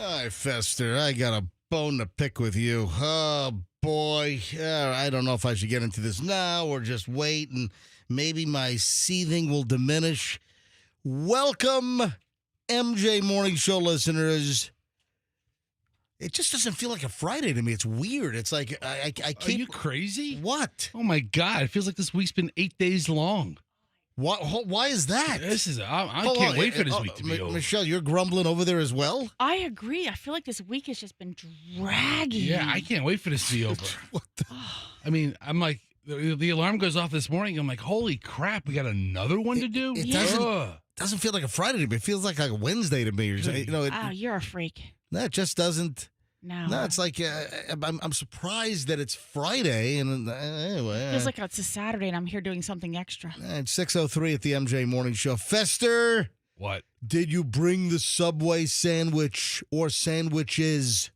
All right, Fester, I got a bone to pick with you. Oh, boy. I don't know if I should get into this now or just wait, and maybe my seething will diminish. Welcome, MJ Morning Show listeners. It just doesn't feel like a Friday to me. It's weird. It's like I keep... Are you crazy? What? Oh, my God. It feels like this week's been 8 days long. What? Why is that? I can't wait for this week to be over. Michelle, you're grumbling over there as well? I agree. I feel like this week has just been dragging. Yeah, I can't wait for this to be over. I mean, I'm like, the alarm goes off this morning. I'm like, holy crap, we got another one to do? It doesn't feel like a Friday to me. It feels like a Wednesday to me. You're a freak. That just doesn't. No, it's like I'm surprised that it's Friday, and anyway, it feels like it's a Saturday, and I'm here doing something extra. It's 6:03 at the MJ Morning Show. Fester, what? Did you bring the Subway sandwich or sandwiches?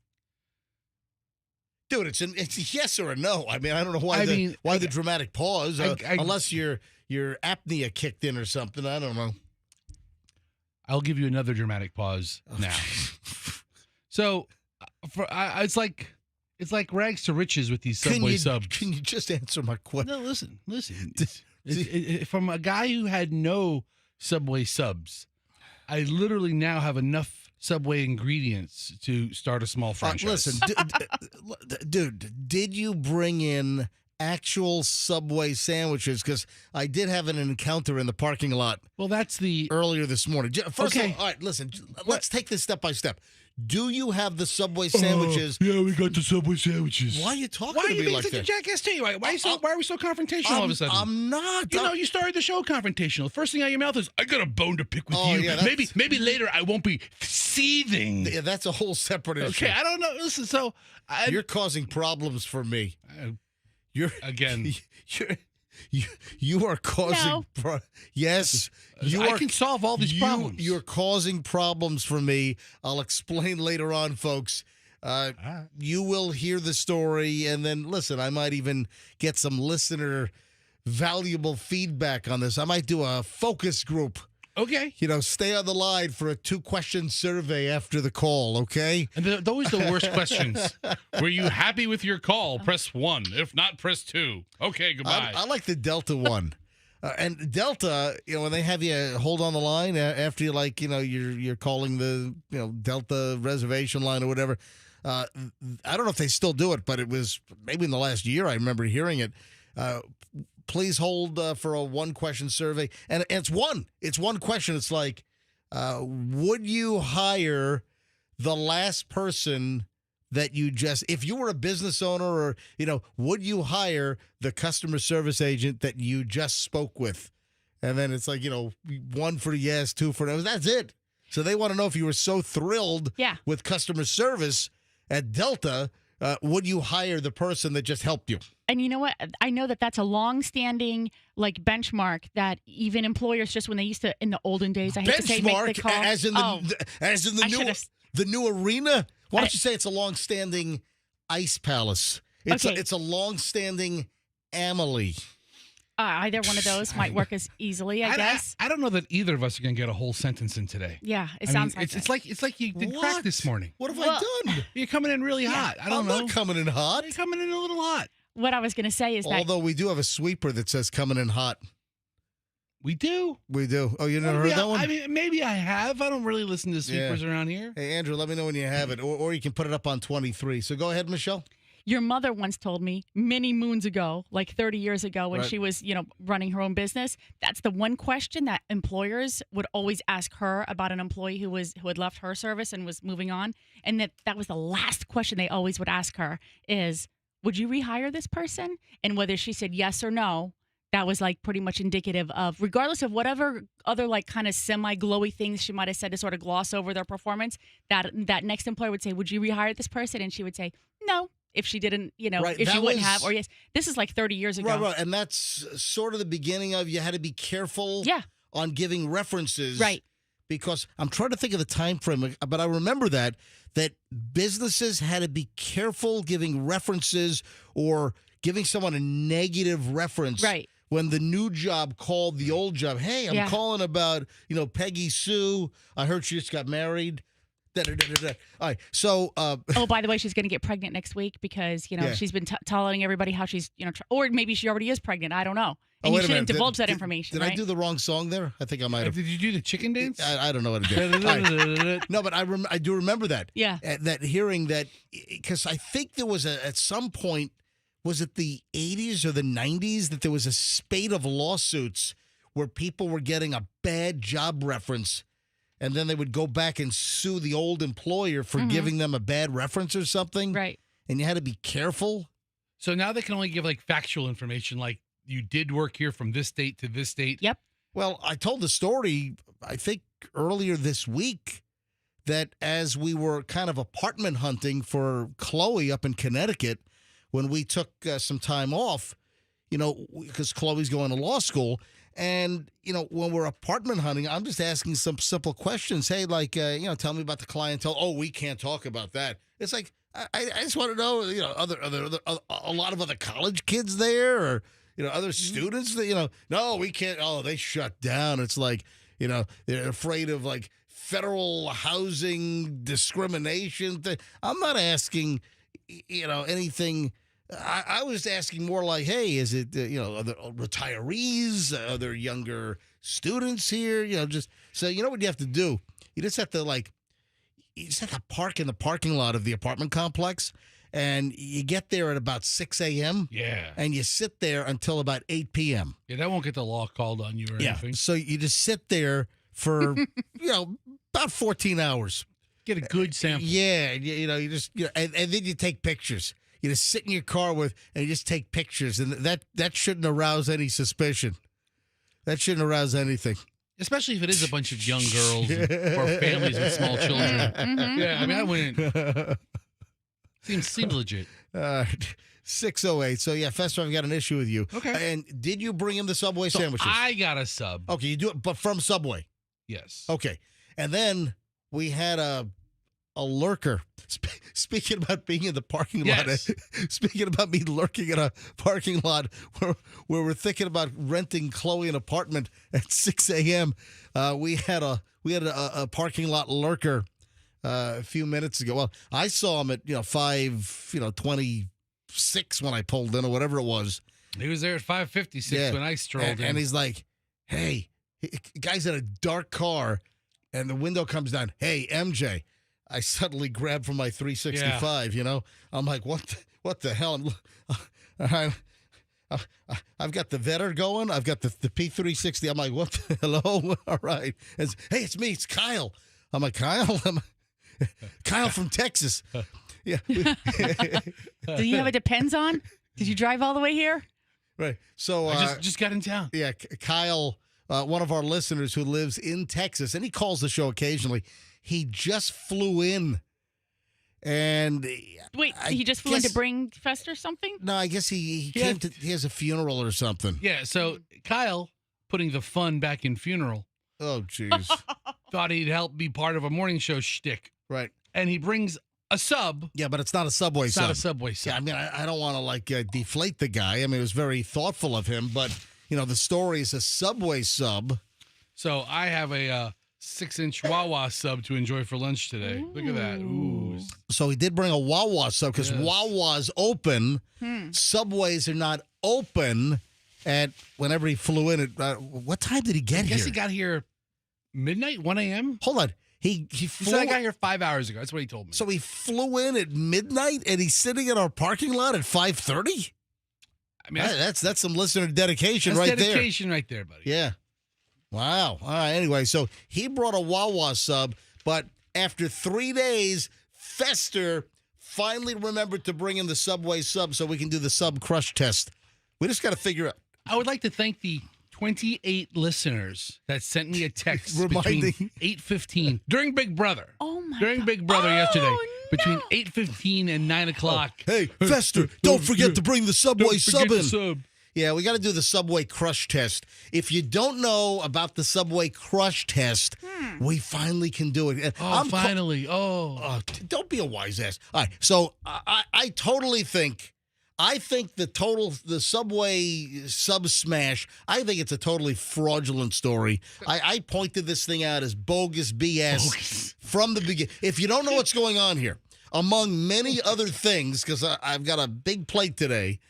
Dude, it's a yes or a no. I mean, I don't know why the dramatic pause, unless your apnea kicked in or something. I don't know. I'll give you another dramatic pause now. So. It's like rags to riches with these Subway subs. Can you just answer my question? No, listen. From a guy who had no Subway subs, I literally now have enough Subway ingredients to start a small franchise. Listen, dude, did you bring in actual Subway sandwiches? Because I did have an encounter in the parking lot. Well, that's earlier this morning. First of all right, listen, let's take this step by step. Do you have the Subway sandwiches? Yeah, we got the Subway sandwiches. Why are you talking to me like that? Why are you being such a jackass to you? Why are we so confrontational all of a sudden? I'm not. You started the show confrontational. The first thing out of your mouth is, I got a bone to pick with you. Yeah, maybe later I won't be seething. Yeah, that's a whole separate issue. Okay, I don't know. Listen, you're causing problems for me. You are causing. No. Yes, I can solve all these problems. You're causing problems for me. I'll explain later on, folks. You will hear the story, and then listen. I might even get some listener valuable feedback on this. I might do a focus group. Okay. Stay on the line for a 2-question survey after the call, okay? And those are the worst questions. Were you happy with your call? Press 1. If not, press 2. Okay, goodbye. I like the Delta one. And Delta, when they have you hold on the line after you're calling the Delta reservation line or whatever. I don't know if they still do it, but it was maybe in the last year I remember hearing it. Please hold for a 1-question survey. And it's one question. It's like, would you hire the last person that you if you were a business owner or, would you hire the customer service agent that you just spoke with? And then it's like, 1 for yes, 2 for no. That's it. So they want to know if you were so thrilled with customer service at Delta, would you hire the person that just helped you? And you know what? I know that's a long-standing benchmark that even employers, just when they used to in the olden days, I hate to say, make the call. As in the new arena. Why don't you say it's a long-standing ice palace? It's a long-standing Amelie. Either one of those might work as easily, I guess. I don't know that either of us are going to get a whole sentence in today. Yeah, it sounds like it's like you did crack this morning. What have I done? You're coming in really hot. I don't know. I'm not coming in hot. You're coming in a little hot. What I was going to say is although we do have a sweeper that says coming in hot. We do? We do. Oh, you never heard that one? I mean, maybe I have. I don't really listen to sweepers around here. Hey, Andrew, let me know when you have it, or you can put it up on 23. So go ahead, Michelle. Your mother once told me many moons ago, like 30 years ago when she was, running her own business, that's the one question that employers would always ask her about an employee who had left her service and was moving on. And that was the last question they always would ask her is, would you rehire this person? And whether she said yes or no, that was pretty much indicative of, regardless of whatever other kind of semi-glowy things she might have said to sort of gloss over their performance, that next employer would say, would you rehire this person? And she would say, no. If she didn't, if she wouldn't have, or yes. This is 30 years ago. Right. And that's sort of the beginning of you had to be careful on giving references. Right. Because I'm trying to think of the time frame, but I remember that businesses had to be careful giving references or giving someone a negative reference. Right. When the new job called the old job, hey, I'm calling about, Peggy Sue. I heard she just got married. Da-da-da-da-da. All right. So, Oh, by the way, she's going to get pregnant next week because, Yeah. she's been telling everybody how she's, or maybe she already is pregnant. I don't know. And wait you a shouldn't minute. divulge that Did- information, Did right? I do the wrong song there? I think I might have. Did you do the chicken dance? I don't know what to do. All right. No, but I do remember that. Yeah. That hearing that, because I think there was at some point, was it the 80s or the 90s, that there was a spate of lawsuits where people were getting a bad job reference, and then they would go back and sue the old employer for giving them a bad reference or something. Right. And you had to be careful. So now they can only give like factual information, like you did work here from this date to this date. Yep. Well, I told the story, I think, earlier this week, that as we were kind of apartment hunting for Chloe up in Connecticut, when we took some time off, because Chloe's going to law school, and, when we're apartment hunting, I'm just asking some simple questions. Hey, like, tell me about the clientele. Oh, we can't talk about that. It's like, I just want to know, a lot of other college kids there, or, other students that, no, we can't. Oh, they shut down. It's like, they're afraid of like federal housing discrimination. I'm not asking, anything. I was asking more like, hey, is it, are there retirees? Are there younger students here? So you know what you have to do? You just have to park in the parking lot of the apartment complex, and you get there at about 6 a.m. Yeah. And you sit there until about 8 p.m. Yeah, that won't get the law called on you or anything. So you just sit there for, about 14 hours. Get a good sample. Yeah. You just, and then you take pictures. You just sit in your car and you just take pictures. And that shouldn't arouse any suspicion. That shouldn't arouse anything. Especially if it is a bunch of young girls or families with small children. Yeah, I mean, I wouldn't. Seems legit. 608. So, yeah, Fester, I've got an issue with you. Okay. And did you bring him the Subway sandwiches? I got a sub. Okay, you do it, but from Subway. Yes. Okay. And then we had a lurker. Speaking about being in the parking lot, speaking about me lurking in a parking lot where we're thinking about renting Chloe an apartment at 6 a.m. We had a parking lot lurker a few minutes ago. Well, I saw him at 5:26 when I pulled in or whatever it was. He was there at 5:56 when I strolled in. And he's like, "Hey," guy's in a dark car, and the window comes down. "Hey, MJ." I suddenly grabbed from my 365, I'm like, what the hell? I've got the Vetter going. I've got the P360. I'm like, what? Hello? All right. Hey, it's me. It's Kyle. I'm like, Kyle? Kyle from Texas. Yeah. Do you have a Depends on? Did you drive all the way here? Right. So I just got in town. Yeah, Kyle, one of our listeners who lives in Texas, and he calls the show occasionally. He just flew in, and wait, he just flew in to bring Fester something? No, I guess he came to. He has a funeral or something. Yeah. So Kyle, putting the fun back in funeral. Oh, jeez. Thought he'd help be part of a morning show shtick. Right. And he brings a sub. Yeah, but it's not a Subway sub. Not a Subway sub. Yeah, I mean, I don't want to deflate the guy. I mean, it was very thoughtful of him, but the story is a Subway sub. So I have a 6-inch Wawa sub to enjoy for lunch today. Look at that. Ooh. So he did bring a Wawa sub because Wawa's open. Subways are not open at whenever he flew in. What time did he get here? I guess he got here midnight, 1 a.m. Hold on. He flew. said I got here 5 hours ago. That's what he told me. So he flew in at midnight and he's sitting in our parking lot at 5:30? I mean, that's some listener dedication right there. Dedication right there, buddy. Yeah. Wow. All right. Anyway, so he brought a Wawa sub, but after 3 days, Fester finally remembered to bring in the Subway sub so we can do the sub crush test. We just got to figure out. I would like to thank the 28 listeners that sent me a text Reminding. between 8:15 during Big Brother. Oh my! During Big Brother yesterday, no. between 8:15 and 9 o'clock. Hey, Fester, don't forget to bring the Subway sub in. Sub. Yeah, we got to do the Subway crush test. If you don't know about the Subway crush test, we finally can do it. Finally. Don't be a wise ass. All right, so I totally think I think the Subway sub smash, I think it's a totally fraudulent story. I pointed this thing out as bogus BS from the beginning. If you don't know what's going on here, among many other things, because I've got a big plate today,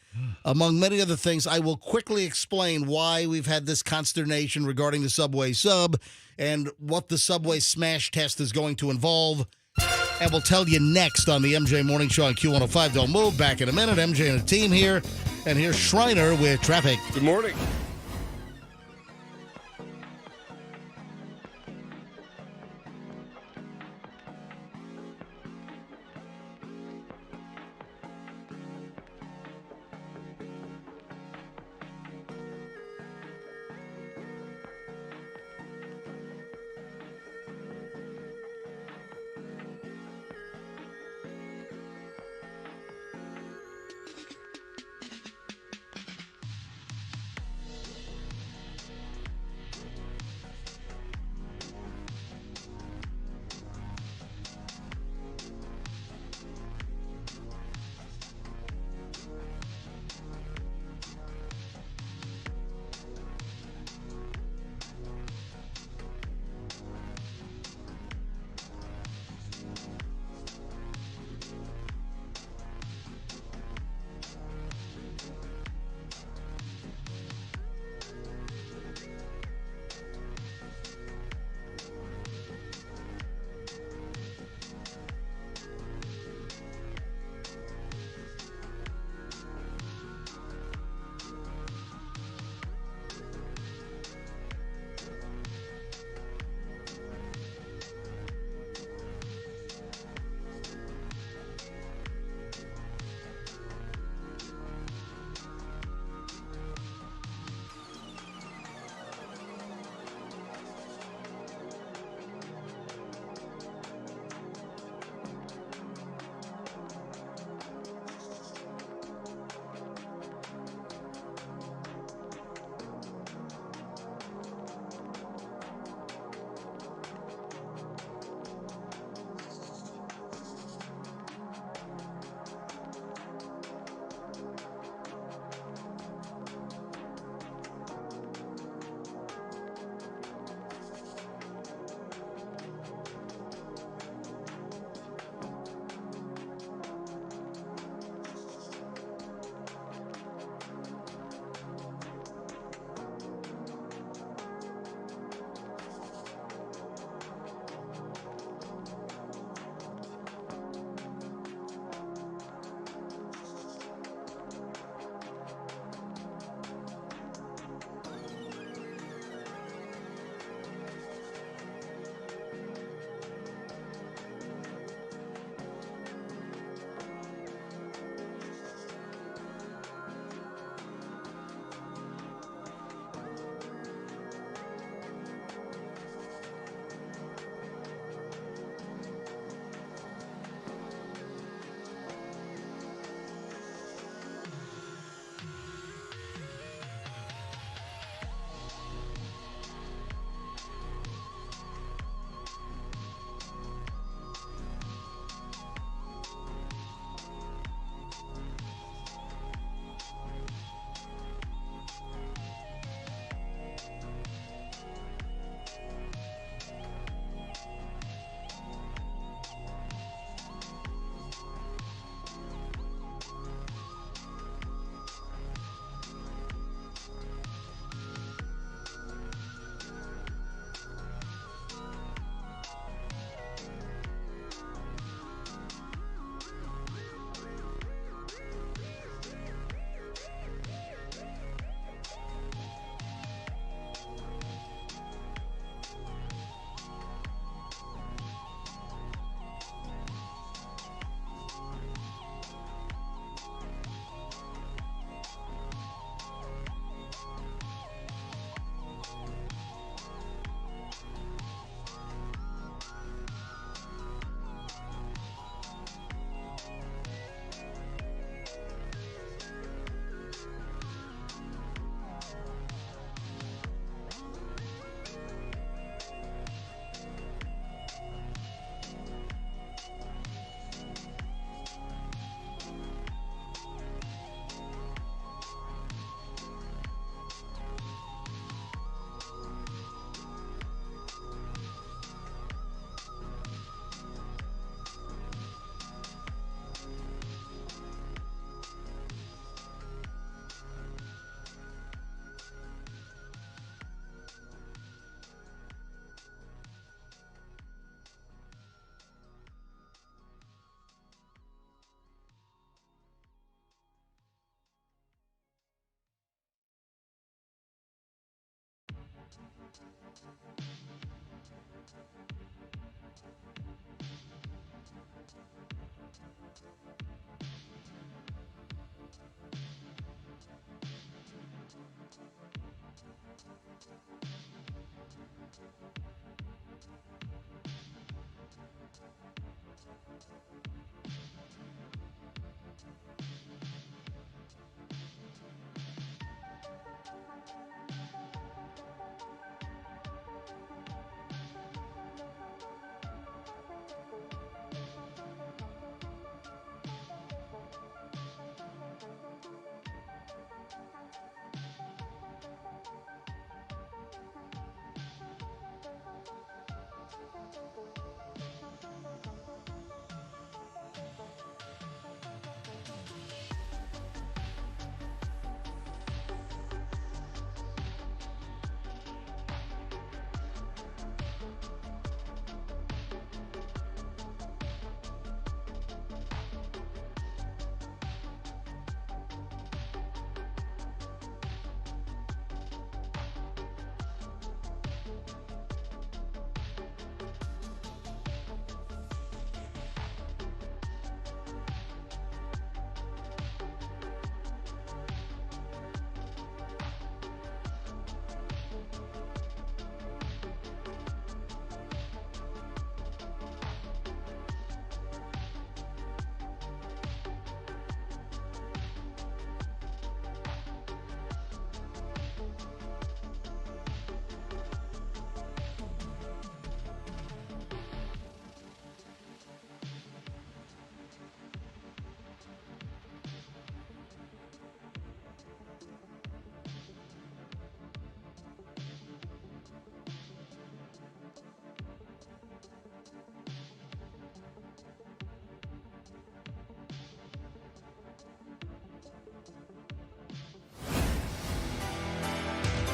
among many other things, I will quickly explain why we've had this consternation regarding the Subway sub and what the Subway smash test is going to involve. And we'll tell you next on the MJ Morning Show on Q105. Don't move. Back in a minute. MJ and the team here. And here's Schreiner with traffic. Good morning.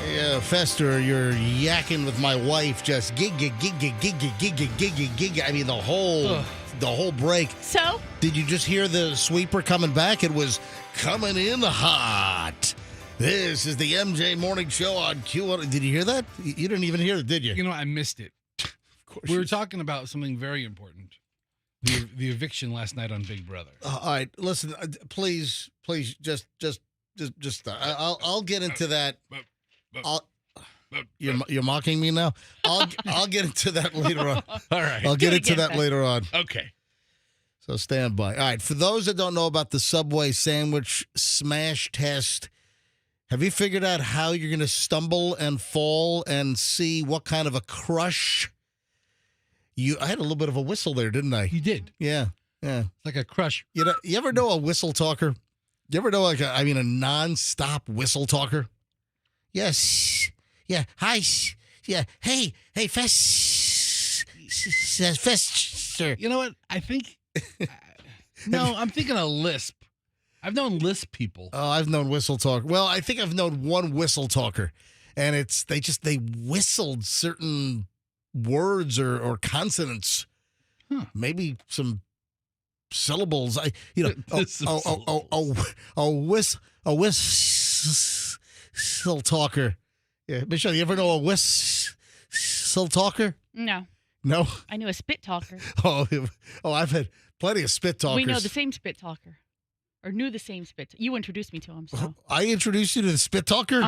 Yeah, Fester, you're yakking with my wife, just gig. I mean, the whole break. So? Did you just hear the sweeper coming back? It was coming in hot. This is the MJ Morning Show on Q. Did you hear that? You didn't even hear it, did you? You know, I missed it. Of course. We were talking about something very important. The eviction last night on Big Brother. All right, listen, please, just. I'll get into that. You're mocking me now. I'll get into that later on. All right, I'll get into that later on. Okay. So stand by. All right, for those that don't know about the Subway sandwich smash test, have you figured out how you're going to stumble and fall and see what kind of a crush? I had a little bit of a whistle there, didn't I? You did. Yeah. Like a crush. You ever know a whistle talker? You ever know a non-stop whistle talker? Yes. Yeah. Hi. Yeah. Hey, Fester. You know what? I think. No, I'm thinking a lisp. I've known lisp people. Oh, I've known whistle talker. Well, I think I've known one whistle talker, and they whistled certain words or consonants, maybe some syllables. A whistle talker. Yeah, Michelle, you ever know a whistle talker? No. No. I knew a spit talker. Oh, I've had plenty of spit talkers. We know the same spit talker, or knew the same spit. You introduced me to him. So I introduced you to the spit talker.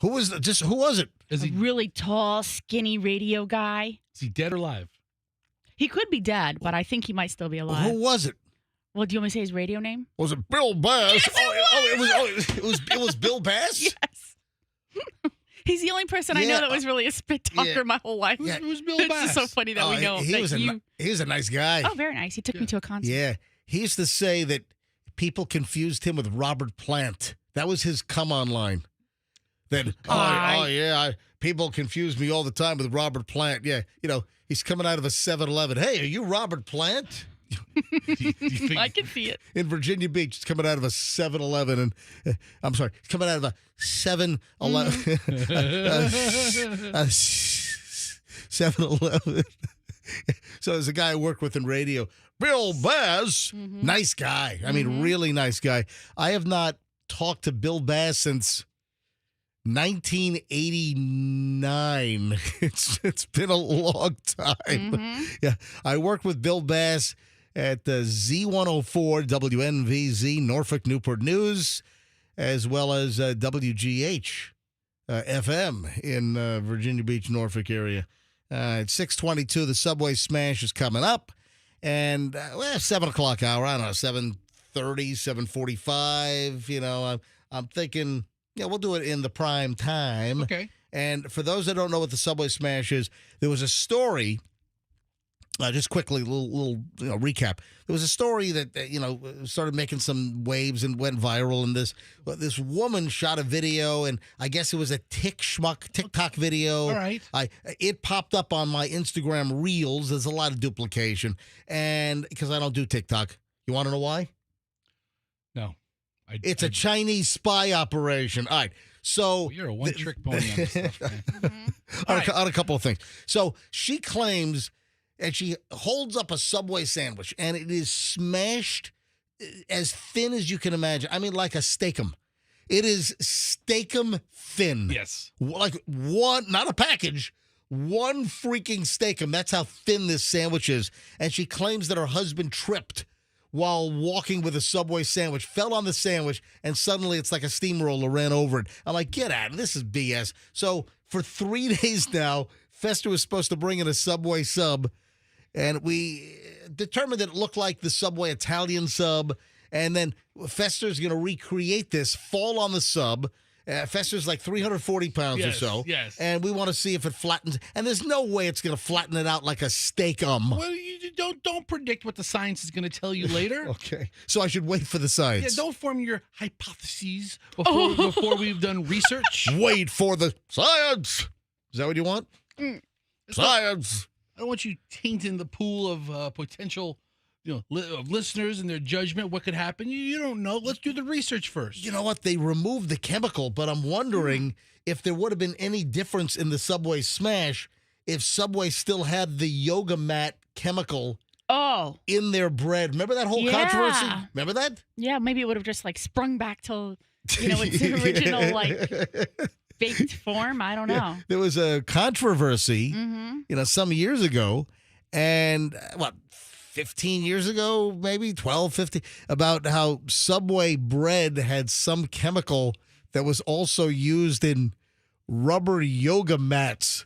Who was it? Is he a really tall, skinny radio guy? Is he dead or alive? He could be dead, but I think he might still be alive. Who was it? Well, do you want me to say his radio name? Was it Bill Bass? Yes, it was Bill Bass? Yes. He's the only person I know that was really a spit talker my whole life. It was Bill It's Bass. just so funny that we know he was a nice guy. Oh, very nice. He took me to a concert. Yeah. He used to say that people confused him with Robert Plant. That was his come-on line. That, people confuse me all the time with Robert Plant. Yeah, he's coming out of a 7-Eleven. Hey, are you Robert Plant? I can see it. In Virginia Beach, he's coming out of a 7-Eleven. And I'm sorry, he's coming out of a 7-Eleven. 7-Eleven. So there's a guy I work with in radio, Bill Bass. Nice guy. I mean, really nice guy. I have not talked to Bill Bass since 1989. It's been a long time. Yeah, I worked with Bill Bass at the Z104 WNVZ Norfolk Newport News, as well as WGH FM in Virginia Beach, Norfolk area. At 6:22, the Subway Smash is coming up, and 7 o'clock hour. I don't know, 7:30, 7:45. You know, I'm thinking. Yeah, we'll do it in the prime time. Okay. And for those that don't know what the Subway Smash is, there was a story. Just quickly, little recap. There was a story that started making some waves and went viral. And this woman shot a video, and I guess it was a TikTok video. All right. It popped up on my Instagram Reels. There's a lot of duplication, and because I don't do TikTok, you want to know why? No. It's a Chinese spy operation. All right. So you're a one-trick pony on this stuff, man. On a couple of things. So she claims, and she holds up a Subway sandwich, and it is smashed as thin as you can imagine. I mean, like a steak-em. It is steak-em thin. Yes. Like one, not a package, one freaking steak-em. That's how thin this sandwich is. And she claims that her husband tripped while walking with a Subway sandwich, fell on the sandwich, and suddenly it's like a steamroller ran over it. I'm like, get out. This is BS. So for 3 days now, Fester was supposed to bring in a Subway sub, and we determined that it looked like the Subway Italian sub, and then Fester's going to recreate this, fall on the sub. Fester's like 340 pounds or so. Yes. And we want to see if it flattens. And there's no way it's going to flatten it out like a steak-um. Well, you don't predict what the science is going to tell you later. Okay. So I should wait for the science. Yeah, don't form your hypotheses before we've done research. Wait for the science. Is that what you want? Science. I don't want you tainting the pool of potential of listeners and their judgment. What could happen? You don't know. Let's do the research first. You know what? They removed the chemical, but I'm wondering if there would have been any difference in the Subway Smash if Subway still had the yoga mat chemical in their bread. Remember that whole controversy? Remember that? Yeah, maybe it would have just like sprung back to its original baked form. I don't know. There was a controversy, some years ago, and 15 years ago, maybe 12, 15, about how Subway bread had some chemical that was also used in rubber yoga mats.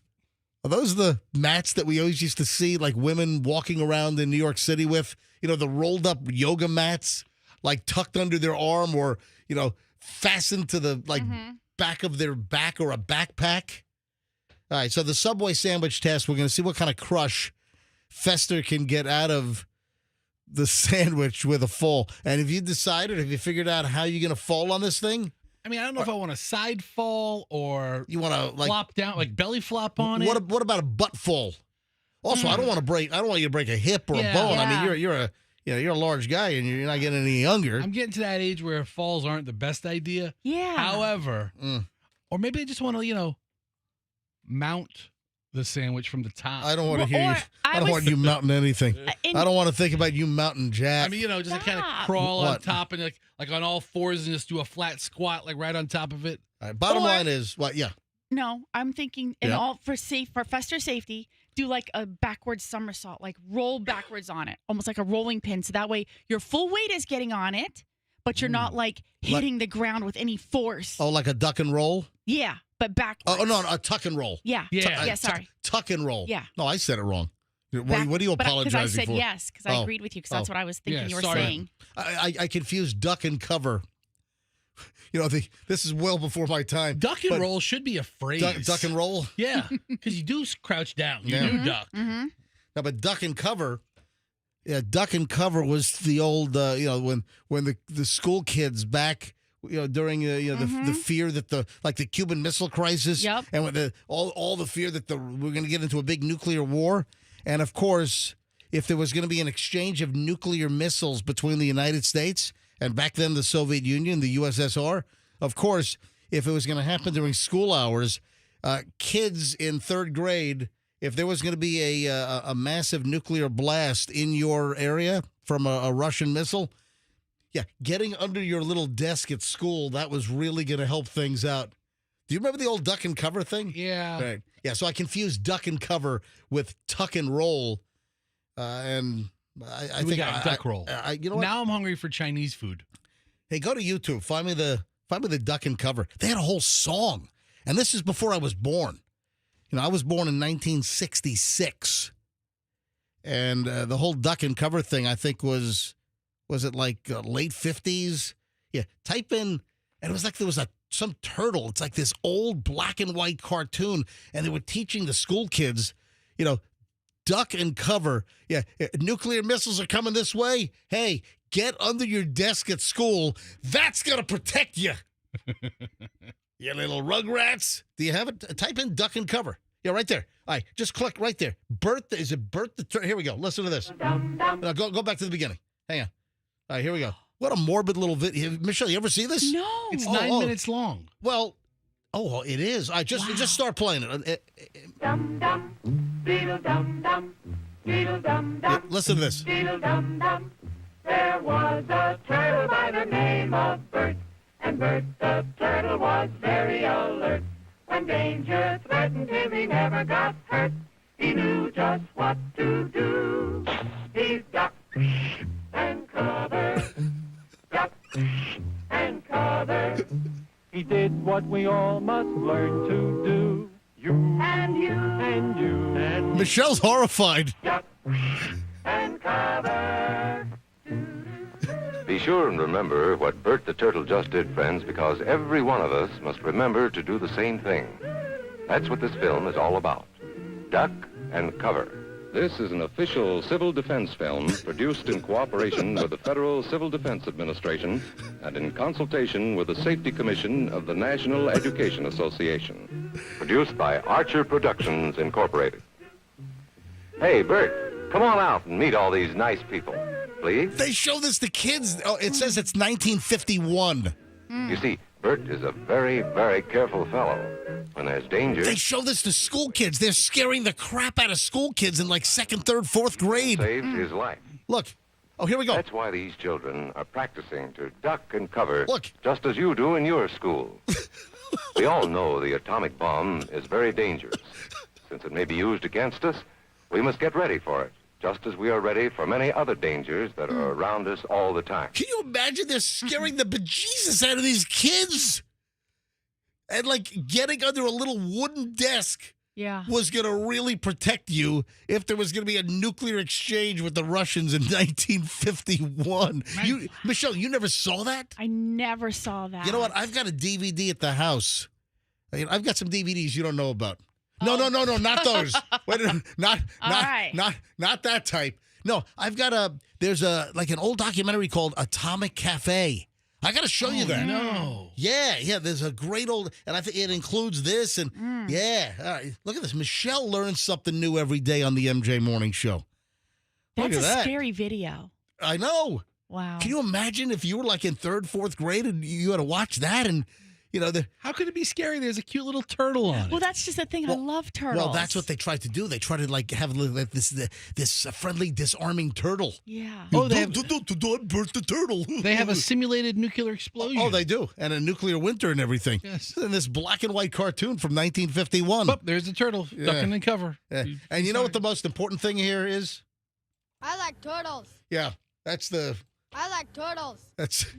Are those the mats that we always used to see, like women walking around in New York City with, the rolled up yoga mats, like tucked under their arm or, fastened to the back of their back or a backpack? All right, so the Subway sandwich test, we're going to see what kind of crush Fester can get out of the sandwich with a fall. And have you figured out how you're going to fall on this thing? I mean, I don't know if I want a side fall or you want to flop down, like belly flop on it. What about a butt fall? Also, I don't want you to break a hip or a bone. Yeah. I mean, you're a large guy and you're not getting any younger. I'm getting to that age where falls aren't the best idea. Yeah. However, or maybe I just want to, mount the sandwich from the top. I don't want to hear you. I don't want you mounting anything. I don't want to think about you mounting Jack. I mean, just kind of crawl on top and like on all fours and just do a flat squat, like right on top of it. All right, bottom line is what? Yeah. No, I'm thinking for Fester safety, do like a backwards somersault, like roll backwards on it, almost like a rolling pin. So that way your full weight is getting on it, but you're not like hitting the ground with any force. Oh, like a duck and roll? Yeah, but backwards. Oh, no, a tuck and roll. Yeah. Sorry. Tuck and roll. Yeah. No, I said it wrong. What are you apologizing for? Because I said for? yes, because I agreed with you, because that's what I was thinking you were sorry. saying. I confused duck and cover. This is well before my time. Duck and roll should be a phrase. Duck and roll? Yeah, because you do crouch down. You do duck. Mm-hmm. No, but duck and cover. Yeah, duck and cover was the old, when the school kids back, during the fear that the Cuban Missile Crisis, and with all the fear that we're going to get into a big nuclear war, and of course, if there was going to be an exchange of nuclear missiles between the United States and back then the Soviet Union, the USSR, of course, if it was going to happen during school hours, kids in third grade, if there was going to be a massive nuclear blast in your area from a Russian missile, getting under your little desk at school, that was really going to help things out. Do you remember the old duck and cover thing? Yeah. Right. Yeah, so I confused duck and cover with tuck and roll. And I We think got duck roll. You know what? Now I'm hungry for Chinese food. Hey, go to YouTube. Find me the duck and cover. They had a whole song. And this is before I was born. You know, I was born in 1966. And the whole duck and cover thing, I think, was it like late 50s? Yeah, type in, and it was like there was some turtle. It's like this old black and white cartoon, and they were teaching the school kids, you know, duck and cover. Yeah, nuclear missiles are coming this way. Hey, get under your desk at school. That's going to protect you. You little rugrats. Do you have it? Type in duck and cover. Yeah, right there. All right, just click right there. Is it Bert the Turtle? Here we go. Listen to this. No, go back to the beginning. Hang on. All right, here we go. What a morbid little video. Michelle, you ever see this? No. It's 9 minutes long. Well, it is. I just start playing it. Dum dum, beetle dum dum, beetle dum dum. Listen to this. Beetle dum dum. There was a turtle by the name of Bert, and Bert the turtle was very alert. When danger threatened him, he never got hurt. He knew just what to do. He ducked and covered, ducked and covered. He did what we all must learn to do. You and you and you and Michelle's horrified. duck and cover. Be sure and remember what Bert the Turtle just did, friends, because every one of us must remember to do the same thing. That's what this film is all about. Duck and cover. This is an official civil defense film produced in cooperation with the Federal Civil Defense Administration and in consultation with the Safety Commission of the National Education Association. Produced by Archer Productions, Incorporated. Hey, Bert, come on out and meet all these nice people, please. They show this to kids. Oh, it says it's 1951. You see, Bert is a very, very careful fellow. When there's danger, They show this to school kids. They're scaring the crap out of school kids in like 2nd, 3rd, 4th grade. saves his life. Look. Oh, here we go. That's why these children are practicing to duck and cover, Look. just as you do in your school. We all know the atomic bomb is very dangerous. Since it may be used against us, we must get ready for it, just as we are ready for many other dangers that are around us all the time. Can you imagine they're scaring the bejesus out of these kids? And like getting under a little wooden desk Yeah. was going to really protect you if there was going to be a nuclear exchange with the Russians in 1951. Michelle, you never saw that? I never saw that. You know what? I've got a DVD at the house. I've got some DVDs you don't know about. No, not those. Wait, not right. that type. No, I've got there's like an old documentary called Atomic Cafe. I got to show you that. No. Yeah, there's a great old, and I think it includes this, and yeah. All right, look at this. Michelle learns something new every day on the MJ Morning Show. Look That's at a that. scary video. I know. Wow. Can you imagine if you were like in 3rd, 4th grade and you had to watch that, and you know How could it be scary? There's a cute little turtle on it. Well, that's just the thing. I love turtles. Well, that's what they tried to do. They tried to like have like this friendly, disarming turtle. Yeah. Oh, they have- don't burst the turtle. They have a simulated nuclear explosion. Oh, they do, and a nuclear winter and everything. Yes. And this black and white cartoon from 1951. Oh, there's the turtle ducking and cover. Yeah. And you know what the most important thing here is? I like turtles. Yeah, that's I like turtles.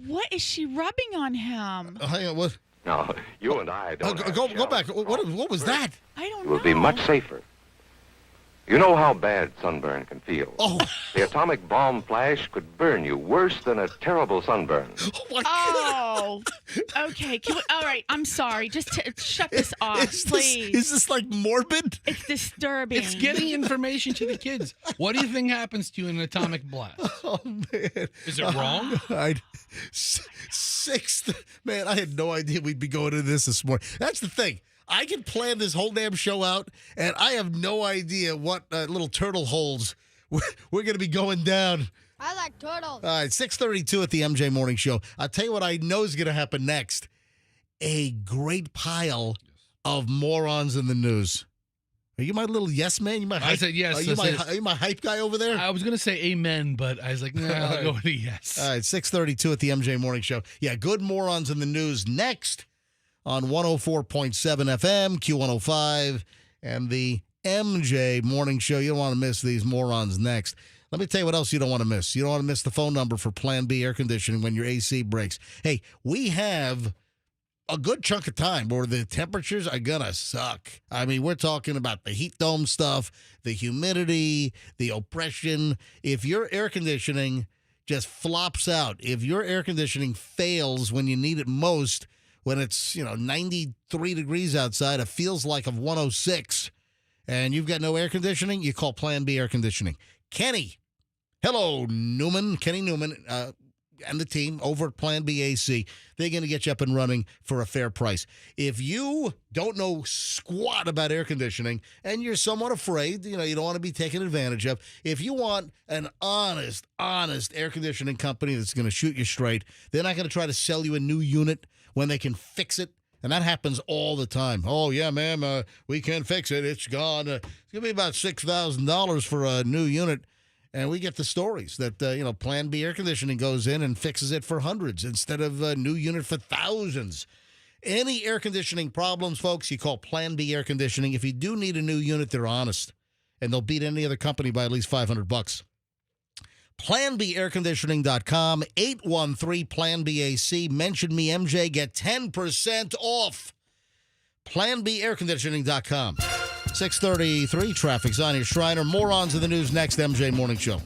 What is she rubbing on him? hang on, what? Now, you and I don't have Go shells. back. What was that? I don't It know. will be much safer. You know how bad sunburn can feel. Oh, The atomic bomb flash could burn you worse than a terrible sunburn. oh my God. Oh, okay. All right. I'm sorry. Just shut this off, please. Is this like morbid? It's disturbing. It's getting information to the kids. What do you think happens to you in an atomic blast? Oh man, Is it wrong? Sixth, man, I had no idea we'd be going into this morning. That's the thing. I can plan this whole damn show out, and I have no idea what little turtle holes we're going to be going down. I like turtles. All right, 6:32 at the MJ Morning Show. I'll tell you what I know is going to happen next. A great pile of morons in the news. Are you my little yes man? You my I hype, said yes. Are you my hype guy over there? I was going to say amen, but I was like, nah, I'll go with a yes. All right, 6:32 at the MJ Morning Show. Yeah, good morons in the news next on 104.7 FM, Q105, and the MJ Morning Show. You don't want to miss these morons next. Let me tell you what else you don't want to miss. You don't want to miss the phone number for Plan B air conditioning when your AC breaks. Hey, we have a good chunk of time where the temperatures are going to suck. I mean, we're talking about the heat dome stuff, the humidity, the oppression. If your air conditioning just flops out, if your air conditioning fails when you need it most, when it's, 93 degrees outside, it feels like of 106, and you've got no air conditioning, you call Plan B Air Conditioning. Kenny. Hello, Newman. Kenny Newman and the team over at Plan B AC. They're going to get you up and running for a fair price. If you don't know squat about air conditioning and you're somewhat afraid, you don't want to be taken advantage of, if you want an honest air conditioning company that's going to shoot you straight, they're not going to try to sell you a new unit when they can fix it. And that happens all the time. Oh, yeah, ma'am, we can't fix it. It's gone. It's going to be about $6,000 for a new unit. And we get the stories that, Plan B Air Conditioning goes in and fixes it for hundreds instead of a new unit for thousands. Any air conditioning problems, folks, you call Plan B Air Conditioning. If you do need a new unit, they're honest. And they'll beat any other company by at least $500. PlanBAirConditioning.com, 813-PLAN-BAC. Mention me, MJ. Get 10% off. PlanBAirConditioning.com. 6:33, traffic's on your Shriner. Morons in the news next, MJ Morning Show.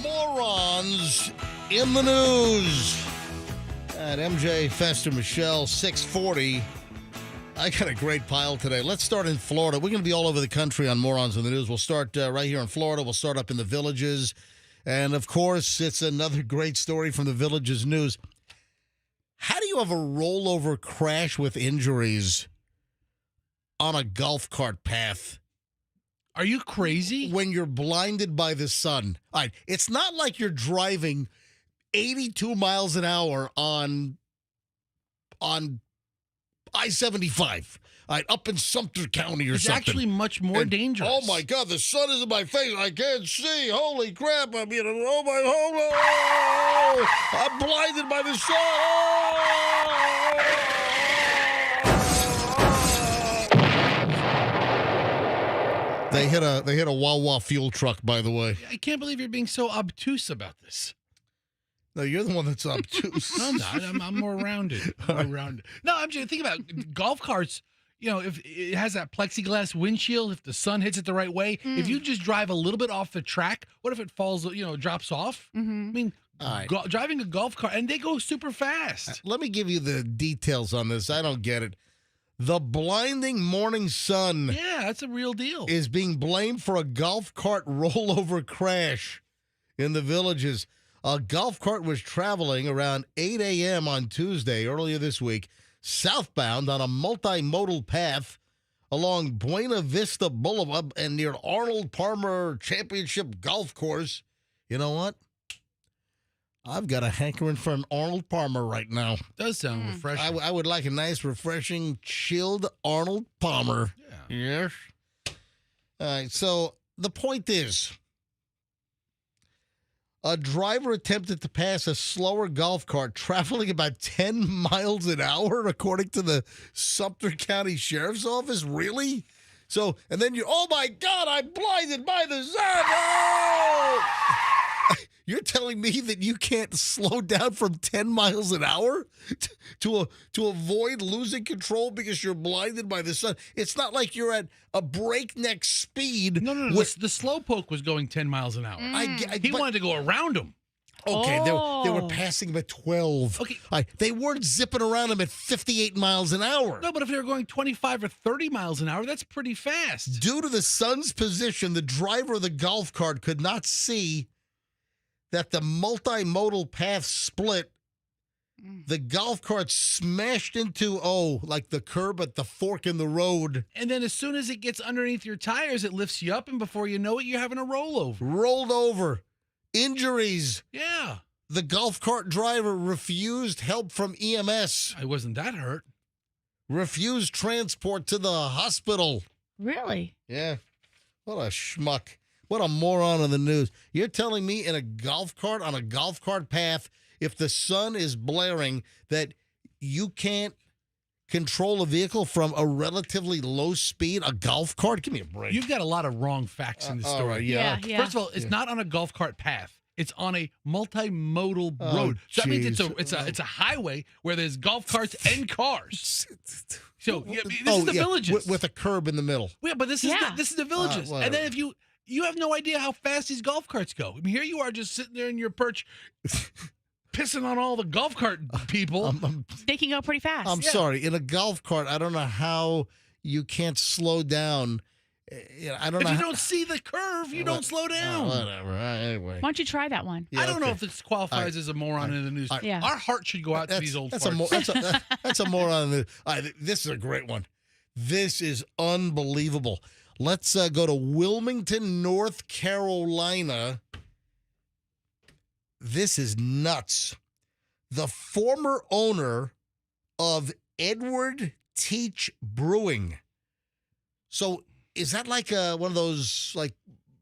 Morons in the news. At MJ Fester Michelle 640. I got a great pile today. Let's start in Florida. We're going to be all over the country on Morons in the News. We'll start right here in Florida. We'll start up in the Villages. And, of course, it's another great story from the Villages News. How do you have a rollover crash with injuries on a golf cart path? Are you crazy? When you're blinded by the sun. All right, it's not like you're driving 82 miles an hour on I-75, all right, up in Sumter County or It's something. actually much more dangerous. Oh, my God, the sun is in my face. I can't see. Holy crap. I'm I'm blinded by the sun. They hit a Wawa fuel truck, by the way. I can't believe you're being so obtuse about this. No, you're the one that's obtuse. No, I'm not. I'm more rounded. No, I'm just thinking about golf carts. You know, if it has that plexiglass windshield, if the sun hits it the right way, if you just drive a little bit off the track, what if it falls, drops off? Mm-hmm. I mean, All right. driving a golf cart, and they go super fast. Let me give you the details on this. I don't get it. The blinding morning sun Yeah, that's a real deal. is being blamed for a golf cart rollover crash in the Villages. A golf cart was traveling around 8 a.m. on Tuesday, earlier this week, southbound on a multimodal path along Buena Vista Boulevard and near Arnold Palmer Championship Golf Course. You know what? I've got a hankering for an Arnold Palmer right now. Does sound refreshing. I would like a nice, refreshing, chilled Arnold Palmer. Yeah. Yes. All right, so the point is, a driver attempted to pass a slower golf cart traveling about 10 miles an hour, according to the Sumter County Sheriff's Office. Really? So, and then oh my God, I'm blinded by the sun. Oh! You're telling me that you can't slow down from 10 miles an hour to avoid losing control because you're blinded by the sun? It's not like you're at a breakneck speed. No. The slowpoke was going 10 miles an hour. He wanted to go around him. Okay, they were passing him at 12. Okay. They weren't zipping around him at 58 miles an hour. No, but if they were going 25 or 30 miles an hour, that's pretty fast. Due to the sun's position, the driver of the golf cart could not see that the multimodal path split. The golf cart smashed into, like the curb at the fork in the road. And then as soon as it gets underneath your tires, it lifts you up, and before you know it, you're having a rollover. Rolled over. Injuries. Yeah. The golf cart driver refused help from EMS. I wasn't that hurt. Refused transport to the hospital. Really? Yeah. What a schmuck. What a moron in the news. You're telling me in a golf cart, on a golf cart path, if the sun is blaring, that you can't control a vehicle from a relatively low speed, a golf cart? Give me a break. You've got a lot of wrong facts in the story. All right, yeah. First of all, it's not on a golf cart path. It's on a multimodal road. So that means it's a highway where there's golf carts and cars. So this is the Villages with a curb in the middle. Yeah, but this is the Villages. And then if you have no idea how fast these golf carts go. I mean, here you are just sitting there in your perch, pissing on all the golf cart people. They can go pretty fast. I'm sorry. In a golf cart, I don't know how you can't slow down. I don't know. If you don't see the curve, you don't slow down. Whatever. Anyway. Why don't you try that one? Yeah, I don't know if this qualifies as a moron in the news. Yeah. Our heart should go out to these old farts. That's a moron in the news. This is a great one. This is unbelievable. Let's go to Wilmington, North Carolina. This is nuts. The former owner of Edward Teach Brewing. So is that like one of those like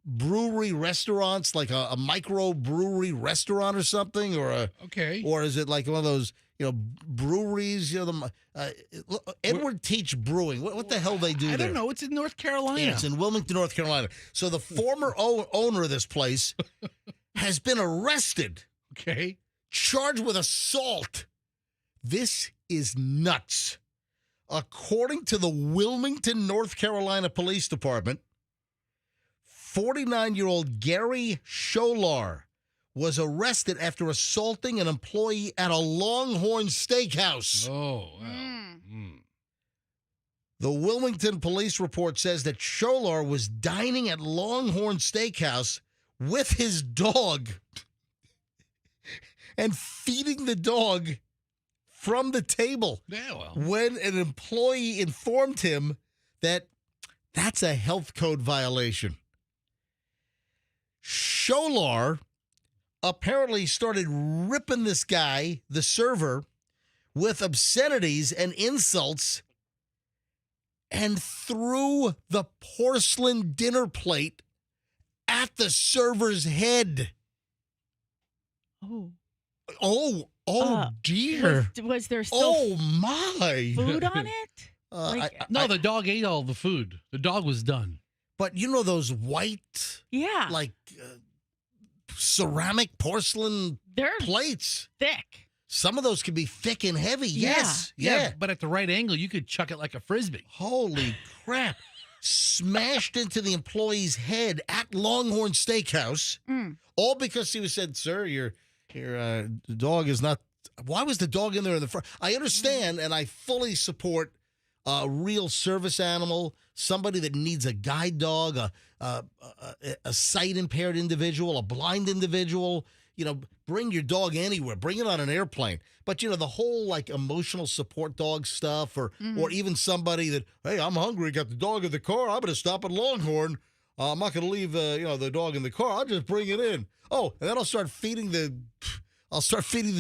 brewery restaurants, like a micro brewery restaurant or something, or or is it like one of those breweries? Edward Teach Brewing. What the hell they do? I there? don't know. It's in North Carolina. Yeah, it's in Wilmington, North Carolina. So the former owner of this place has been arrested. Okay. Charged with assault. This is nuts. According to the Wilmington, North Carolina Police Department, 49-year-old Gary Scholar was arrested after assaulting an employee at a Longhorn Steakhouse. Oh, wow. The Wilmington police report says that Scholar was dining at Longhorn Steakhouse with his dog and feeding the dog from the table. Yeah, well. When an employee informed him that that's a health code violation. Scholar apparently started ripping this guy, the server, with obscenities and insults and threw the porcelain dinner plate at the server's head. Oh. Dear. Was there still my food on it? No, the dog ate all the food. The dog was done. But you know those white, like ceramic porcelain they're plates? Thick. Some of those can be thick and heavy. Yes. Yeah. But at the right angle, you could chuck it like a Frisbee. Holy crap. Smashed into the employee's head at Longhorn Steakhouse. All because he was said, sir, your dog is not. Why was the dog in there in the front? I understand, and I fully support a real service animal, somebody that needs a guide dog, a sight-impaired individual, a blind individual. Bring your dog anywhere. Bring it on an airplane. But, the whole, like, emotional support dog stuff or even somebody that, hey, I'm hungry, got the dog in the car. I'm going to stop at Longhorn. I'm not going to leave, the dog in the car. I'll just bring it in. Oh, and then I'll start feeding the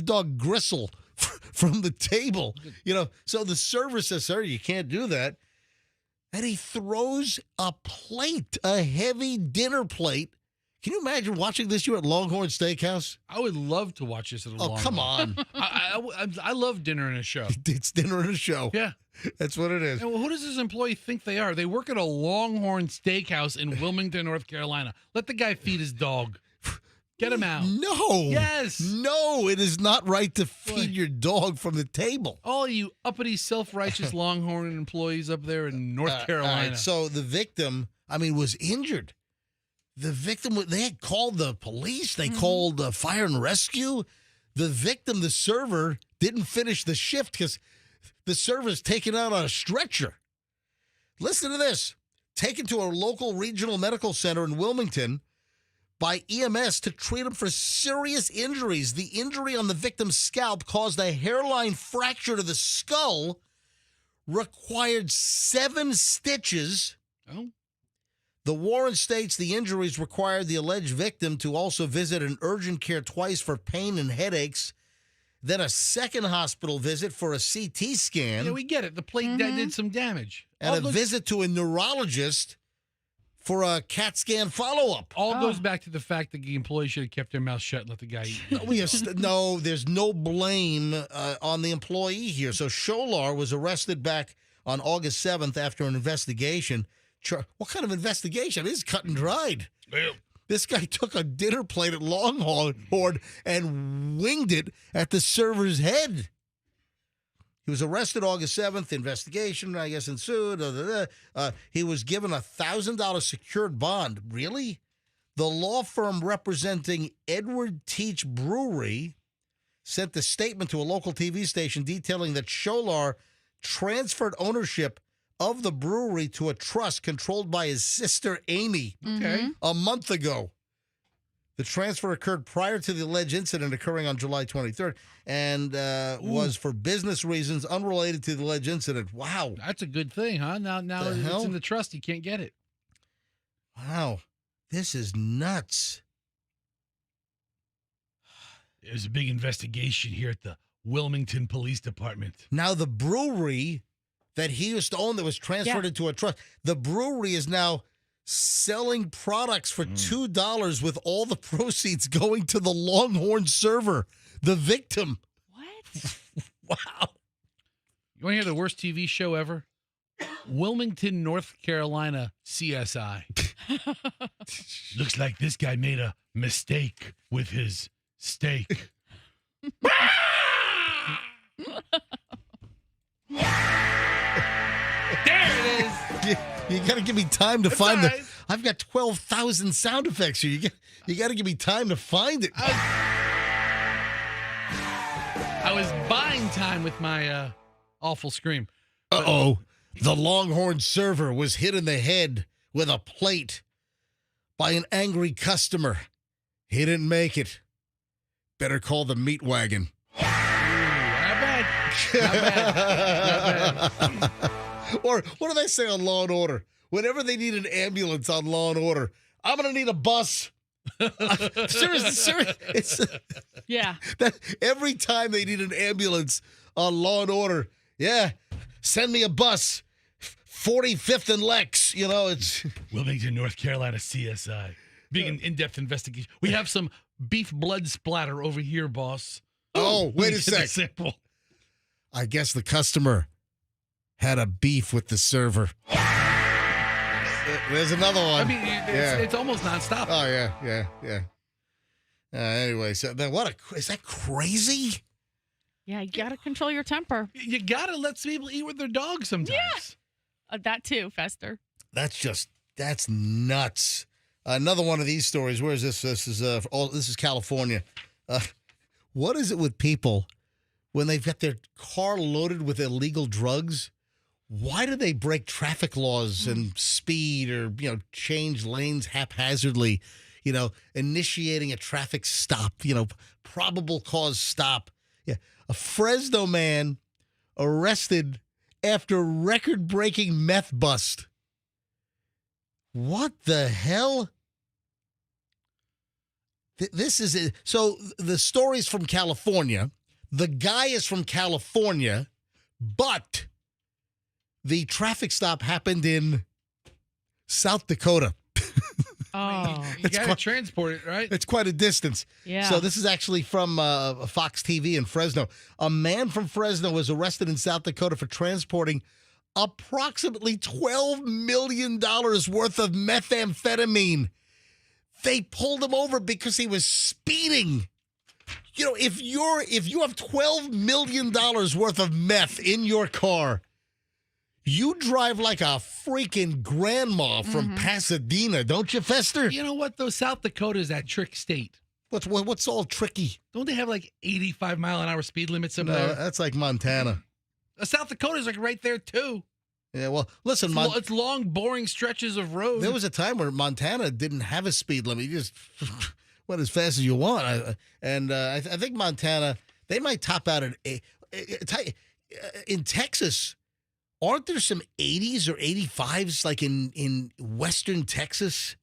dog gristle from the table. So the server says, sir, you can't do that. And he throws a plate, a heavy dinner plate. Can you imagine watching this? You're at Longhorn Steakhouse? I would love to watch this at a Longhorn. Oh, come on. I love dinner and a show. It's dinner and a show. Yeah. That's what it is. And who does this employee think they are? They work at a Longhorn Steakhouse in Wilmington, North Carolina. Let the guy feed his dog. Get him out. No. Yes. No, it is not right to feed your dog from the table. All you uppity, self-righteous Longhorn employees up there in North Carolina. All right, so the victim, was injured. The victim, they had called the police. They called fire and rescue. The victim, the server, didn't finish the shift because the server's taken out on a stretcher. Listen to this. Taken to a local regional medical center in Wilmington by EMS to treat him for serious injuries. The injury on the victim's scalp caused a hairline fracture to the skull, required 7 stitches. Oh. The warrant states the injuries required the alleged victim to also visit an urgent care twice for pain and headaches, then a second hospital visit for a CT scan. Yeah, we get it. The plate did some damage. And a visit to a neurologist for a CAT scan follow-up. All goes back to the fact that the employee should have kept their mouth shut and let the guy eat. No, there's no blame on the employee here. So Scholar was arrested back on August 7th after an investigation. What kind of investigation? This is cut and dried. Well, This guy took a dinner plate at Longhorn and winged it at the server's head. He was arrested August 7th. Investigation, I guess, ensued. He was given a $1,000 secured bond. Really? The law firm representing Edward Teach Brewery sent a statement to a local TV station detailing that Scholar transferred ownership of the brewery to a trust controlled by his sister, Amy, a month ago. The transfer occurred prior to the alleged incident occurring on July 23rd and was for business reasons unrelated to the alleged incident. Wow. That's a good thing, huh? Now it's in the trust. You can't get it. Wow. This is nuts. There's a big investigation here at the Wilmington Police Department. Now, the brewery that he used to own that was transferred into a trust, the brewery is now selling products for $2 with all the proceeds going to the Longhorn server, the victim. What? Wow. You want to hear the worst TV show ever? Wilmington, North Carolina, CSI. Looks like this guy made a mistake with his steak. There it is. You got to give me time to find all right. I've got 12,000 sound effects here. You got to give me time to find it. I was buying time with my awful scream. Uh-oh. The Longhorn server was hit in the head with a plate by an angry customer. He didn't make it. Better call the meat wagon. Not bad. Not bad. Or what do they say on Law and Order? Whenever they need an ambulance on Law and Order, I'm going to need a bus. Seriously, it's Yeah. that every time they need an ambulance on Law and Order, yeah, send me a bus. 45th and Lex, you know, it's Wilmington, North Carolina, CSI. Big in-depth investigation. We have some beef blood splatter over here, boss. Oh, wait a Get the sec. sample. I guess the customer had a beef with the server. There's another one. I mean, it's almost nonstop. Oh yeah. Anyway, so then is that crazy? Yeah, you got to control your temper. You gotta let people eat with their dogs sometimes. Yeah. That too, Fester. That's nuts. Another one of these stories. Where is this? This is California. What is it with people when they've got their car loaded with illegal drugs? Why do they break traffic laws and speed or, change lanes haphazardly, initiating a traffic stop, probable cause stop? Yeah. A Fresno man arrested after record-breaking meth bust. What the hell? This is it. So the story's from California. The guy is from California, but the traffic stop happened in South Dakota. Oh. You gotta transport it, right? It's quite a distance. Yeah. So this is actually from Fox TV in Fresno. A man from Fresno was arrested in South Dakota for transporting approximately $12 million worth of methamphetamine. They pulled him over because he was speeding. If you have $12 million worth of meth in your car, you drive like a freaking grandma from Pasadena, don't you, Fester? You know what, though? South Dakota is that trick state. What's all tricky? Don't they have like 85-mile-an-hour speed limits up No, there? that's like Montana. South Dakota's like right there, too. Yeah, well, listen, It's long, boring stretches of road. there was a time where Montana didn't have a speed limit. You just went as fast as you want. I think Montana, they might top out at in Texas. Aren't there some 80s or 85s like in western Texas?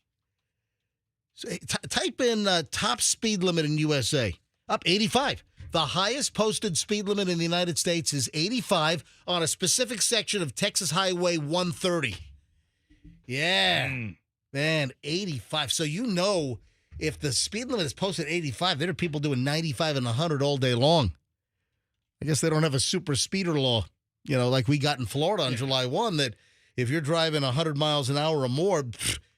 So, type in top speed limit in USA. Up 85. The highest posted speed limit in the United States is 85 on a specific section of Texas Highway 130. Yeah. Man, 85. So if the speed limit is posted at 85, there are people doing 95 and 100 all day long. I guess they don't have a super speeder law. Like we got in Florida on July 1, that if you're driving 100 miles an hour or more,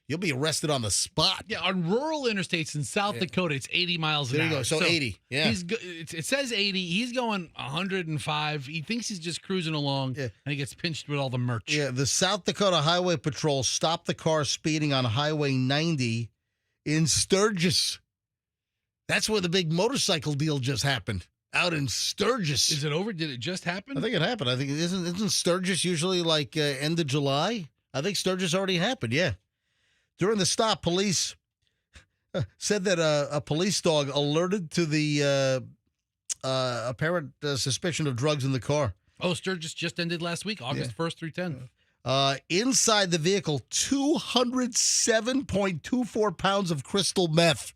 you'll be arrested on the spot. Yeah, on rural interstates in South Dakota, it's 80 miles an There hour. you go. So 80. Yeah. It says 80. He's going 105. He thinks he's just cruising along, and he gets pinched with all the merch. Yeah, the South Dakota Highway Patrol stopped the car speeding on Highway 90 in Sturgis. That's where the big motorcycle deal just happened. Out in Sturgis. Is it over? Did it just happen? I think it happened. I think isn't Sturgis usually like end of July? I think Sturgis already happened. Yeah. During the stop, police said that a police dog alerted to the apparent suspicion of drugs in the car. Oh, Sturgis just ended last week, August 1st through 10th. Inside the vehicle, 207.24 pounds of crystal meth.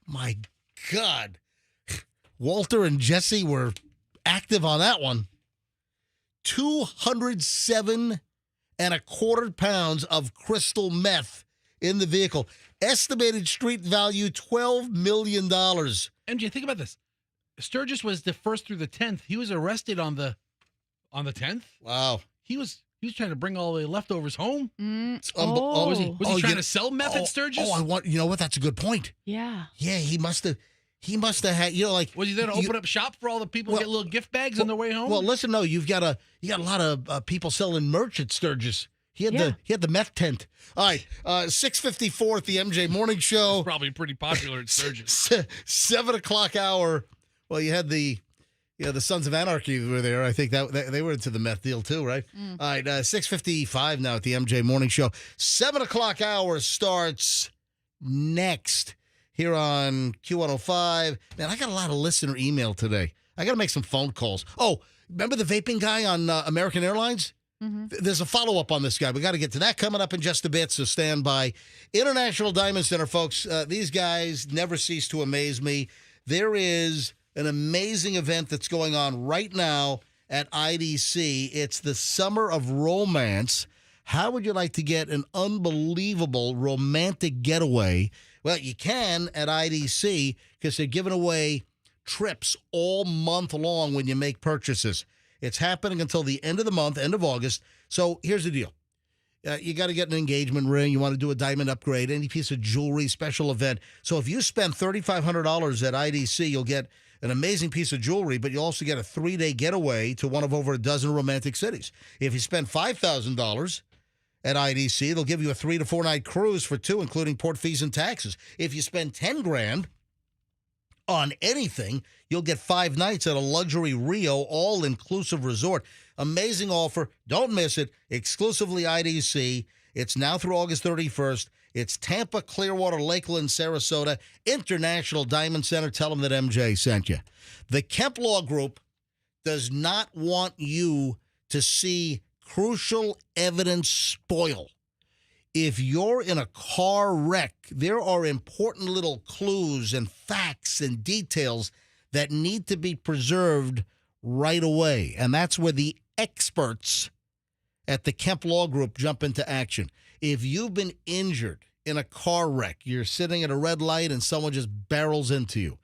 My God. Walter and Jesse were active on that one. 207.25 pounds of crystal meth in the vehicle. Estimated street value, $12 million. MJ, think about this. Sturgis was the 1st through the 10th. He was arrested on the 10th. Wow. He was trying to bring all the leftovers home. Was he trying to sell meth at Sturgis? You know what? That's a good point. Yeah. Yeah, he must have had, Was he there to open up shop for all the people and get little gift bags on their way home? Well, listen, no, you got a lot of people selling merch at Sturgis. He had the meth tent. All right, 6:54 at the MJ Morning Show. It's probably pretty popular at Sturgis. 7 o'clock hour. Well, you had the Sons of Anarchy were there. I think that they were into the meth deal too, right? All right, 6:55 now at the MJ Morning Show. 7 o'clock hour starts next here on Q105. Man, I got a lot of listener email today. I got to make some phone calls. Oh, remember the vaping guy on American Airlines? Mm-hmm. There's a follow-up on this guy. We got to get to that coming up in just a bit, so stand by. International Diamond Center, folks. These guys never cease to amaze me. There is an amazing event that's going on right now at IDC. It's the Summer of Romance. How would you like to get an unbelievable romantic getaway? Well, you can at IDC because they're giving away trips all month long when you make purchases. It's happening until the end of the month, end of August. So here's the deal. You got to get an engagement ring. You want to do a diamond upgrade, any piece of jewelry, special event. So if you spend $3,500 at IDC, you'll get an amazing piece of jewelry, but you'll also get a 3-day getaway to one of over a dozen romantic cities. If you spend $5,000 at IDC, they'll give you a 3 to 4 night cruise for 2, including port fees and taxes. If you spend $10,000 on anything, you'll get 5 nights at a luxury Rio all-inclusive resort. Amazing offer. Don't miss it. Exclusively IDC. It's now through August 31st. It's Tampa, Clearwater, Lakeland, Sarasota, International Diamond Center. Tell them that MJ sent you. The Kemp Law Group does not want you to see crucial evidence spoil. If you're in a car wreck, there are important little clues and facts and details that need to be preserved right away. And that's where the experts at the Kemp Law Group jump into action. If you've been injured in a car wreck, you're sitting at a red light and someone just barrels into you.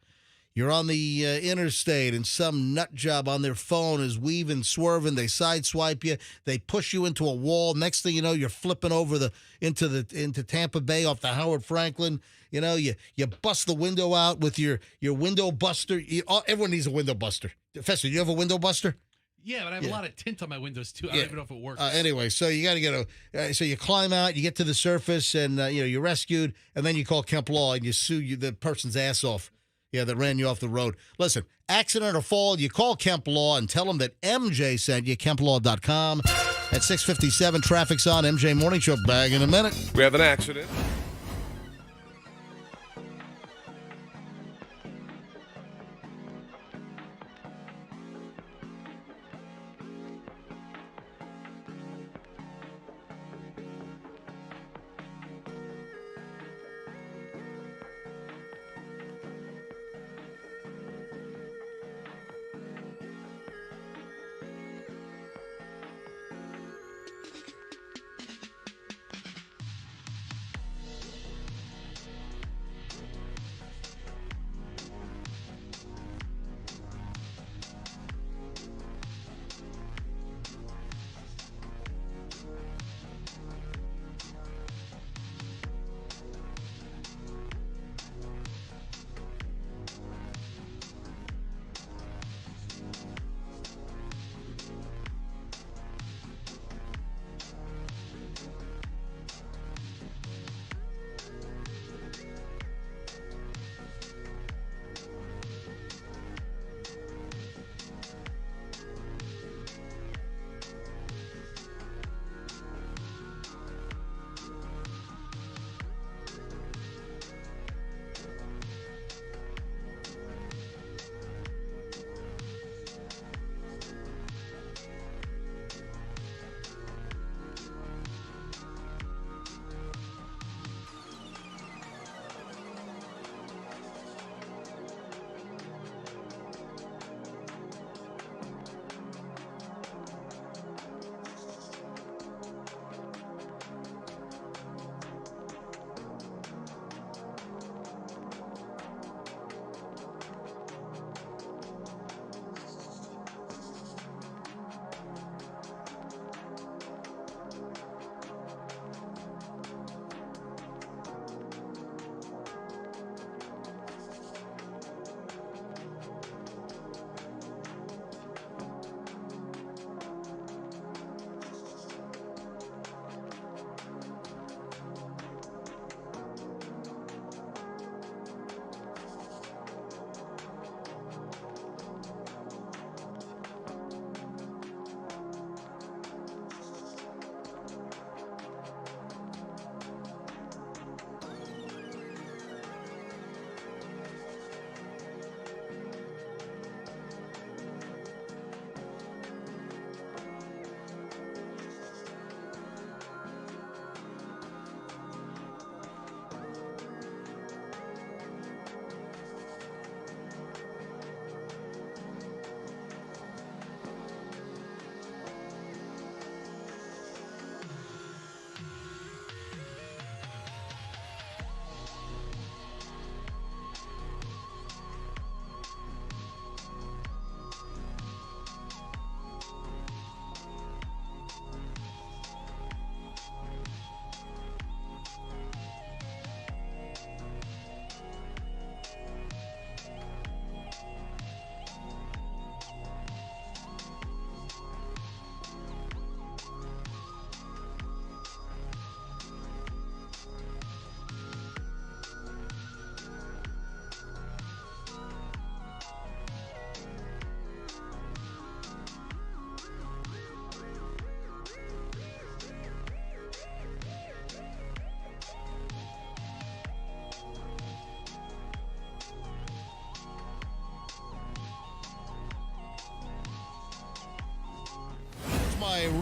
You're on the interstate and some nut job on their phone is weaving, swerving. They sideswipe you. They push you into a wall. Next thing you know, you're flipping over into Tampa Bay off the Howard Franklin. You know, you bust the window out with your window buster. Everyone needs a window buster. Fester, do you have a window buster? Yeah, but I have a lot of tint on my windows too. I don't even know if it works. Anyway, so you got to get so you climb out, you get to the surface, and you're rescued, and then you call Kemp Law and you sue the person's ass off. Yeah, that ran you off the road. Listen, accident or fall, you call Kemp Law and tell them that MJ sent you, KempLaw.com. At 6:57, traffic's on. MJ Morning Show, back in a minute. We have an accident.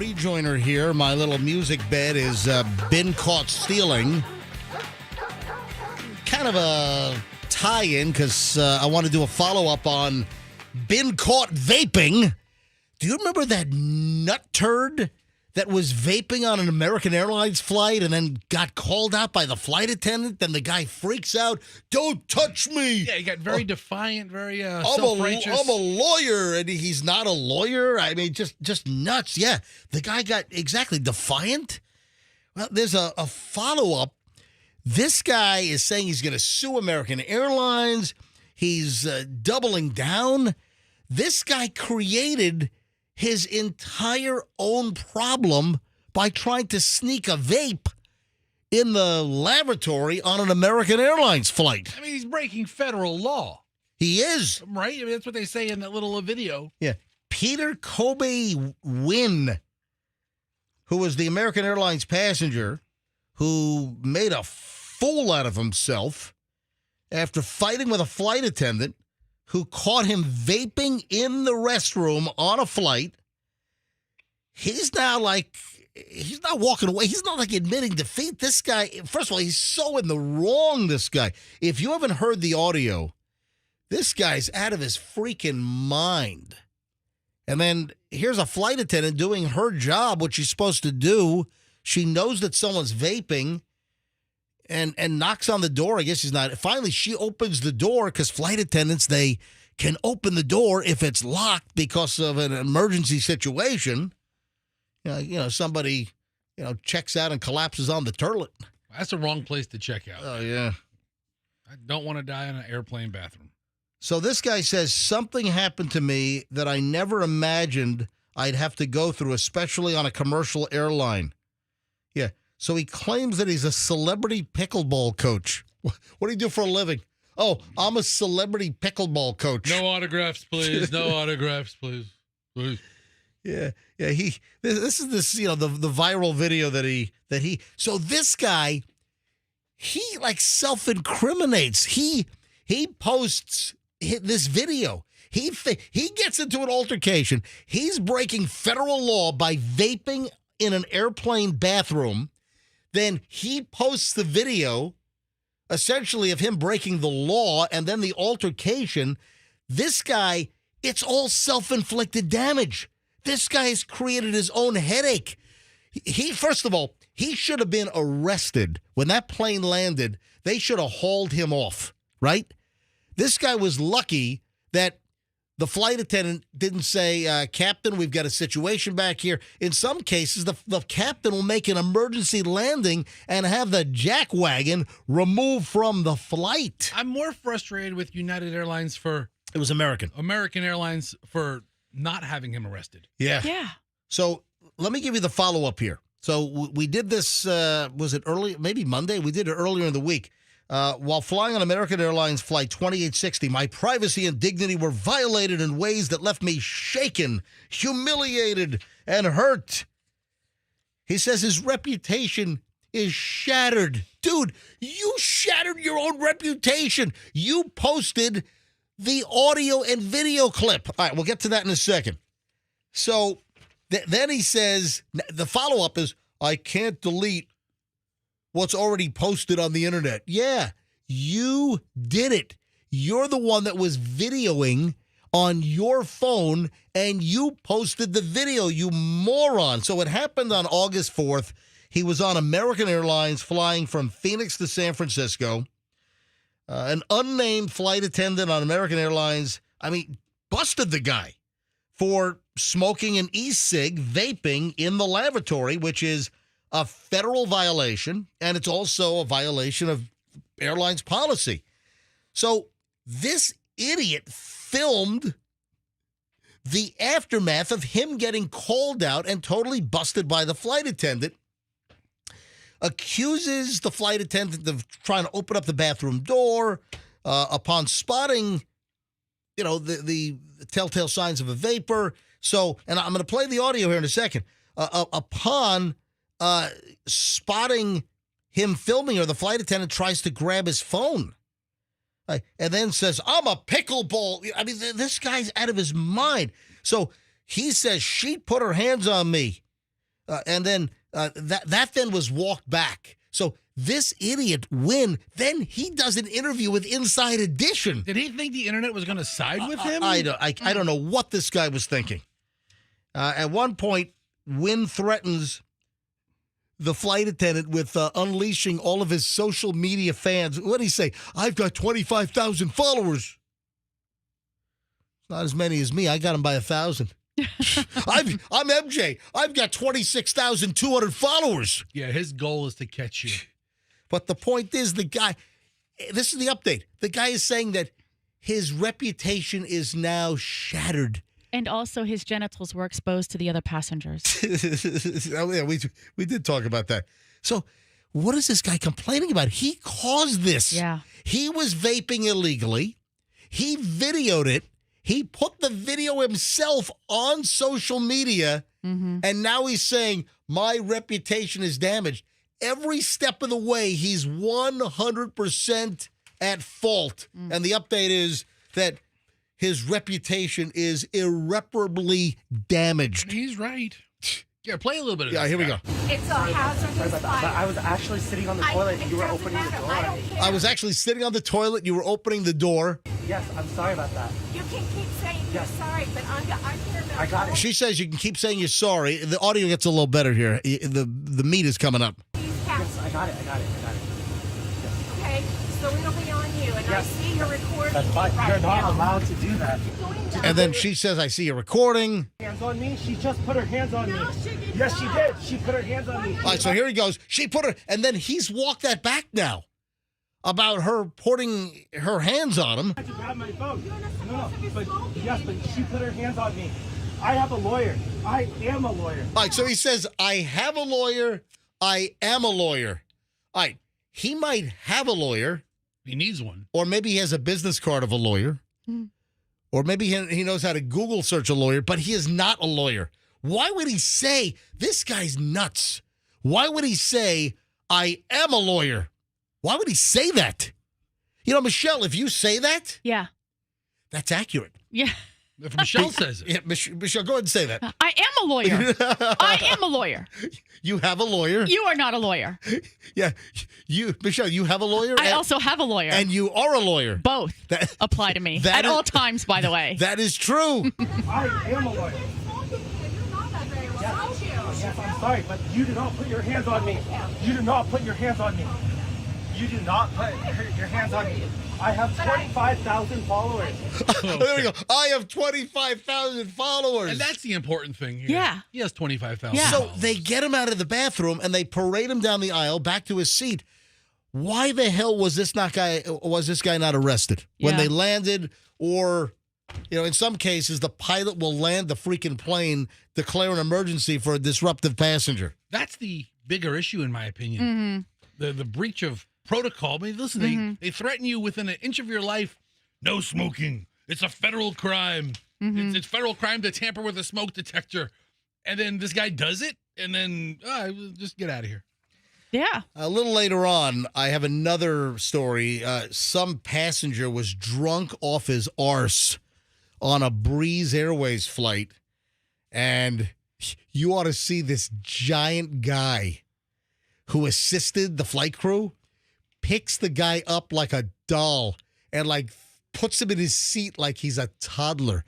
rejoiner here. My little music bed is been caught stealing. Kind of a tie-in because I want to do a follow-up on been caught vaping. Do you remember that nut turd that was vaping on an American Airlines flight and then got called out by the flight attendant? Then the guy freaks out, "Don't touch me!" Yeah, he got very defiant, very self-righteous. I'm a lawyer, and he's not a lawyer. I mean, just nuts. Yeah, the guy got exactly defiant. Well, there's a follow-up. This guy is saying he's going to sue American Airlines. He's doubling down. This guy created his entire own problem by trying to sneak a vape in the lavatory on an American Airlines flight. I mean, he's breaking federal law. He is. Right? I mean, that's what they say in that little video. Yeah. Peter Kobe Wynn, who was the American Airlines passenger who made a fool out of himself after fighting with a flight attendant who caught him vaping in the restroom on a flight. He's now he's not walking away. He's not admitting defeat. This guy, first of all, he's so in the wrong, this guy. If you haven't heard the audio, this guy's out of his freaking mind. And then here's a flight attendant doing her job, what she's supposed to do. She knows that someone's vaping and knocks on the door. I guess she's not. Finally, she opens the door because flight attendants, they can open the door if it's locked because of an emergency situation. Somebody, checks out and collapses on the toilet. That's the wrong place to check out. Oh, yeah. I don't want to die in an airplane bathroom. So this guy says, something happened to me that I never imagined I'd have to go through, especially on a commercial airline. Yeah. So he claims that he's a celebrity pickleball coach. What do you do for a living? Oh, I'm a celebrity pickleball coach. No autographs, please. No autographs, please. Please. Yeah. This is the viral video that he. So this guy, he self-incriminates. He posts this video. He gets into an altercation. He's breaking federal law by vaping in an airplane bathroom. Then he posts the video, essentially, of him breaking the law and then the altercation. This guy, it's all self-inflicted damage. This guy has created his own headache. First of all, he should have been arrested. When that plane landed, they should have hauled him off, right? This guy was lucky that the flight attendant didn't say, Captain, we've got a situation back here. In some cases, the captain will make an emergency landing and have the jack wagon removed from the flight. I'm more frustrated with United Airlines It was American Airlines for not having him arrested. Yeah. So let me give you the follow-up here. So we did this, was it early? Maybe Monday? We did it earlier in the week. While flying on American Airlines Flight 2860, my privacy and dignity were violated in ways that left me shaken, humiliated, and hurt. He says his reputation is shattered. Dude, you shattered your own reputation. You posted the audio and video clip. All right, we'll get to that in a second. So then he says, the follow-up is, I can't delete what's already posted on the internet. Yeah, you did it. You're the one that was videoing on your phone, and you posted the video, you moron. So it happened on August 4th. He was on American Airlines flying from Phoenix to San Francisco. An unnamed flight attendant on American Airlines, busted the guy for smoking an e-cig, vaping in the lavatory, which is a federal violation, and it's also a violation of airlines policy. So this idiot filmed the aftermath of him getting called out and totally busted by the flight attendant, accuses the flight attendant of trying to open up the bathroom door upon spotting, the telltale signs of a vapor. So, and I'm going to play the audio here in a second. Upon spotting him filming her, the flight attendant tries to grab his phone and then says, I'm a pickleball. This guy's out of his mind. So he says, she put her hands on me. And then that then was walked back. So this idiot, Wynn, then he does an interview with Inside Edition. Did he think the internet was going to side with him? I don't know what this guy was thinking. At one point, Wynn threatens the flight attendant with unleashing all of his social media fans. What did he say? I've got 25,000 followers. Not as many as me. I got him by 1,000. I'm MJ. I've got 26,200 followers. Yeah, his goal is to catch you. But the point is, the guy, this is the update. The guy is saying that his reputation is now shattered. And also his genitals were exposed to the other passengers. Oh, yeah, we did talk about that. So what is this guy complaining about? He caused this. Yeah. He was vaping illegally. He videoed it. He put the video himself on social media, and now he's saying, my reputation is damaged. Every step of the way, he's 100% at fault. And the update is that his reputation is irreparably damaged. He's right. Yeah, play a little bit of Yeah, this here we guy. go. It's a hazardous fire. I was actually sitting on the toilet. You were opening the door. I don't care. I was actually sitting on the toilet. You were opening the door. Yes, I'm sorry about that. You can keep saying you're Yes. sorry, but I'm here about I got it. She says you can keep saying you're sorry. The audio gets a little better here. The meat is coming up. these Yes, cats. I got it. Okay, so it'll be on you, and I Yes. see you're recording. That's fine. right You're not now. allowed to do that. And then she says, I see you recording. Hands on me. She just put her hands on No, me. she did Yes, she not. did. She put her hands on me. All right, so here he goes. She put her, and then he's walked that back now about her putting her hands on him. I had to grab my phone. You're not No, supposed to be but smoking yes, but anything. she put her hands on me. I have a lawyer. I am a lawyer. All right, so he says, I have a lawyer. I am a lawyer. All right, he might have a lawyer, He needs one. or maybe he has a business card of a lawyer, or maybe he knows how to Google search a lawyer, but he is not a lawyer. Why would he say, this guy's nuts? Why would he say, I am a lawyer? Why would he say that? You know, Michelle, if you say that, Yeah. that's accurate. Yeah. If Michelle says it. Yeah, Michelle, go ahead and say that. I am a lawyer. I am a lawyer. You have a lawyer. You are not a lawyer. Yeah, Michelle, you have a lawyer. I also have a lawyer. and you are a lawyer. Both That- apply to me that at is- all times, by the way. That is true. I am a lawyer. Yes, I'm sorry, but you do not put your hands on me. You do not put your hands on me. You do not put your hands on me. I have 25,000 followers. There we go. I have 25,000 followers. And that's the important thing here. Yeah. He has 25,000. Yeah. So they get him out of the bathroom and they parade him down the aisle back to his seat. Why the hell was this guy not arrested when Yeah. they landed? Or, in some cases, the pilot will land the freaking plane, declare an emergency for a disruptive passenger. That's the bigger issue, in my opinion. The breach of protocol. I mean, listen, they threaten you within an inch of your life. No smoking. It's a federal crime. It's federal crime to tamper with a smoke detector. And then this guy does it, and then just get out of here. Yeah. A little later on, I have another story. Some passenger was drunk off his arse on a Breeze Airways flight, and you ought to see this giant guy who assisted the flight crew, picks the guy up like a doll and puts him in his seat like he's a toddler.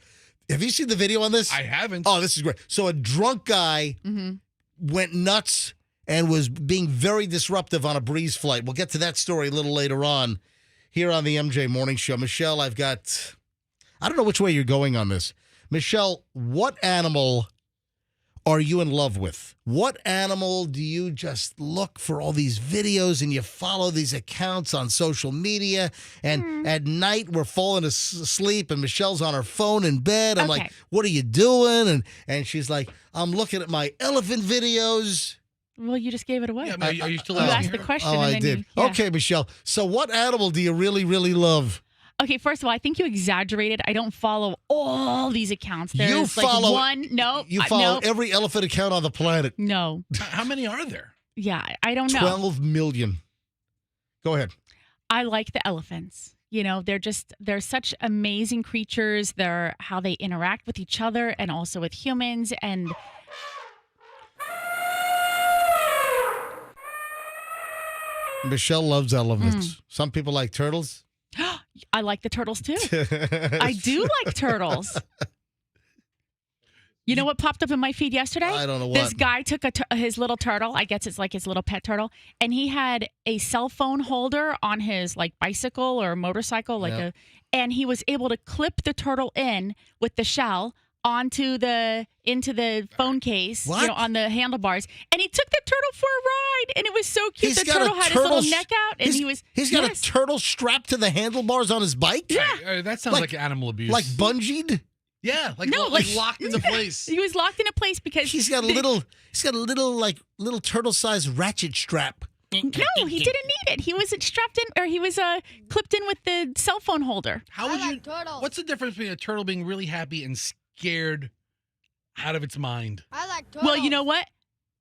Have you seen the video on this? I haven't. Oh, this is great. So a drunk guy went nuts and was being very disruptive on a Breeze flight. We'll get to that story a little later on here on the MJ Morning Show. Michelle, I don't know which way you're going on this. Michelle, what animal are you in love with? What animal do you just look for all these videos and you follow these accounts on social media? And at night we're falling asleep and Michelle's on her phone in bed. I'm Okay. like, what are you doing? And she's like, I'm looking at my elephant videos. Well, you just gave it away. Yeah, I mean, are you still you asking asked the her? question. Oh, and I then did. You, yeah. Okay, Michelle. So what animal do you really, really love? Okay, first of all, I think you exaggerated. I don't follow all these accounts. There's You follow- one. No. You follow no. every elephant account on the planet. No. How many are there? Yeah, I don't know. 12 million. Go ahead. I like the elephants. They're such amazing creatures. They're how they interact with each other and also with humans. And Michelle loves elephants. Some people like turtles. I like the turtles too. I do like turtles. You know what popped up in my feed yesterday? I don't know what. This guy took his little turtle. I guess it's like his little pet turtle, and he had a cell phone holder on his like bicycle or motorcycle, and he was able to clip the turtle in with the shell into the phone case, What? on the handlebars, and he took the turtle for a ride, and it was so cute. The turtle had his little neck out, and he's got a turtle strapped to the handlebars on his bike. Yeah. That sounds like animal abuse. Like bungeed. Yeah, like locked into place. He was locked into place because He's got a little turtle-sized ratchet strap. No, he didn't need it. He was strapped in, or he was clipped in with the cell phone holder. How would I you? like turtles. What's the difference between a turtle being really happy and scared out of its mind? I like turtles. Well, you know what?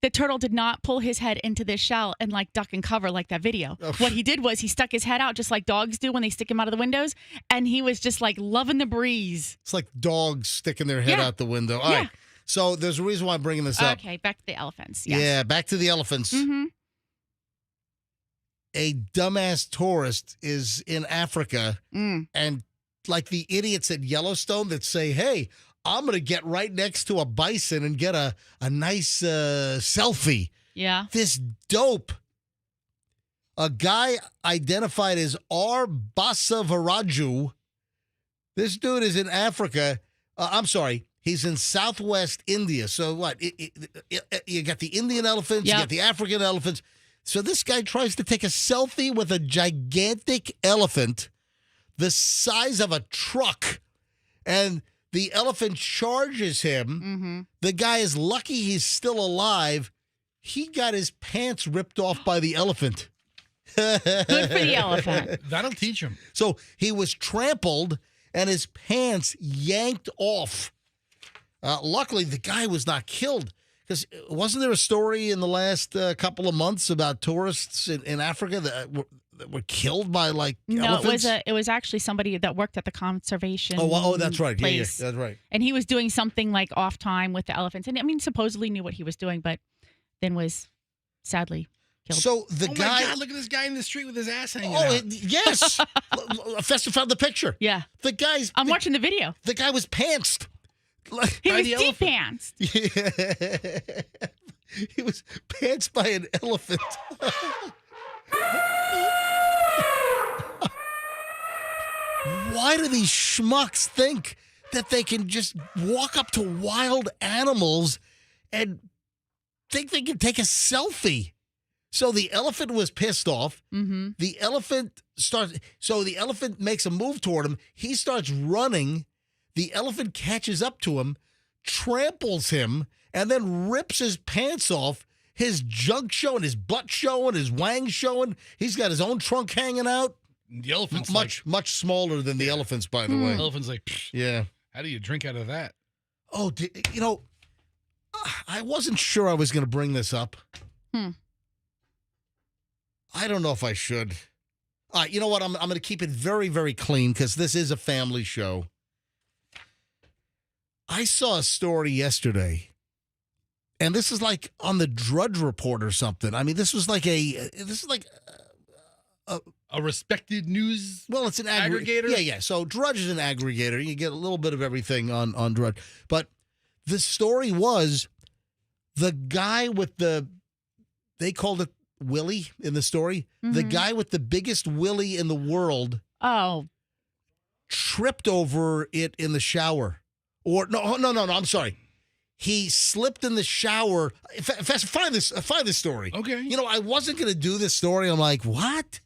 The turtle did not pull his head into this shell and like duck and cover like that video. What he did was he stuck his head out just like dogs do when they stick him out of the windows, and he was just like loving the breeze. It's like dogs sticking their head out the window. All right. So there's a reason why I'm bringing this up. Okay, back to the elephants. Yes. Yeah, back to the elephants. Mm-hmm. A dumbass tourist is in Africa, and like the idiots at Yellowstone that say, hey, I'm going to get right next to a bison and get a nice selfie. Yeah. This dope, a guy identified as R. Basavaraju. This dude is in Africa. I'm sorry. He's in southwest India. So what? You got the Indian elephants, you got the African elephants. So this guy tries to take a selfie with a gigantic elephant the size of a truck, and the elephant charges him. Mm-hmm. The guy is lucky he's still alive. He got his pants ripped off by the elephant. Good for the elephant. That'll teach him. So he was trampled and his pants yanked off. Luckily, the guy was not killed. Because wasn't there a story in the last couple of months about tourists in Africa that were killed by elephants? No, it was actually somebody that worked at the conservation. Oh, that's right. Place. Yeah, that's right. And he was doing something like off time with the elephants, and I mean, supposedly knew what he was doing, but then was sadly killed. So the Oh guy. my God! Look at this guy in the street with his ass hanging Oh, out. yes. Festa found the picture. Yeah, The guy's. I'm watching the video. The guy was pantsed. He By was the deep elephant. pants. Yeah. He was pantsed by an elephant. Why do these schmucks think that they can just walk up to wild animals and think they can take a selfie? So the elephant was pissed off. Mm-hmm. The elephant makes a move toward him. He starts running. The elephant catches up to him, tramples him, and then rips his pants off. His junk showing, his butt showing, his wang showing. He's got his own trunk hanging out. The elephant's Much smaller than the elephants, by the way. The elephant's like, pfft, Yeah. how do you drink out of that? Oh, I wasn't sure I was going to bring this up. I don't know if I should. You know what? I'm going to keep it very, very clean because this is a family show. I saw a story yesterday, and this is like on the Drudge Report or something. I mean, this is like a respected news. Well, it's an aggregator. Yeah. So Drudge is an aggregator. You get a little bit of everything on Drudge. But the story was the guy with they called it Willie in the story. Mm-hmm. The guy with the biggest willy in the world tripped over it in the shower. Or no, I'm sorry. He slipped in the shower. Find this story. Okay. I wasn't going to do this story. I'm like, what?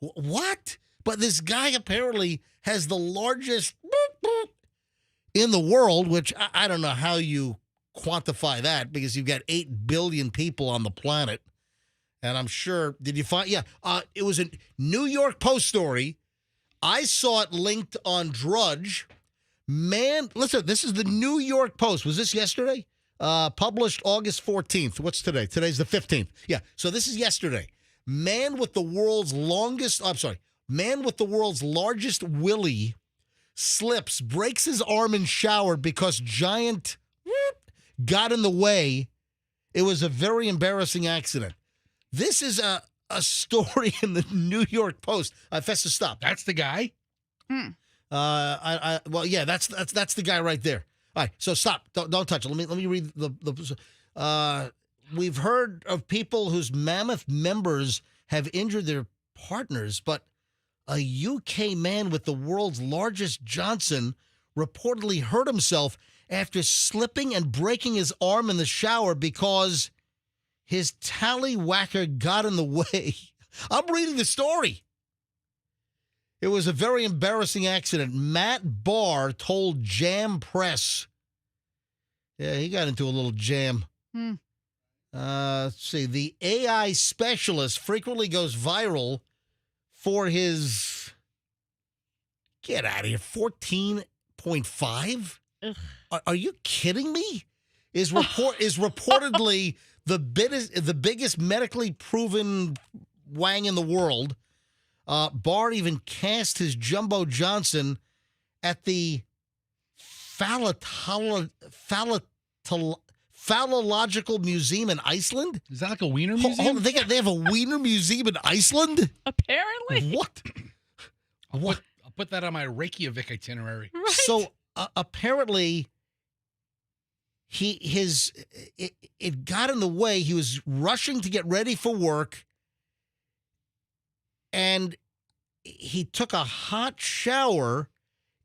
What? But this guy apparently has the largest in the world, which I don't know how you quantify that because you've got 8 billion people on the planet. And I'm sure, did you find? Yeah. It was a New York Post story. I saw it linked on Drudge. Man, listen, this is the New York Post. Was this yesterday? Published August 14th. What's today? Today's the 15th. Yeah, so this is yesterday. Man with the world's largest willy slips, breaks his arm in shower because giant got in the way. It was a very embarrassing accident. This is a story in the New York Post. Festa, stop. That's the guy? Well, yeah, that's the guy right there. All right, so stop. Don't touch it. Let me read the. We've heard of people whose mammoth members have injured their partners, but a UK man with the world's largest Johnson reportedly hurt himself after slipping and breaking his arm in the shower because his tallywhacker got in the way. I'm reading the story. It was a very embarrassing accident. Matt Barr told Jam Press. Yeah, he got into a little jam. Let's see. The AI specialist frequently goes viral for his, get out of here, 14.5? Are you kidding me? Is reportedly the biggest medically proven wang in the world. Barr even cast his Jumbo Johnson at the Phallological Museum in Iceland. Is that like a wiener museum? Hold on, they have a wiener museum in Iceland? Apparently. What? I'll put that on my Reykjavik itinerary. Right. So apparently, it got in the way. He was rushing to get ready for work, and he took a hot shower.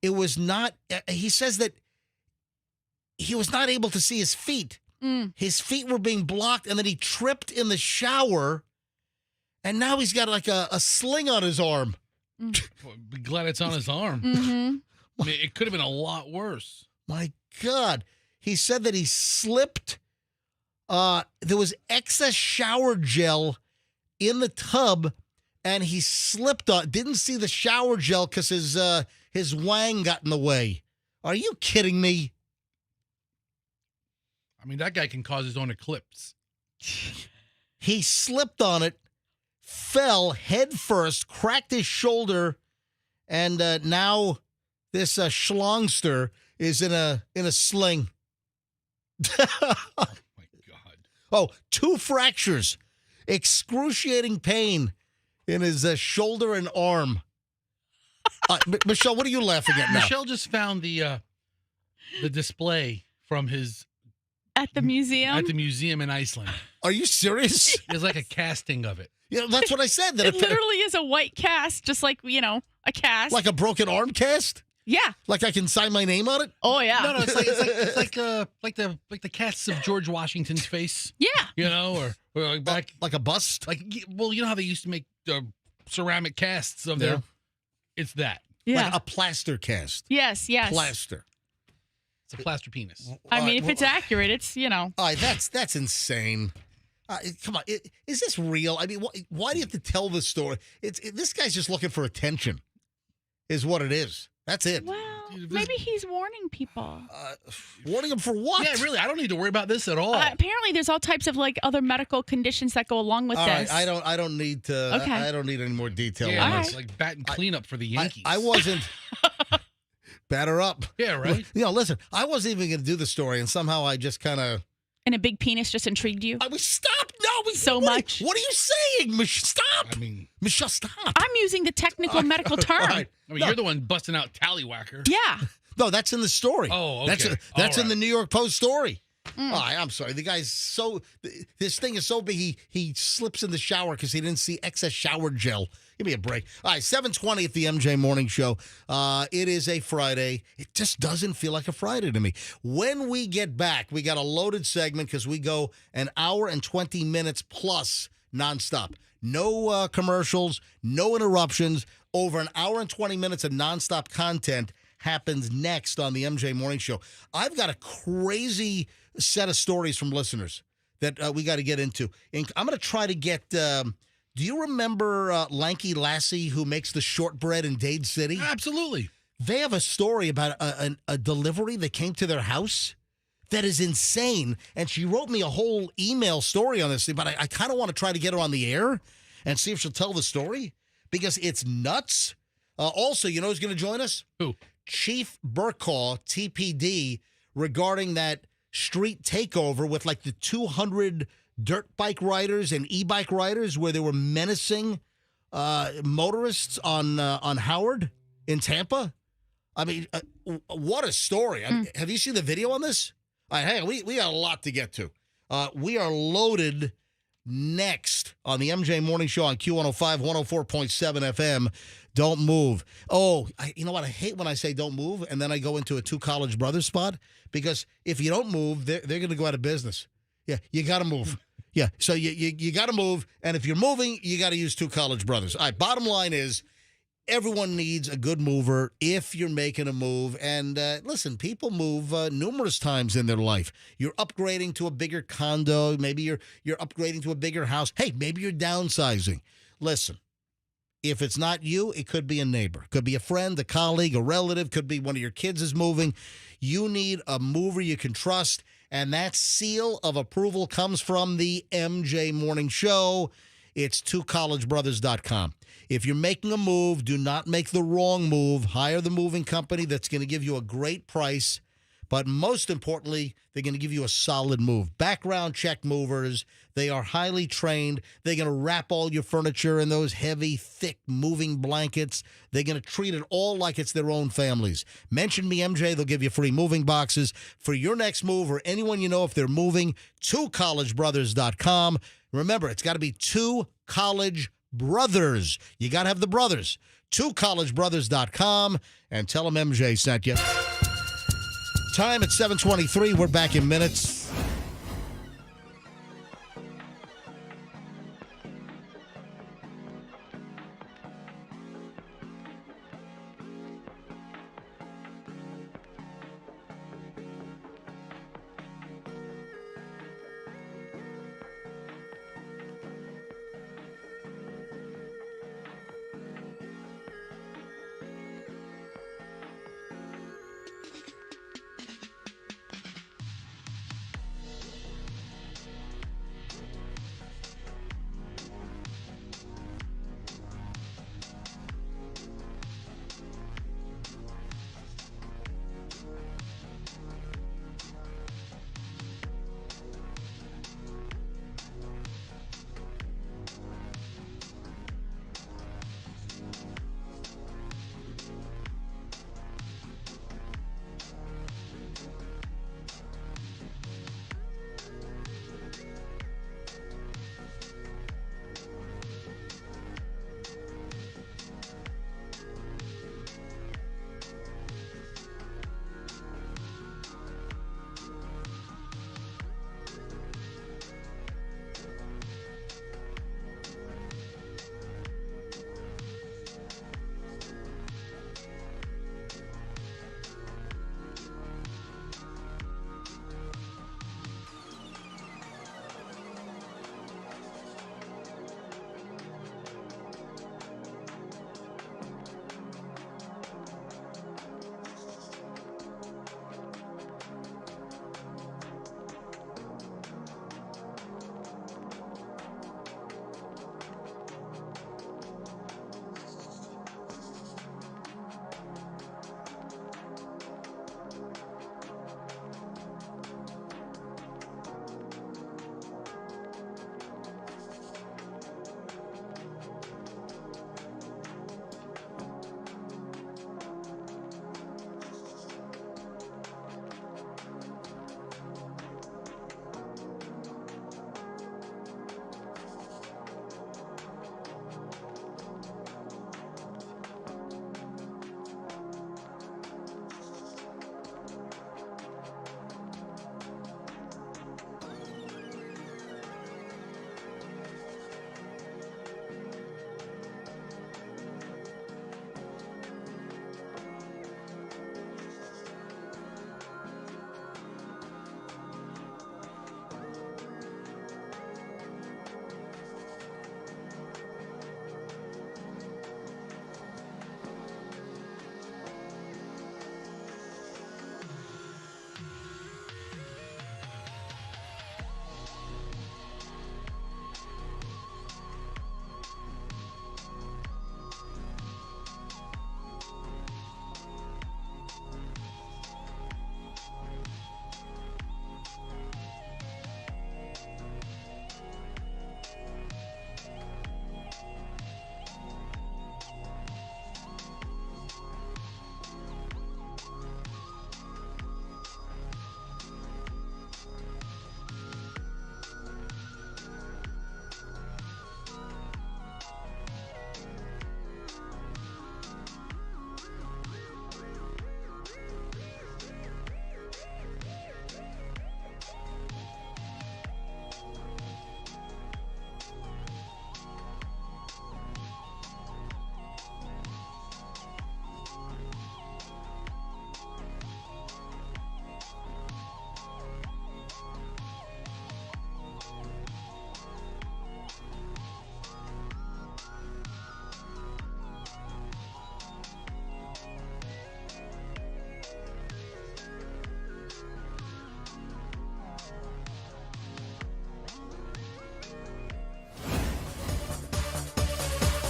It was not. He says that he was not able to see his feet. His feet were being blocked, and then he tripped in the shower, and now he's got like a sling on his arm. Be glad it's on his arm. Mm-hmm. I mean, it could have been a lot worse. My God. He said that he slipped. There was excess shower gel in the tub, and he slipped on. Didn't see the shower gel because his wang got in the way. Are you kidding me? I mean, that guy can cause his own eclipse. He slipped on it, fell head first, cracked his shoulder, and now this schlongster is in a sling. Oh, my God. Oh, 2 fractures. Excruciating pain in his shoulder and arm. Michelle, what are you laughing at now? Michelle just found the display from his... At the museum? At the museum in Iceland. Are you serious? There's like a casting of it. Yeah, that's what I said. That It literally is a white cast, just like, a cast. like a broken arm cast? Yeah. Like I can sign my name on it? Oh, yeah. No, it's like the casts of George Washington's face. Yeah. Or like back Like a bust? like well, you know how they used to make ceramic casts of their. It's that. Yeah. Like a plaster cast. Yes. Plaster. It's a plaster penis. I mean, if it's accurate, it's, All right, that's insane. Come on, is this real? I mean, why do you have to tell this story? This guy's just looking for attention, is what it is. That's it. Well, maybe he's warning people. Warning them for what? Yeah, really, I don't need to worry about this at all. Apparently, there's all types of other medical conditions that go along with All this. right, I don't need to. Okay. I don't need any more detail Yeah, on it's this. like batting cleanup for the Yankees. I wasn't. Batter up. Yeah, right. Listen, I wasn't even going to do the story, and somehow I just kind of. And a big penis just intrigued you? Stop! No, So much. What are you saying, Michelle? Stop! I mean, Michelle, stop! I'm using the technical medical term. All right. I mean, you're the one busting out tallywhacker. Yeah. No, that's in the story. Oh, okay. That's All in the right. New York Post story. Oh, I'm sorry. The guy's this thing is so big, he slips in the shower because he didn't see excess shower gel. Give me a break. All right, 7:20 at the MJ Morning Show. It is a Friday. It just doesn't feel like a Friday to me. When we get back, we got a loaded segment because we go an hour and 20 minutes plus nonstop. No commercials, no interruptions. Over an hour and 20 minutes of nonstop content happens next on the MJ Morning Show. I've got a crazy set of stories from listeners that we got to get into. And I'm going to try to get... do you remember Lanky Lassie, who makes the shortbread in Dade City? Absolutely. They have a story about a delivery that came to their house that is insane. And she wrote me a whole email story on this thing, but I kind of want to try to get her on the air and see if she'll tell the story because it's nuts. Also, you know who's going to join us? Who? Chief Burkaw, TPD, regarding that street takeover with like the 200 dirt bike riders and e-bike riders where they were menacing motorists on Howard in Tampa. I mean, what a story. Have you seen the video on this? Hey, we got a lot to get to. We are loaded next on the MJ Morning Show on Q105, 104.7 FM. Don't move. Oh, you know what? I hate when I say don't move, and then I go into a Two College Brothers spot, because if you don't move, they're going to go out of business. Yeah, you got to move. Yeah, so you got to move, and if you're moving, you got to use Two College Brothers. All right, bottom line is, everyone needs a good mover if you're making a move. And listen, people move numerous times in their life. You're upgrading to a bigger condo. Maybe you're upgrading to a bigger house. Hey, maybe you're downsizing. Listen, if it's not you, it could be a neighbor. Could be a friend, a colleague, a relative. Could be one of your kids is moving. You need a mover you can trust. And that seal of approval comes from the MJ Morning Show. It's twocollegebrothers.com. If you're making a move, do not make the wrong move. Hire the moving company that's going to give you a great price. But most importantly, they're going to give you a solid move. Background check movers. They are highly trained. They're going to wrap all your furniture in those heavy, thick, moving blankets. They're going to treat it all like it's their own families. Mention me, MJ. They'll give you free moving boxes. For your next move or anyone you know, if they're moving, twocollegebrothers.com. Remember, it's got to be Two College Brothers. You got to have the brothers. twocollegebrothers.com, and tell them MJ sent you. Time at 7:23. We're back in minutes.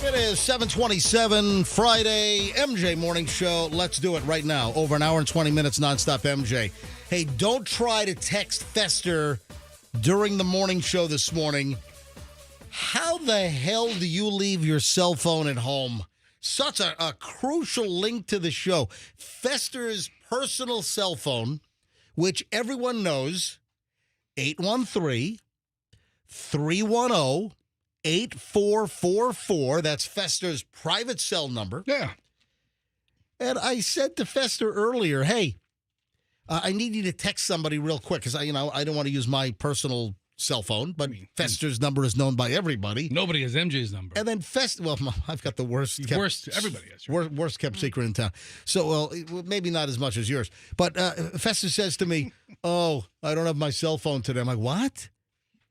It is 7:27 Friday, MJ Morning Show. Let's do it right now. Over an hour and 20 minutes nonstop MJ. Hey, don't try to text Fester during the morning show this morning. How the hell do you leave your cell phone at home? Such a crucial link to the show. Fester's personal cell phone, which everyone knows, 813-310-8444. That's Fester's private cell number. Yeah. And I said to Fester earlier, hey, I need you to text somebody real quick because I don't want to use my personal cell phone, but Fester's number is known by everybody. Nobody has MJ's number. And then I've got the worst everybody has. worst kept secret in town. So, well, maybe not as much as yours. But Fester says to me, oh, I don't have my cell phone today. I'm like, what?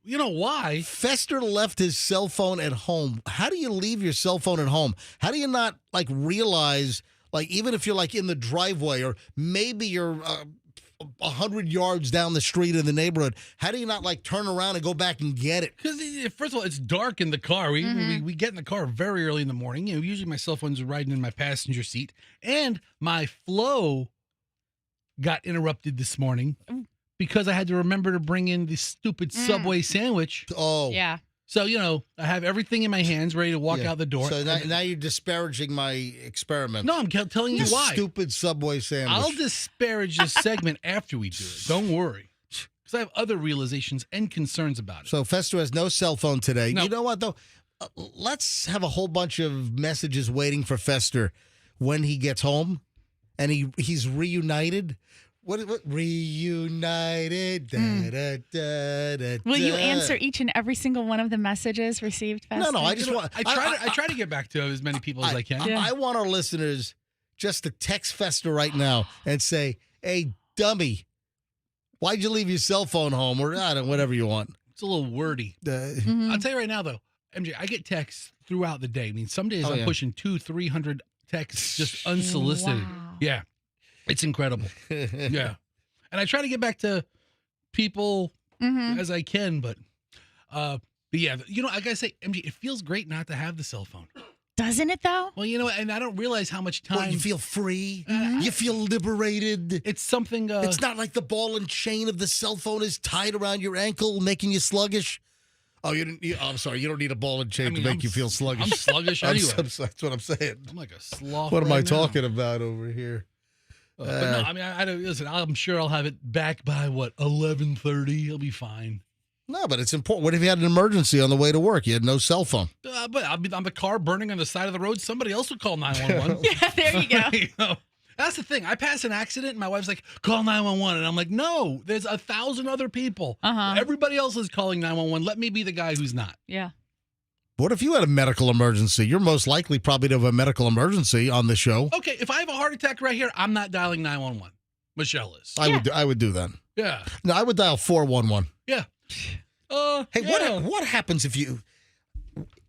You know why? Fester left his cell phone at home. How do you leave your cell phone at home? How do you not, realize, even if you're, in the driveway or maybe you're 100 yards down the street in the neighborhood, how do you not, turn around and go back and get it? Because, first of all, it's dark in the car. We get in the car very early in the morning. Usually my cell phone's riding in my passenger seat. And my flow got interrupted this morning because I had to remember to bring in the stupid Subway sandwich. Oh. Yeah. So, I have everything in my hands ready to walk out the door. So now you're disparaging my experiment. No, I'm telling you why. Stupid Subway sandwich. I'll disparage this segment after we do it. Don't worry. Because I have other realizations and concerns about it. So Fester has no cell phone today. No. You know what, though? Let's have a whole bunch of messages waiting for Fester when he gets home and he's reunited. What reunited? Will you answer each and every single one of the messages received, Fester? No, I just want. I try to get back to as many people as I can. I want our listeners just to text Fester right now and say, "Hey, dummy, why'd you leave your cell phone home?" Or whatever you want. It's a little wordy. I'll tell you right now, though, MJ, I get texts throughout the day. I mean, some days I'm pushing 200-300 texts just unsolicited. Wow. Yeah. It's incredible. Yeah. And I try to get back to people as I can, but yeah, I gotta say, MJ, it feels great not to have the cell phone. Doesn't it, though? Well, and I don't realize how much time. Well, you feel free. You feel liberated. It's something. It's not like the ball and chain of the cell phone is tied around your ankle, making you sluggish. Oh, I'm sorry. You don't need a ball and chain to make you feel sluggish. I'm sluggish anyway. That's what I'm saying. I'm like a sloth. What am I right now. talking about over here? But no, I don't listen. I'm sure I'll have it back by 11:30. It'll be fine. No, but it's important. What if you had an emergency on the way to work? You had no cell phone. But I'll be on the car burning on the side of the road. Somebody else will call 911. Yeah, there you go. That's the thing. I pass an accident, and my wife's like, "Call 911," and I'm like, "No, there's 1,000 other people. Everybody else is calling 911. Let me be the guy who's not." Yeah. What if you had a medical emergency? You're most likely probably to have a medical emergency on the show. Okay, if I have a heart attack right here, I'm not dialing 911. Michelle is. I would do that. Yeah. No, I would dial 411. Yeah. Hey, what happens if you?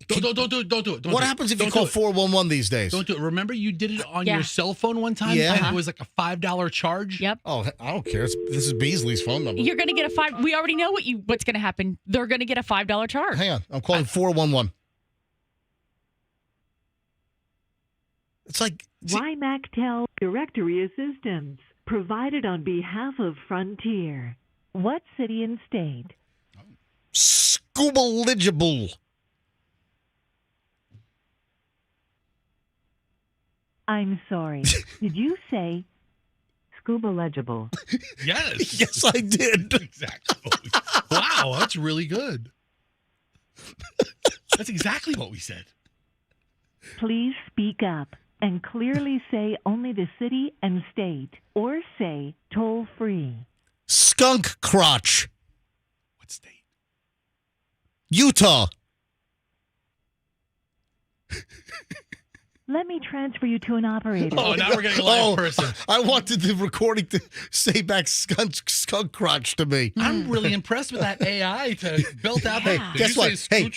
Don't do it. What happens if you call 411 these days? Don't do it. Remember, you did it on your cell phone one time, and it was like a $5 charge. Yep. Oh, I don't care. This is Beasley's phone number. You're going to get a $5. We already know what's going to happen. They're going to get a $5 charge. Hang on, I'm calling 411. It's like WiMACtel directory assistance provided on behalf of Frontier. What city and state? scuba legible. I'm sorry. Did you say scuba legible? Yes. Yes, I did. Exactly. Wow, that's really good. That's exactly what we said. Please speak up and clearly say only the city and state, or say toll free. Skunk crotch. What state? Utah. Let me transfer you to an operator. Oh, now we're getting a live person. I wanted the recording to say back skunk crotch to me. I'm really impressed with that AI to belt out Hey, that. guess what? Hey,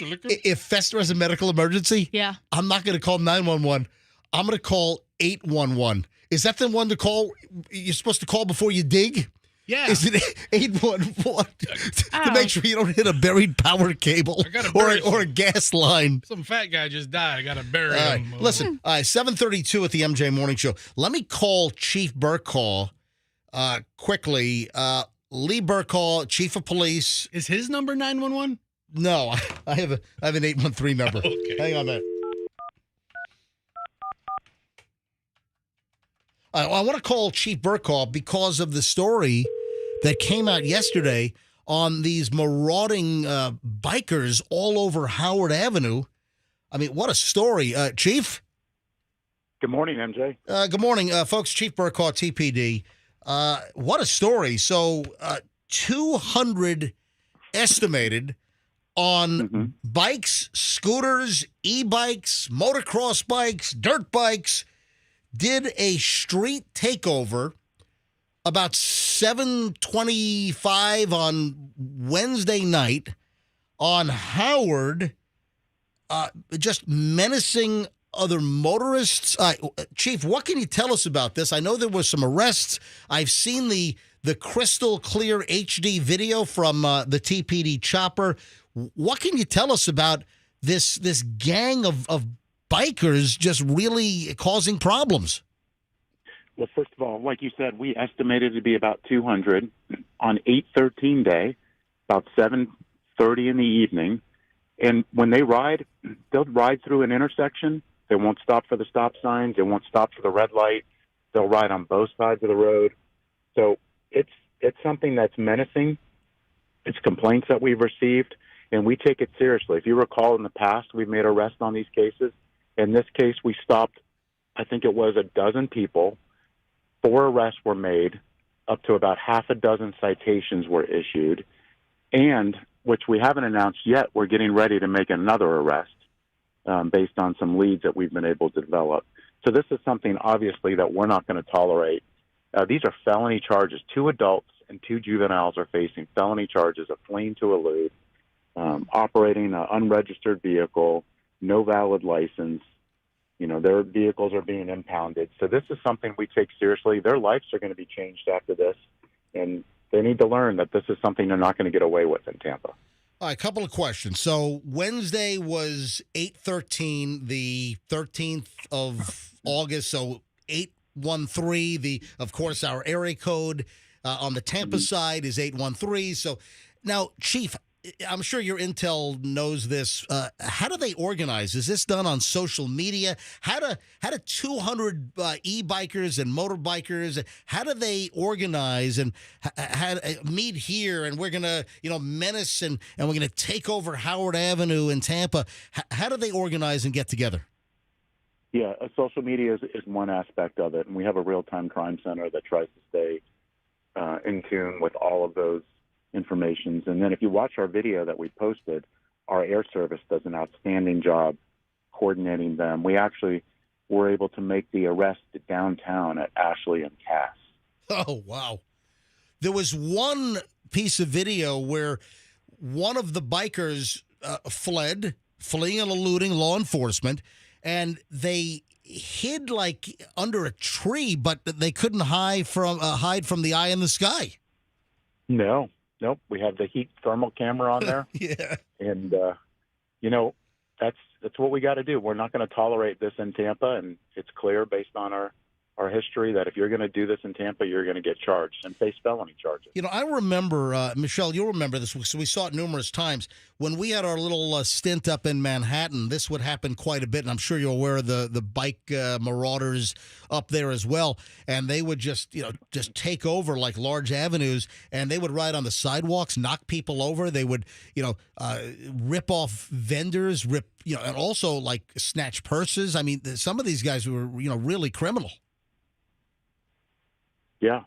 if Fester has a medical emergency, Yeah. I'm not going to call 911. I'm going to call 811. Is that the one to call? You're supposed to call before you dig? Yeah. Is it 811 to Oh. make sure you don't hit a buried power cable I gotta bury or a gas line? Some fat guy just died. I got to bury All right, him. listen, 7:32 at the MJ Morning Show. Let me call Chief Burkall quickly. Lee Burkall, Chief of Police. Is his number 911? No, I have an 813 number. Okay. Hang on a minute. I want to call Chief Burkall because of the story that came out yesterday on these marauding bikers all over Howard Avenue. I mean, what a story. Chief? Good morning, MJ. Good morning, folks. Chief Burkall, TPD. What a story. So 200 estimated on bikes, scooters, e-bikes, motocross bikes, dirt bikes, did a street takeover about 7:25 on Wednesday night on Howard, just menacing other motorists. Chief, what can you tell us about this? I know there was some arrests. I've seen the crystal clear HD video from the TPD chopper. What can you tell us about this gang of bikers just really causing problems? Well, first of all, like you said, we estimated to be about 200 on 8/13 day, about 7:30 in the evening. And when they ride, they'll ride through an intersection. They won't stop for the stop signs. They won't stop for the red light. They'll ride on both sides of the road. So it's something that's menacing. It's complaints that we've received, and we take it seriously. If you recall, in the past, we've made arrests on these cases. In this case, we stopped, I think it was a dozen people. 4 arrests were made. Up to about half a dozen citations were issued. And, which we haven't announced yet, we're getting ready to make another arrest based on some leads that we've been able to develop. So this is something, obviously, that we're not going to tolerate. These are felony charges. 2 adults and 2 juveniles are facing felony charges of fleeing to elude, operating an unregistered vehicle, no valid license. You know, their vehicles are being impounded. So this is something we take seriously. Their lives are going to be changed after this, and they need to learn that this is something they're not going to get away with in Tampa. All right, a couple of questions. So Wednesday was 8/13, the 13th of August. So 813. Of course, our area code on the Tampa side is 813. So now, Chief, I'm sure your intel knows this. How do they organize? Is this done on social media? How do 200 e-bikers and motorbikers, how do they organize and meet here? And we're gonna, menace and we're gonna take over Howard Avenue in Tampa. How do they organize and get together? Yeah, social media is one aspect of it, and we have a real-time crime center that tries to stay in tune with all of those informations. And then if you watch our video that we posted, our air service does an outstanding job coordinating them. We actually were able to make the arrest downtown at Ashley and Cass. Oh, wow. There was one piece of video where one of the bikers fleeing and eluding law enforcement, and they hid like under a tree, but they couldn't hide from the eye in the sky. No. Nope, we have the heat thermal camera on there. Yeah. And, that's what we got to do. We're not going to tolerate this in Tampa, and it's clear based on our history that if you're going to do this in Tampa, you're going to get charged and face felony charges. I remember, Michelle, you'll remember this, so we saw it numerous times. When we had our little stint up in Manhattan, this would happen quite a bit, and I'm sure you're aware of the bike marauders up there as well, and they would just take over like large avenues, and they would ride on the sidewalks, knock people over. They would, rip off vendors, and also like snatch purses. I mean, some of these guys were, really criminal. Yeah.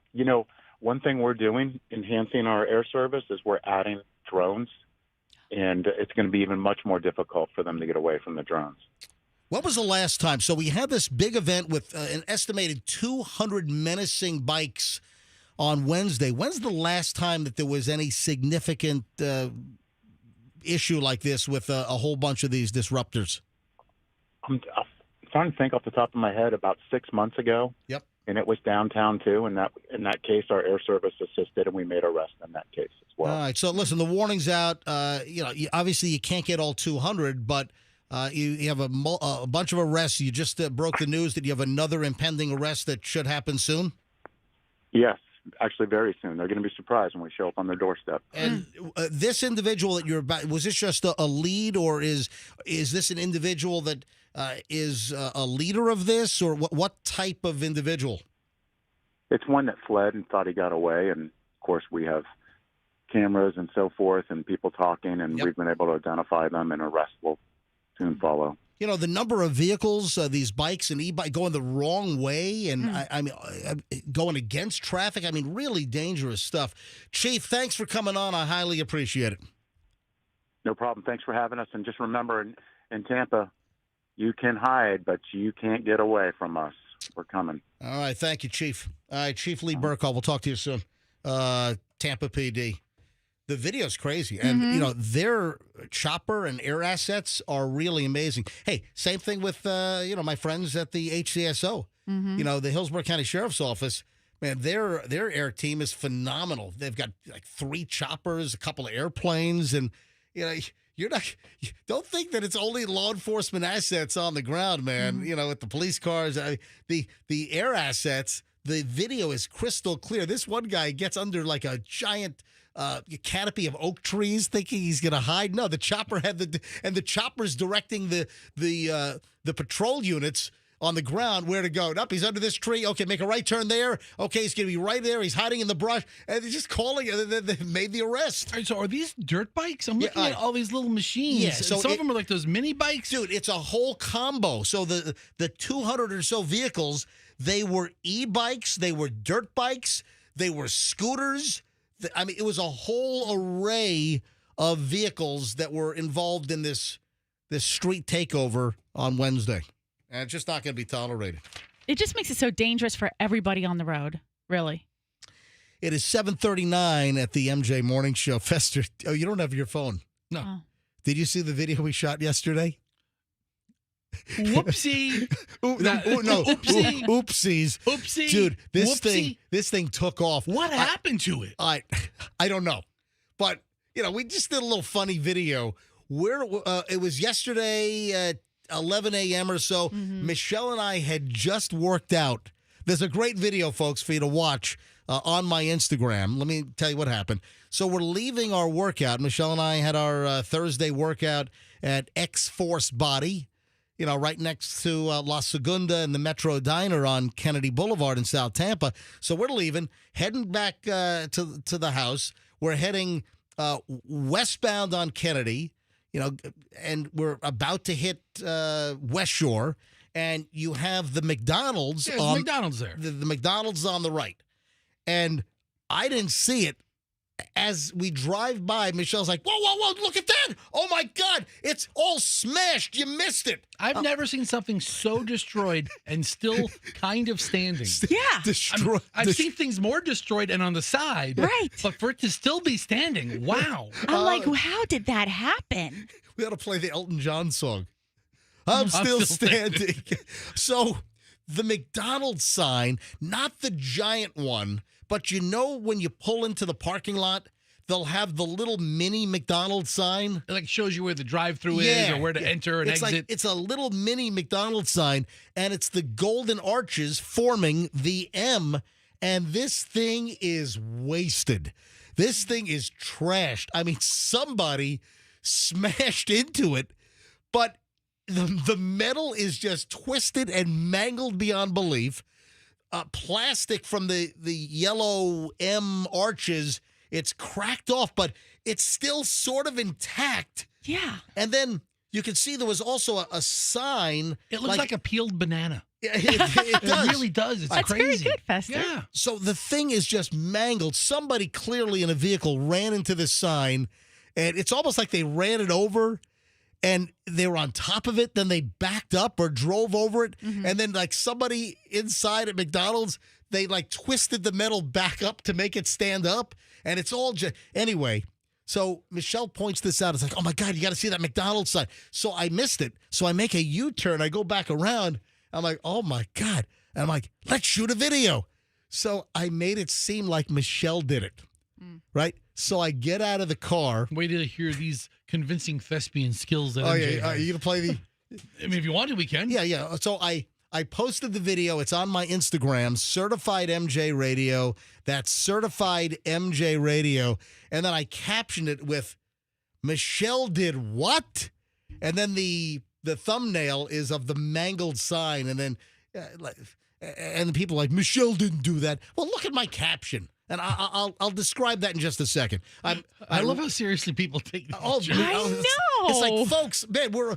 One thing we're doing, enhancing our air service, is we're adding drones, and it's going to be even much more difficult for them to get away from the drones. When was the last time? So we had this big event with an estimated 200 menacing bikes on Wednesday. When's the last time that there was any significant issue like this with a whole bunch of these disruptors? I'm trying to think off the top of my head. About 6 months ago. Yep. and it was downtown too. And in that case, our air service assisted, and we made arrest in that case as well. All right. So listen, the warning's out. Obviously you can't get all 200, but you have a bunch of arrests. You just broke the news that you have another impending arrest that should happen soon. Yes, actually, very soon. They're going to be surprised when we show up on their doorstep. And this individual that you're about, was this just a lead, or is this an individual that is a leader of this, or what type of individual? It's one that fled and thought he got away, and of course we have cameras and so forth, and people talking, and we've been able to identify them, and arrest will soon follow. You know, the number of vehicles, these bikes and e-bikes going the wrong way, and I mean, going against traffic. I mean, really dangerous stuff. Chief, thanks for coming on. I highly appreciate it. No problem. Thanks for having us. And just remember, in Tampa, you can hide, but you can't get away from us. We're coming. All right. Thank you, Chief. All right, Chief Lee Burkall. We'll talk to you soon. Tampa PD. The video's crazy. And, you know, their chopper and air assets are really amazing. Hey, same thing with, my friends at the HCSO. You know, the Hillsborough County Sheriff's Office. Man, their air team is phenomenal. They've got like 3 choppers, a couple of airplanes, and, you know, don't think that it's only law enforcement assets on the ground, man. You know, with the police cars, the air assets, the video is crystal clear. This one guy gets under like a giant canopy of oak trees, thinking he's going to hide. No, the chopper had the chopper's directing the patrol units on the ground where to go. Nope, he's under this tree. Okay, make a right turn there. Okay, he's going to be right there. He's hiding in the brush. And they're just calling it. They made the arrest. All right, so are these dirt bikes? I'm looking at all these little machines. Yeah, so some of them are like those mini bikes. Dude, it's a whole combo. So the 200 or so vehicles, they were e-bikes, they were dirt bikes, they were scooters. I mean, it was a whole array of vehicles that were involved in this street takeover on Wednesday. And it's just not going to be tolerated. It just makes it so dangerous for everybody on the road, really. It is 7:39 at the MJ Morning Show. Fester, oh, you don't have your phone. No. Oh. Did you see the video we shot yesterday? Whoopsie. No. Oopsie. Oopsies. Oopsie. Dude, Whoopsie. this thing took off. What happened to it? I don't know. But, you know, we just did a little funny video where it was yesterday at 11 a.m. or so. Michelle and I had just worked out. There's a great video, folks, for you to watch on my Instagram. Let me tell you what happened. So we're leaving our workout. Michelle and I had our Thursday workout at X-Force Body, you know, right next to La Segunda and the Metro Diner on Kennedy Boulevard in South Tampa. So we're leaving, heading back to the house. We're heading westbound on Kennedy, you know, and we're about to hit West Shore, and you have the McDonald's. Yeah, there's McDonald's there. The McDonald's on the right. And I didn't see it. As we drive by, Michelle's like, whoa, look at that. Oh, my God, it's all smashed. You missed it. I've never seen something so destroyed and still kind of standing. Yeah. Destroyed. I've seen things more destroyed and on the side. Right. But for it to still be standing, wow. I'm like, how did that happen? We ought to play the Elton John song. I'm still standing. So the McDonald's sign, not the giant one, but you know when you pull into the parking lot, they'll have the little mini McDonald's sign. It like shows you where the drive-through is or where to enter and exit. Like, it's a little mini McDonald's sign, and it's the golden arches forming the M, and this thing is wasted. This thing is trashed. I mean, somebody smashed into it, but the metal is just twisted and mangled beyond belief. Plastic from the yellow M arches, it's cracked off, but it's still sort of intact. Yeah. And then you can see there was also a sign. It looks like a peeled banana. It does. It really does. It's That's crazy. very good, Fester. Yeah. So the thing is just mangled. Somebody clearly in a vehicle ran into this sign, and it's almost like they ran it over. And they were on top of it, then they backed up or drove over it, and then like somebody inside at McDonald's, they like twisted the metal back up to make it stand up, and it's all just anyway. So Michelle points this out. It's like, oh my God, you got to see that McDonald's sign. So I missed it. So I make a U-turn. I go back around. I'm like, oh my God, And I'm like, let's shoot a video. So I made it seem like Michelle did it, right? So I get out of the car. Wait till you hear these convincing thespian skills that MJ has. You going to play the... I mean, if you want to, we can. Yeah. So I posted the video. It's on my Instagram, Certified MJ Radio. That's Certified MJ Radio. And then I captioned it with, Michelle did what? And then the thumbnail is of the mangled sign. And then... and the people are like, Michelle didn't do that. Well, look at my caption. And I'll describe that in just a second. I love how seriously people take this. I know. It's like, folks, man, we're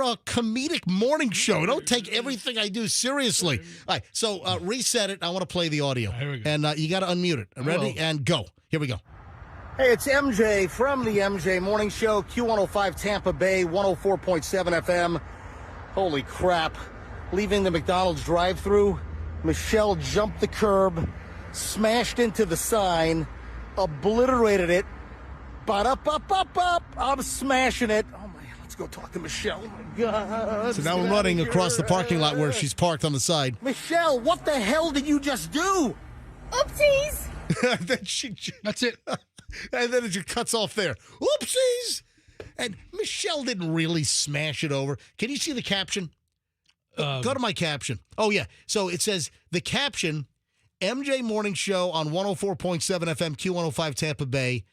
a comedic morning show. Don't take everything I do seriously. All right, so reset it. I want to play the audio. Here we go. And you got to unmute it. Ready? And go. Here we go. Hey, it's MJ from the MJ Morning Show, Q105 Tampa Bay, 104.7 FM. Holy crap. Leaving the McDonald's drive-thru, Michelle jumped the curb, smashed into the sign, obliterated it. Up. I'm smashing it. Oh, my, let's go talk to Michelle. Oh, my God. So now we're running across the parking lot where she's parked on the side. Michelle, what the hell did you just do? Oopsies. Then That's it. And then it just cuts off there. Oopsies. And Michelle didn't really smash it over. Can you see the caption? Go to my caption. Oh, yeah. So it says, the caption, MJ Morning Show on 104.7 FM, Q105 Tampa Bay.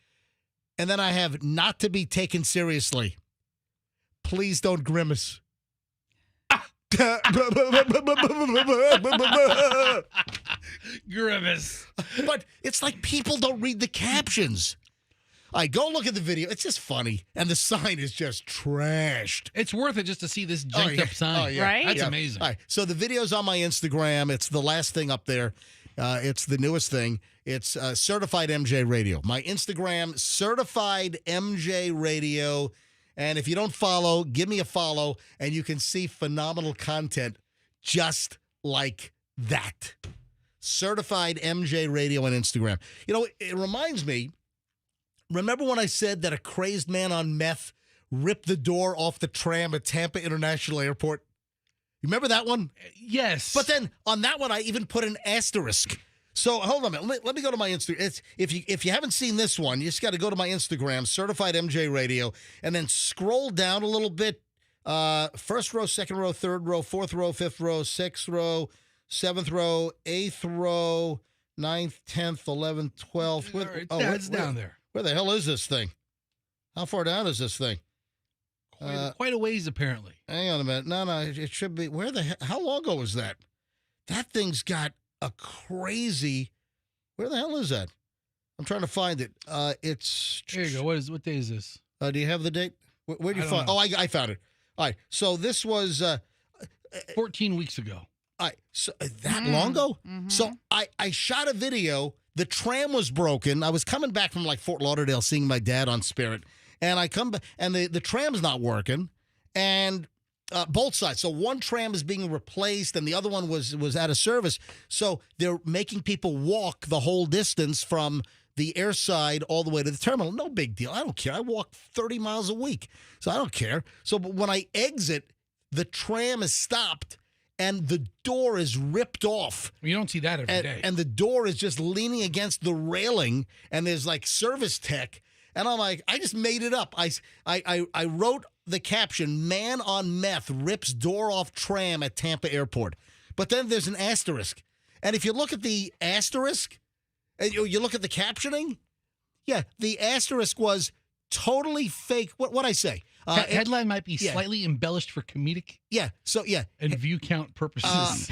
And then I have, not to be taken seriously. Please don't grimace. Grimace. But it's like people don't read the captions. All right, go look at the video. It's just funny. And the sign is just trashed. It's worth it just to see this janked up sign. Right? That's amazing. All right, so the video's on my Instagram. It's the last thing up there. It's the newest thing. It's Certified MJ Radio. My Instagram, Certified MJ Radio. And if you don't follow, give me a follow, and you can see phenomenal content just like that. Certified MJ Radio on Instagram. You know, it reminds me, remember when I said that a crazed man on meth ripped the door off the tram at Tampa International Airport? You remember that one? Yes. But then on that one, I even put an asterisk. So hold on a minute. Let me go to my Instagram. If you haven't seen this one, you just got to go to my Instagram, Certified MJ Radio, and then scroll down a little bit. First row, second row, third row, fourth row, fifth row, sixth row, seventh row, eighth row, 9th, 10th, 11th, 12th. It's down there. Where the hell is this thing? How far down is this thing? Quite a ways, apparently. Hang on a minute. No, it should be. Where the hell? How long ago was that? That thing's got a crazy. Where the hell is that? I'm trying to find it. It's. Here you go. What day is this? Do you have the date? Where'd you find? Oh, I found it. All right. So this was 14 weeks ago. All right. So that long ago? Mm-hmm. So I shot a video. The tram was broken. I was coming back from like Fort Lauderdale, seeing my dad on Spirit, and I come back, and the tram's not working, and both sides. So one tram is being replaced, and the other one was out of service. So they're making people walk the whole distance from the airside all the way to the terminal. No big deal. I don't care. I walk 30 miles a week, so I don't care. So but when I exit, the tram is stopped, and the door is ripped off. You don't see that every day. And the door is just leaning against the railing, and there's like service tech. And I'm like, I just made it up. I wrote the caption, man on meth rips door off tram at Tampa Airport. But then there's an asterisk. And if you look at the asterisk, and you look at the captioning, yeah, the asterisk was totally fake. What I say? Headline might be slightly embellished for comedic. Yeah. So yeah. And view count purposes.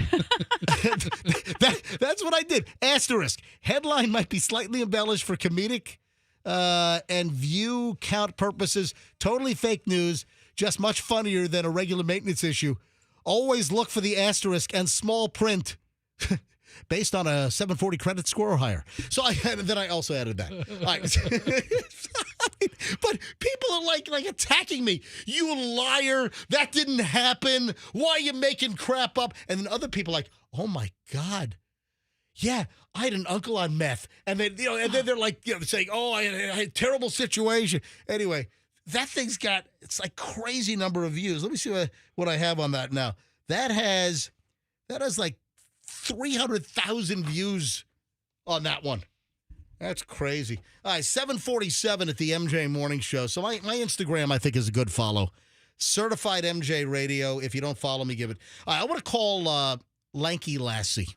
That's what I did. Asterisk. Headline might be slightly embellished for comedic and view count purposes. Totally fake news. Just much funnier than a regular maintenance issue. Always look for the asterisk and small print. Based on a 740 credit score or higher. So then I also added that. All right. But people are like attacking me. You liar. That didn't happen. Why are you making crap up? And then other people are like, oh my God. Yeah, I had an uncle on meth. And then, then they're like, saying, oh, I had a terrible situation. Anyway, that thing's got, it's like crazy number of views. Let me see what I have on that now. That has like 300,000 views on that one. That's crazy. All right, 7:47 at the MJ Morning Show. So my Instagram, I think, is a good follow. Certified MJ Radio. If you don't follow me, give it. All right, I want to call Lanky Lassie.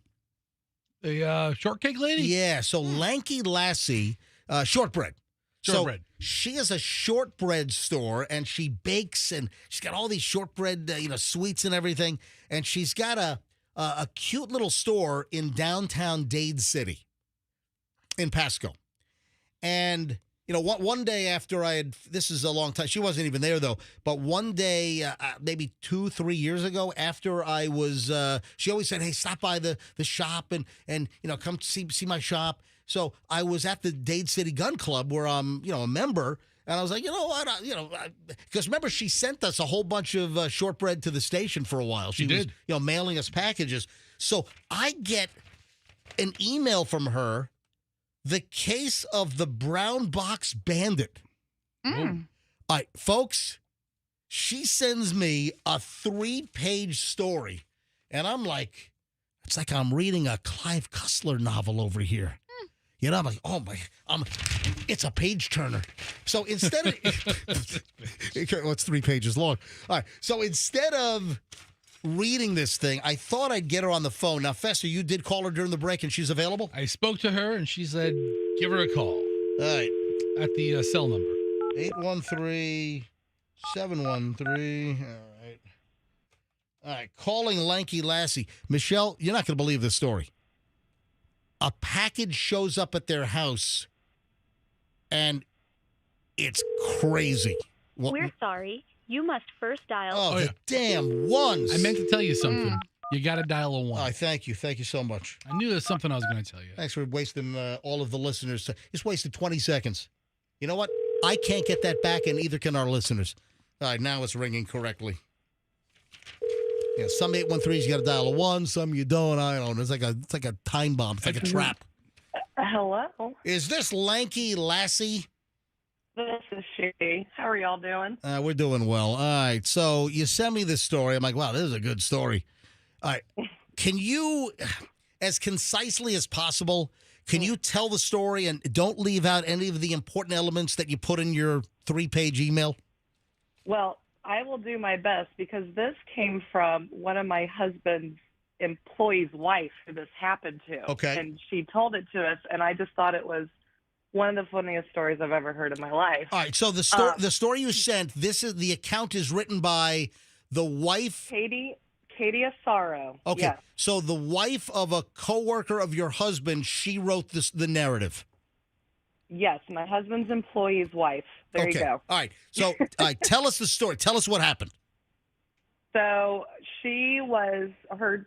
The shortcake lady? Yeah, so Lanky Lassie, shortbread. Shortbread. So she has a shortbread store, and she bakes, and she's got all these shortbread, sweets and everything. And she's got a cute little store in downtown Dade City, in Pasco. And one day after this is a long time. She wasn't even there though. But one day, maybe 2-3 years ago, after I was, she always said, "Hey, stop by the shop and come see my shop." So I was at the Dade City Gun Club where I'm, a member, and I was like, because remember she sent us a whole bunch of shortbread to the station for a while. She did. was, mailing us packages. So I get an email from her, the case of the Brown Box Bandit. Mm. All right, folks, she sends me a 3-page story, and I'm like, it's like I'm reading a Clive Cussler novel over here. I'm like, oh my, it's a page turner. So instead of, it's 3 pages long. All right, so instead of reading this thing, I thought I'd get her on the phone. Now, Fester, you did call her during the break, and she's available? I spoke to her, and she said, give her a call. All right. At the cell number. 813-713. All right. Calling Lanky Lassie. Michelle, you're not going to believe this story. A package shows up at their house, and it's crazy. We're sorry. You must first dial. Oh, the damn ones. I meant to tell you something. You got to dial a 1. All right, thank you. Thank you so much. I knew there's something I was going to tell you. Thanks for wasting all of the listeners. Just wasted 20 seconds. You know what? I can't get that back, and neither can our listeners. All right, now it's ringing correctly. Yeah, some 813s you got to dial a 1, some you don't. I don't know. It's like a time bomb. It's like a trap. Hello. Is this Lanky Lassie? This is she. How are y'all doing? We're doing well. All right. So you sent me this story. I'm like, wow, this is a good story. All right. Can you, as concisely as possible, can you tell the story and don't leave out any of the important elements that you put in your 3-page email? Well, I will do my best because this came from one of my husband's employee's wife who this happened to. Okay. And she told it to us, and I just thought it was one of the funniest stories I've ever heard in my life. All right. So the story you sent, the account is written by the wife. Katie Asaro. Okay. Yes. So the wife of a coworker of your husband, she wrote the narrative. Yes, my husband's employee's wife. There you go. All right. So tell us the story. Tell us what happened. So her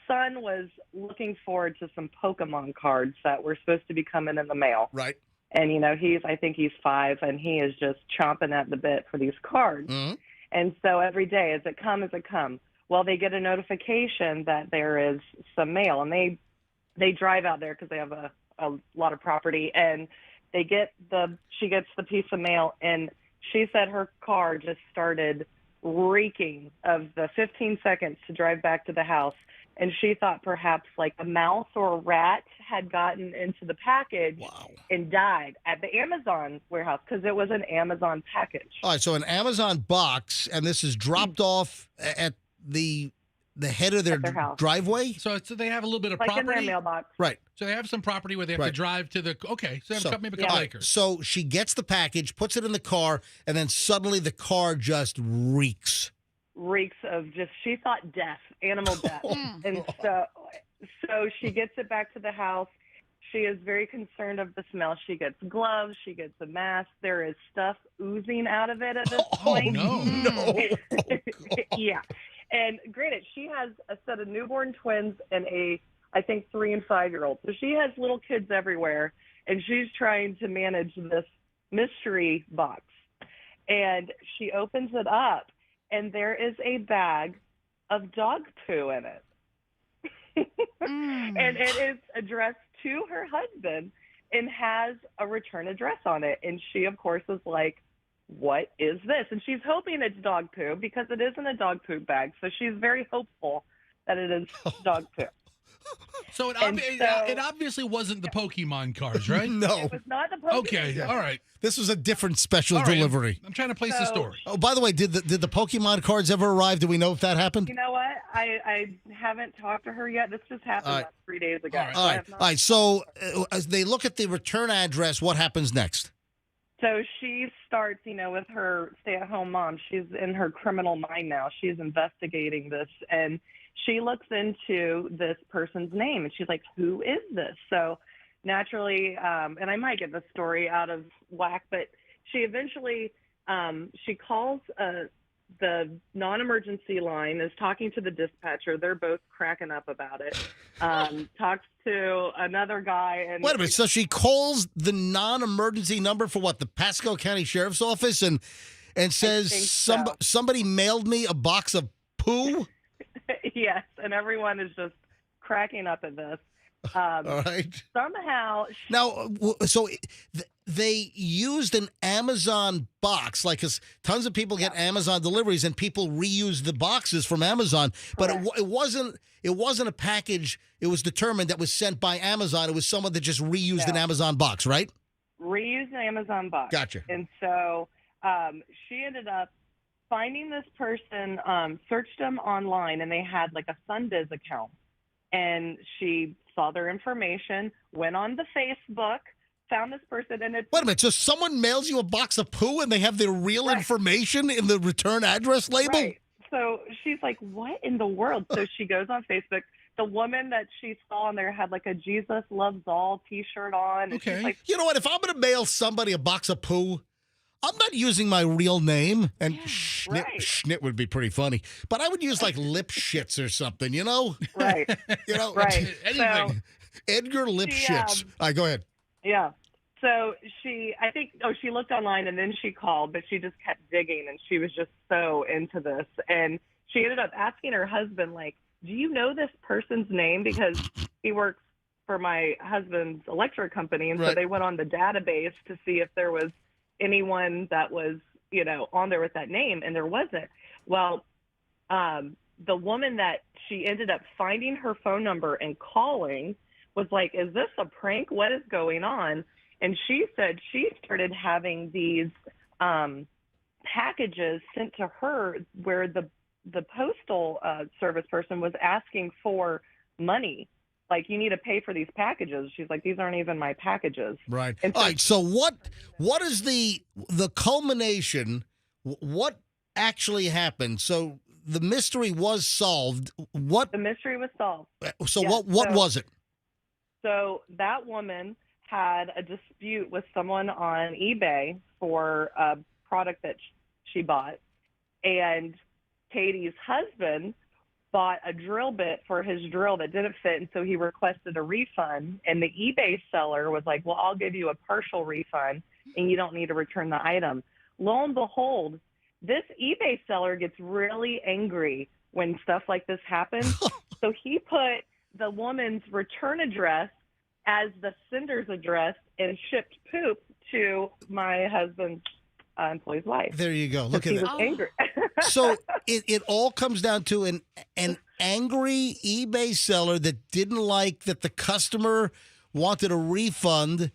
son was looking forward to some Pokemon cards that were supposed to be coming in the mail. Right. And, I think he's 5, and he is just chomping at the bit for these cards. Mm-hmm. And so every day, as it come, well, they get a notification that there is some mail, and they drive out there because they have a lot of property, and she gets the piece of mail, and she said her car just started reeking of the 15 seconds to drive back to the house. And she thought perhaps like a mouse or a rat had gotten into the package and died at the Amazon warehouse because it was an Amazon package. All right, so an Amazon box, and this is dropped off at the head of their driveway? So they have a little bit of like property? in their mailbox. Right. So they have some property where they have to drive to the... Okay, so they have maybe a couple acres. So she gets the package, puts it in the car, and then suddenly the car just reeks. Reeks of just, she thought death, animal death. And so she gets it back to the house. She is very concerned of the smell. She gets gloves. She gets a mask. There is stuff oozing out of it at this point. No. Yeah. And granted, she has a set of newborn twins and I think 3 and 5-year-old. So she has little kids everywhere, and she's trying to manage this mystery box. And she opens it up, and there is a bag of dog poo in it. And it is addressed to her husband and has a return address on it. And she, of course, is like, what is this? And she's hoping it's dog poo because it isn't a dog poo bag. So she's very hopeful that it is dog poo. So it, And it obviously wasn't the Pokemon cards, right? No. It was not the Pokemon. Okay, all right. This was a different special All right, delivery. I'm trying to place the story. Oh, by the way, did the Pokemon cards ever arrive? Do we know if that happened? You know what? I haven't talked to her yet. This just happened like 3 days ago. All right. So as they look at the return address, what happens next? So she starts, with her stay-at-home mom. She's in her criminal mind now. She's investigating this, and she looks into this person's name, and she's like, who is this? So naturally, and I might get the story out of whack, but she eventually, she calls the non-emergency line, is talking to the dispatcher. They're both cracking up about it. Talks to another guy. And wait a minute. So she calls the non-emergency number for what? The Pasco County Sheriff's Office and says somebody mailed me a box of poo? Yes, and everyone is just cracking up at this. All right. Somehow. Now, so they used an Amazon box, like, 'cause tons of people get Amazon deliveries, and people reuse the boxes from Amazon. But it wasn't a package. It was determined that was sent by Amazon. It was someone that just reused an Amazon box, right? Reused an Amazon box. Gotcha. And so she ended up finding this person, searched them online, and they had like a Sunbiz account. And she saw their information, went on the Facebook, found this person, and it's... Wait a minute, so someone mails you a box of poo and they have their real information in the return address label? Right. So she's like, what in the world? So she goes on Facebook. The woman that she saw on there had like a Jesus Loves All t-shirt on. And Okay. she's like, you know what? If I'm going to mail somebody a box of poo, I'm not using my real name. And Schnit would be pretty funny. But I would use like lip shits or something, you know? Right. Right. Anything. So Edgar Lip Shits. All right, go ahead. Yeah. So she looked online and then she called, but she just kept digging and she was just so into this. And she ended up asking her husband, like, do you know this person's name? Because he works for my husband's electric company. And so they went on the database to see if there was anyone that was, on there with that name. And there wasn't. Well, the woman that she ended up finding her phone number and calling was like, is this a prank? What is going on? And she said she started having these packages sent to her where the postal service person was asking for money. Like, you need to pay for these packages. She's like, these aren't even my packages. Right. And so, all right. So what is the culmination? What actually happened? So the mystery was solved. The mystery was solved. So Yeah, what was it? So that woman had a dispute with someone on eBay for a product that she bought, and Katie's husband bought a drill bit for his drill that didn't fit, and so he requested a refund, and the eBay seller was like, well, I'll give you a partial refund, and you don't need to return the item. Lo and behold, this eBay seller gets really angry when stuff like this happens, so he put the woman's return address as the sender's address and shipped poop to my husband's employee's wife. There you go. Look at he that. was angry. So it all comes down to an angry eBay seller that didn't like that the customer wanted a refund,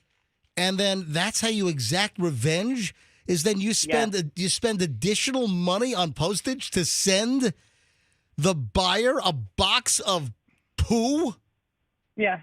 and then that's how you exact revenge. Is then you spend you spend additional money on postage to send the buyer a box of poo. Yeah.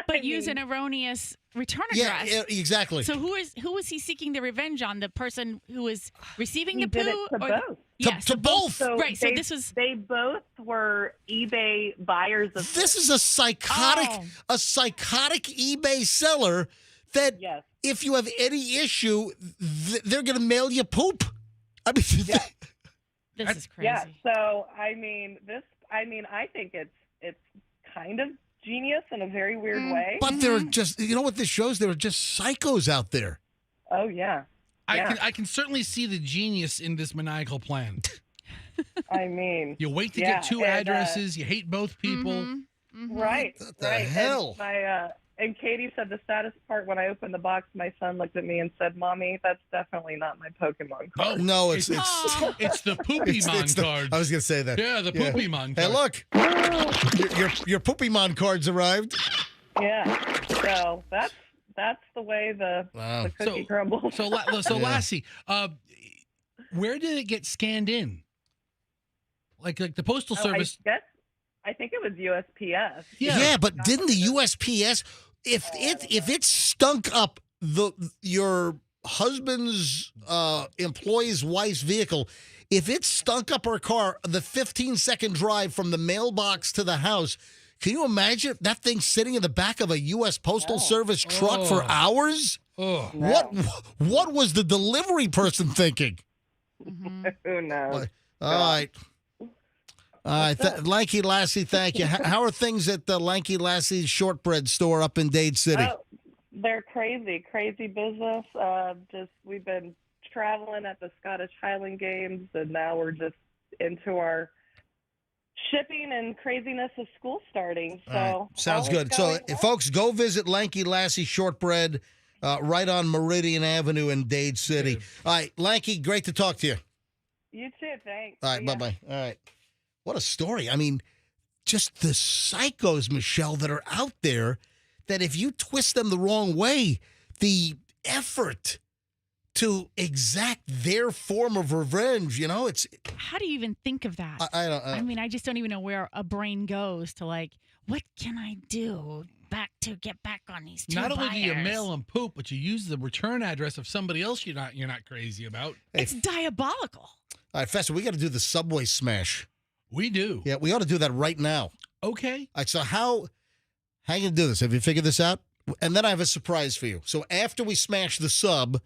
But use an erroneous return address. Yeah, exactly. So who was he seeking the revenge on? The person who was receiving the poo? Did it to both. Yeah, to both. So right. So this was. They both were eBay buyers of. This is a psychotic eBay seller that if you have any issue, they're going to mail you poop. I mean, this is crazy. Yeah. So I think it's kind of genius in a very weird way. But they're just, you know what this shows? There are just psychos out there. Oh yeah. I can certainly see the genius in this maniacal plan. I mean, you wait to get two addresses. You hate both people. Right. What the right. hell? And And Katie said the saddest part when I opened the box, my son looked at me and said, "Mommy, that's definitely not my Pokemon card." No, it's the Poopymon card. I was going to say that. Yeah, the Poopymon card. Hey, look, your Poopymon cards arrived. Yeah, so that's the way the cookie crumbles. So Lassie, where did it get scanned in? Like the postal service? I think it was USPS. Yeah, but didn't the USPS, if it stunk up your husband's employee's wife's vehicle, if it stunk up her car, the 15-second drive from the mailbox to the house, can you imagine that thing sitting in the back of a U.S. Postal Service truck for hours? Oh. What was the delivery person thinking? Who knows? All right. Lanky Lassie, thank you. How are things at the Lanky Lassie's shortbread store up in Dade City? Oh, they're crazy business. We've been traveling at the Scottish Highland Games, and now we're just into our shipping and craziness of school starting. So right. Sounds good. So, folks, go visit Lanky Lassie Shortbread right on Meridian Avenue in Dade City. All right, Lanky, great to talk to you. You too, thanks. All right, bye-bye. All right. What a story. I mean, just the psychos, Michelle, that are out there that if you twist them the wrong way, the effort to exact their form of revenge, it's... How do you even think of that? I don't... I mean, I just don't even know where a brain goes to, like, what can I do to get back on these two Not only buyers? do you mail them poop, but you use the return address of somebody else you're not crazy about. It's diabolical. All right, Fester, we got to do the Subway smash. We do. Yeah, we ought to do that right now. Okay. All right, so how you going to do this? Have you figured this out? And then I have a surprise for you. So after we smash the sub,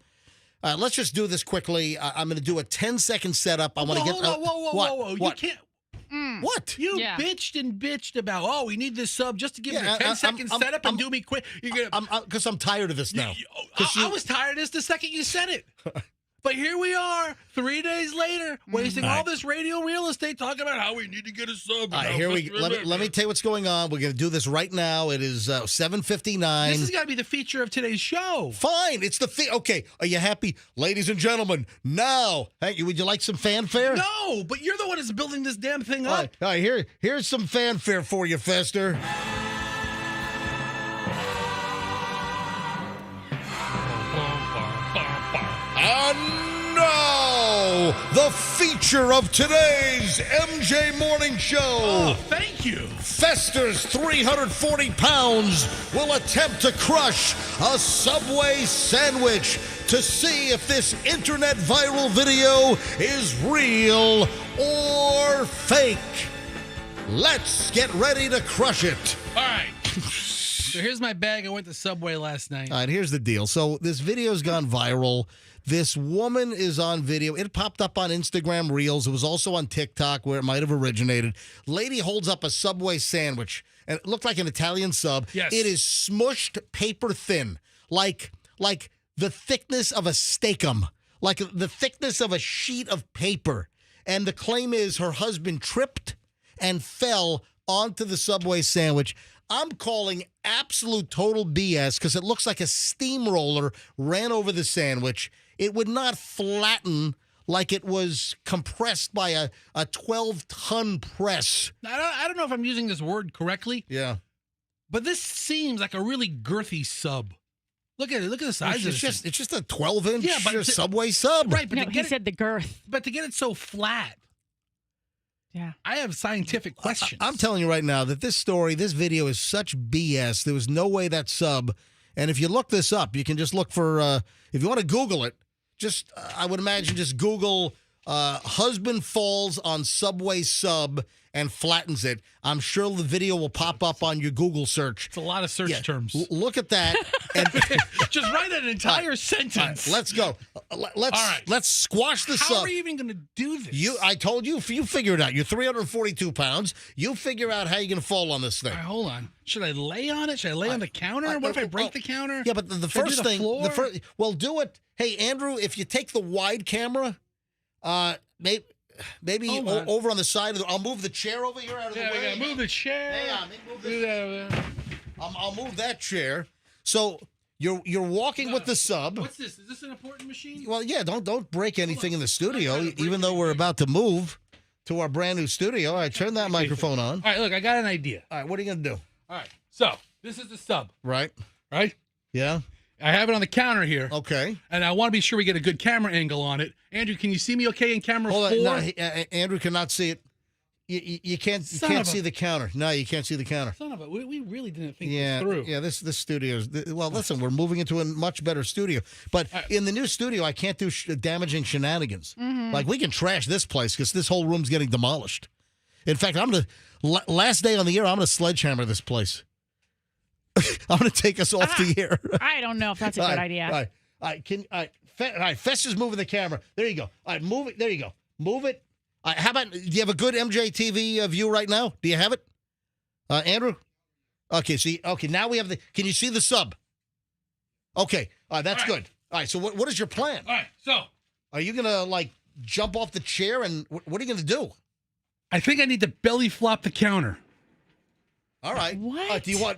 let's just do this quickly. I'm going to do a 10-second setup. I want to get... Whoa. What? You can't... What? You bitched about, we need this sub just to give it a 10-second setup and do me quick. Because I'm tired of this now. I was tired of this the second you said it. But here we are, 3 days later, wasting all this radio real estate talking about how we need to get a sub. All right, here we go. Let me tell you what's going on. We're going to do this right now. It is 7:59. This has got to be the feature of today's show. Fine. It's the okay. Are you happy? Ladies and gentlemen, now, hey, would you like some fanfare? No, but you're the one that's building this damn thing up. All right, here's some fanfare for you, Fester. And now, the feature of today's MJ Morning Show. Oh, thank you. Fester's 340 pounds will attempt to crush a Subway sandwich to see if this internet viral video is real or fake. Let's get ready to crush it. All right. So here's my bag. I went to Subway last night. All right, here's the deal. So this video's gone viral. This woman is on video. It popped up on Instagram Reels. It was also on TikTok where it might have originated. Lady holds up a Subway sandwich, and it looked like an Italian sub. Yes. It is smushed paper thin, like the thickness of a steak-um, like the thickness of a sheet of paper. And the claim is her husband tripped and fell onto the Subway sandwich. I'm calling absolute total BS because it looks like a steamroller ran over the sandwich. It would not flatten like it was compressed by a 12-ton press. I don't know if I'm using this word correctly. Yeah. But this seems like a really girthy sub. Look at it. Look at the size of it. It's just a 12-inch Subway sub. Right, but No, he said the girth. But to get it so flat. Yeah. I have scientific questions. I'm telling you right now that this video is such BS. There was no way that sub, and if you look this up, you can just look for, if you want to Google it, I would imagine just Google husband falls on Subway sub and flattens it. I'm sure the video will pop up on your Google search. It's a lot of search terms. Look at that. And just write an entire sentence. Let's go. Let's squash the sub. How are you even going to do this? I told you figure it out. You're 342 pounds. You figure out how you're going to fall on this thing. All right, hold on. Should I lay on it? Should I lay on the counter? What if I break the counter? Yeah, but the first thing, well, do it. Hey, Andrew, if you take the wide camera, maybe over on the side of I'll move the chair over here out of the way. Yeah, move the chair. Hang on, move this. I'll move that chair. So you're walking with the sub. What's this? Is this an important machine? Well, yeah. Don't break anything in the studio, even though we're about to move to our brand new studio. All right, turn that microphone on. All right, look, I got an idea. All right, what are you gonna do? All right, so this is the sub. Right. Right. Yeah. I have it on the counter here. Okay. And I want to be sure we get a good camera angle on it. Andrew, can you see me okay in camera 4? Hold on. No, Andrew cannot see it. You can't see the counter. No, you can't see the counter. Son of a, we really didn't think this through. Yeah, this studio's well. Listen, we're moving into a much better studio, but in the new studio, I can't do damaging shenanigans. Like we can trash this place because this whole room's getting demolished. In fact, I'm gonna last day on the year. I'm gonna sledgehammer this place. I'm gonna take us off the air. I don't know if that's a good idea. All right, Fester's moving the camera. There you go. All right, move it. There you go. Move it. How about, do you have a good MJTV view right now? Do you have it? Andrew? Okay, now we have can you see the sub? Okay, all right, that's good. All right, so what is your plan? All right, so. Are you going to, jump off the chair, and what are you going to do? I think I need to belly flop the counter. All right. What? Do you want,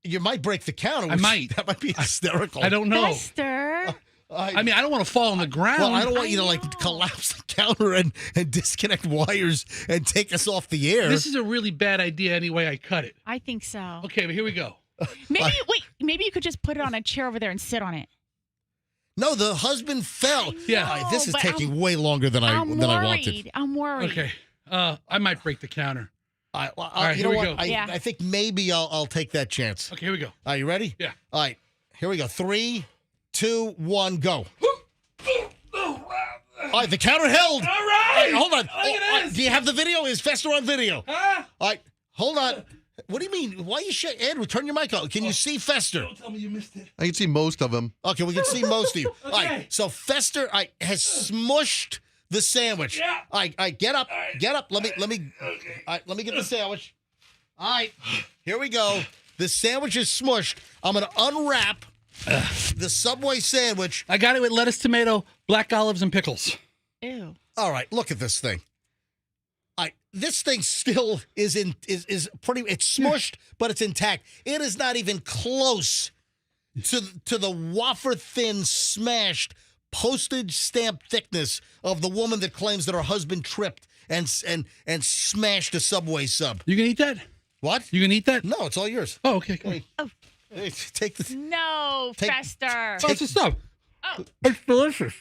you might break the counter. I might. That might be hysterical. I don't know. Fester. I mean, I don't want to fall on the ground. Well, I don't want you to collapse the counter and disconnect wires and take us off the air. This is a really bad idea any way I cut it. I think so. Okay, but here we go. Maybe you could just put it on a chair over there and sit on it. No, the husband fell. Yeah. All right, this is taking way longer than I wanted. I'm worried. Okay. I might break the counter. All right, you know what? I think maybe I'll take that chance. Okay, here we go. Are you ready? Yeah. All right, here we go. 3, 2, 1, go. All right, the counter held. All right. Hold on. Look at Do you have the video? Is Fester on video? Huh? All right, hold on. What do you mean? Why are you shaking? Andrew, turn your mic on. Can you see Fester? Don't tell me you missed it. I can see most of them. Okay, we can see most of you. Okay. All right, so Fester has smushed the sandwich. Yeah. All right, get up. right. Get up. Let me Okay. all right, let me get the sandwich. All right, here we go. The sandwich is smushed. I'm going to unwrap the Subway sandwich. I got it with lettuce, tomato, black olives, and pickles. Ew. All right, look at this thing. This thing still is pretty. It's smushed, but it's intact. It is not even close to the wafer thin, smashed postage stamp thickness of the woman that claims that her husband tripped and smashed a Subway sub. You gonna eat that? What? You gonna eat that? No, it's all yours. Oh, okay. Cool. Hey, take the. No, Fester. What's the sub? Oh. It's delicious.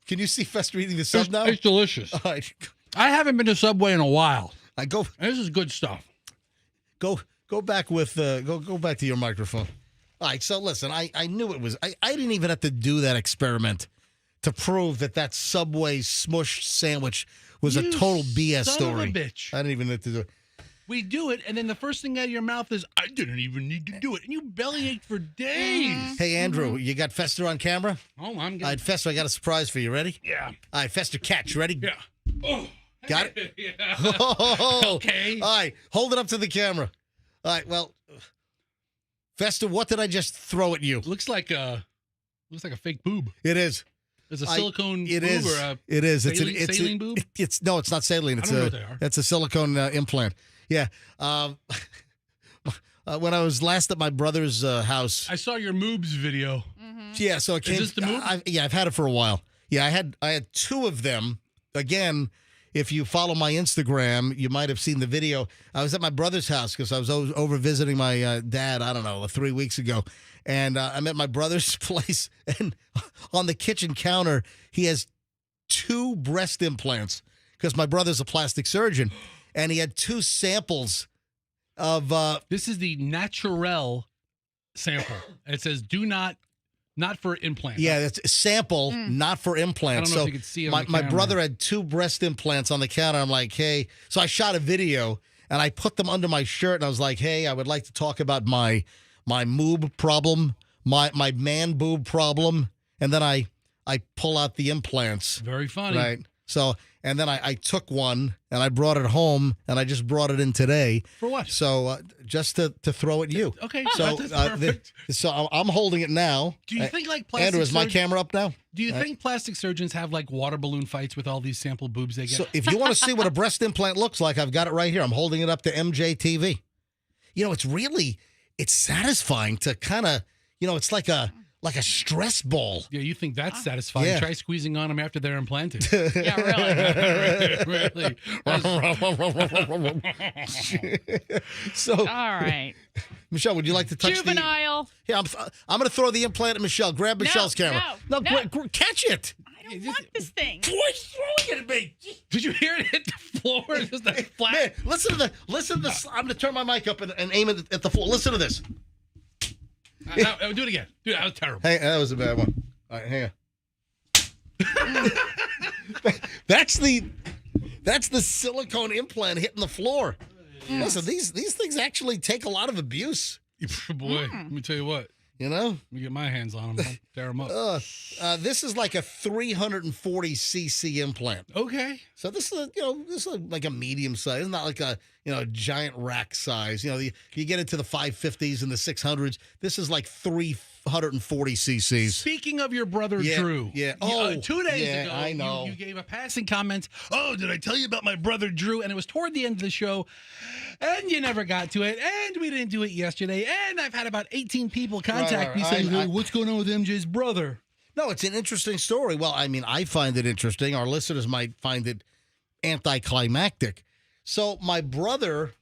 Can you see Fester eating the sub now? It's delicious. All right. I haven't been to Subway in a while. This is good stuff. Go back with go back to your microphone. All right, so listen, I knew it was I didn't even have to do that experiment to prove that Subway smushed sandwich was a total BS son story. Of a bitch. I didn't even have to do it. We do it, and then the first thing out of your mouth is, I didn't even need to do it. And you bellyache for days. Hey, Andrew, you got Fester on camera? Oh, I'm good. All right, Fester, I got a surprise for you. Ready? Yeah. All right, Fester, catch. Ready? Yeah. Oh. Got it? Yeah. Okay. All right, hold it up to the camera. All right, well, Fester, what did I just throw at you? Looks like a fake boob. It is. It's a silicone boob is. or a it is. saline boob? No, it's not saline. It's I don't know what they are. It's a silicone implant. Yeah. When I was last at my brother's house, I saw your moobs video. Yeah, so it came. Is this the move? I've had it for a while. Yeah, I had 2 of them. Again, if you follow my Instagram, you might have seen the video. I was at my brother's house because I was over visiting my dad, I don't know, 3 weeks ago. And I'm at my brother's place. And on the kitchen counter, he has 2 breast implants because my brother's a plastic surgeon. And he had 2 samples of... This is the Naturel sample. It says, not for implant. Yeah, it's a sample, not for implants. I don't know so if you could see it on the my camera. brother had 2 breast implants on the counter. I'm like, hey. So I shot a video, and I put them under my shirt, and I was like, hey, I would like to talk about my moob problem, my man boob problem. And then I pull out the implants. Very funny. Right. So, and then I took one, and I brought it home, and I just brought it in today. For what? So just to throw at you. Okay, so that's perfect. So I'm holding it now. Do you think like plastic Andrew, is my surgeons- camera up now? Do you think plastic surgeons have like water balloon fights with all these sample boobs they get? So if you want to see what a breast implant looks like, I've got it right here. I'm holding it up to MJTV. You know, it's really, it's satisfying to kind of, it's like a stress ball. Yeah, you think that's satisfying? Yeah. Try squeezing on them after they're implanted. Yeah, really. So, all right. Michelle, would you like to touch Juvenile. Yeah, I'm going to throw the implant at Michelle. Grab Michelle's camera. No. Catch it. I don't want this thing. What's throwing it at me? Did you hear it hit the floor? Just like flat. Man, listen to this. I'm going to turn my mic up and aim it at the floor. Listen to this. No, do it again. Dude, that was terrible. Hey, that was a bad one. All right, hang on. That's the silicone implant hitting the floor. Listen, these things actually take a lot of abuse. Boy, let me tell you what. Let me get my hands on them. I'll tear them up. This is like a 340 cc implant. Okay. So this is like a medium size. It's not like a giant rack size. You get into the 550s and the 600s. This is like 340 cc's. Speaking of your brother Drew. Yeah. 2 days ago, I know. You gave a passing comment. Oh, did I tell you about my brother Drew? And it was toward the end of the show, and you never got to it, and we didn't do it yesterday, and I've had about 18 people contact me saying, hey, what's going on with MJ's brother? No, it's an interesting story. Well, I mean, I find it interesting. Our listeners might find it anticlimactic. So my brother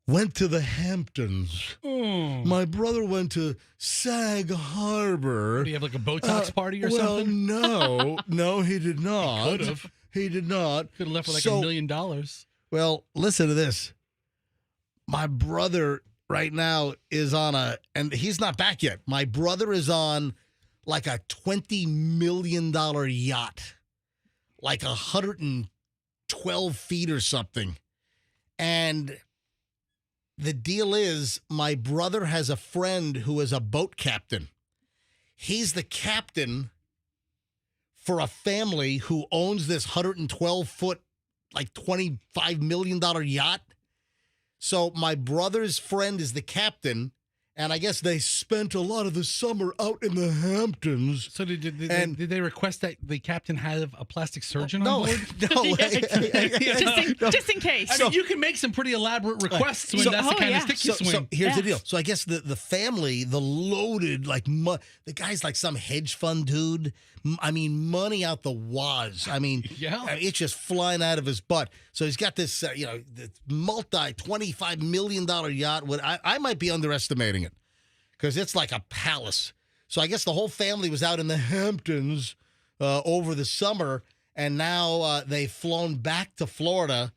went to the Hamptons. My brother went to Sag Harbor. Do you have like a Botox party or something? No, he did not. Could have. He did not. Could have left with like $1 million. Well, listen to this. My brother right now is on and he's not back yet. My brother is on like a $20 million yacht, like 112 feet or something. And the deal is my brother has a friend who is a boat captain. He's the captain for a family who owns this 112-foot, like $25 million yacht. So my brother's friend is the captain, and I guess they spent a lot of the summer out in the Hamptons. So did they request that the captain have a plastic surgeon on board? No. Just in case. I mean, you can make some pretty elaborate requests when that's the kind of stick you swing. So here's the deal. So I guess the family, the loaded, the guy's like some hedge fund dude. I mean, money out the waz. I mean, it's just flying out of his butt. So he's got this, this multi-$25 million yacht. I might be underestimating it because it's like a palace. So I guess the whole family was out in the Hamptons over the summer, and now they've flown back to Florida,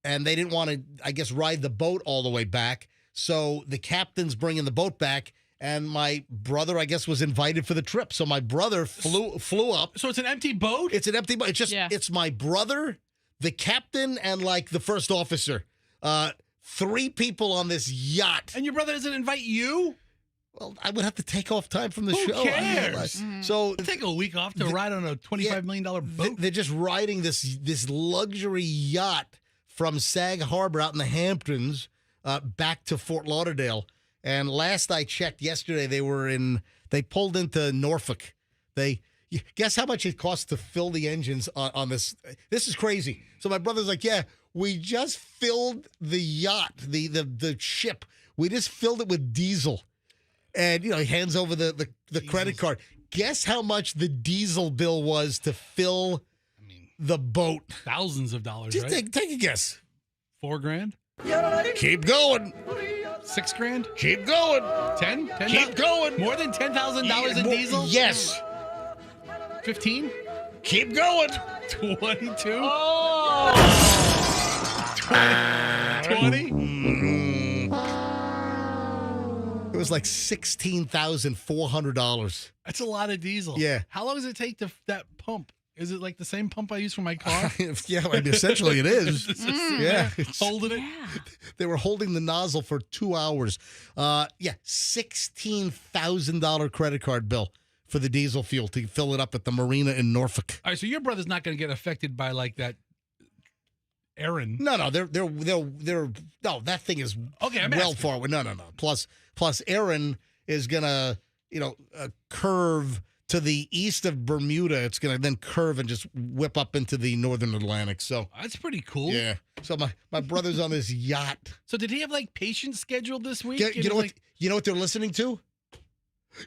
and they didn't want to, I guess, ride the boat all the way back. So the captain's bringing the boat back. And my brother, I guess, was invited for the trip. So my brother flew up. So it's an empty boat? It's an empty boat. It's my brother, the captain, and like the first officer. 3 people on this yacht. And your brother doesn't invite you? Well, I would have to take off time from the show. Who cares? So take a week off to ride on a $25 million boat. They're just riding this luxury yacht from Sag Harbor out in the Hamptons back to Fort Lauderdale. And last I checked yesterday, they pulled into Norfolk. Guess how much it costs to fill the engines on this? This is crazy. So my brother's like, yeah, we just filled the yacht, the ship. We just filled it with diesel. And, he hands over the credit card. Guess how much the diesel bill was to fill the boat? Thousands of dollars, Just right? Take a guess. $4,000? Keep going. $6,000? Keep going. 10? Keep going. More than $10,000 in diesel? Yes. 15? Keep going. 22? Oh. 20? It was like $16,400. That's a lot of diesel. Yeah. How long does it take that pump? Is it like the same pump I use for my car? Yeah, essentially it is. Yeah. Holding it? They were holding the nozzle for 2 hours. $16,000 credit card bill for the diesel fuel to fill it up at the marina in Norfolk. All right, so your brother's not going to get affected by like that Aaron. No, they're no, that thing is well forward. No. Plus Aaron is going to, curve to the east of Bermuda. It's going to then curve and just whip up into the northern Atlantic. So That's pretty cool. yeah. So my brother's on this yacht. So did he have like patients scheduled this week? You know what? You know what they're listening to?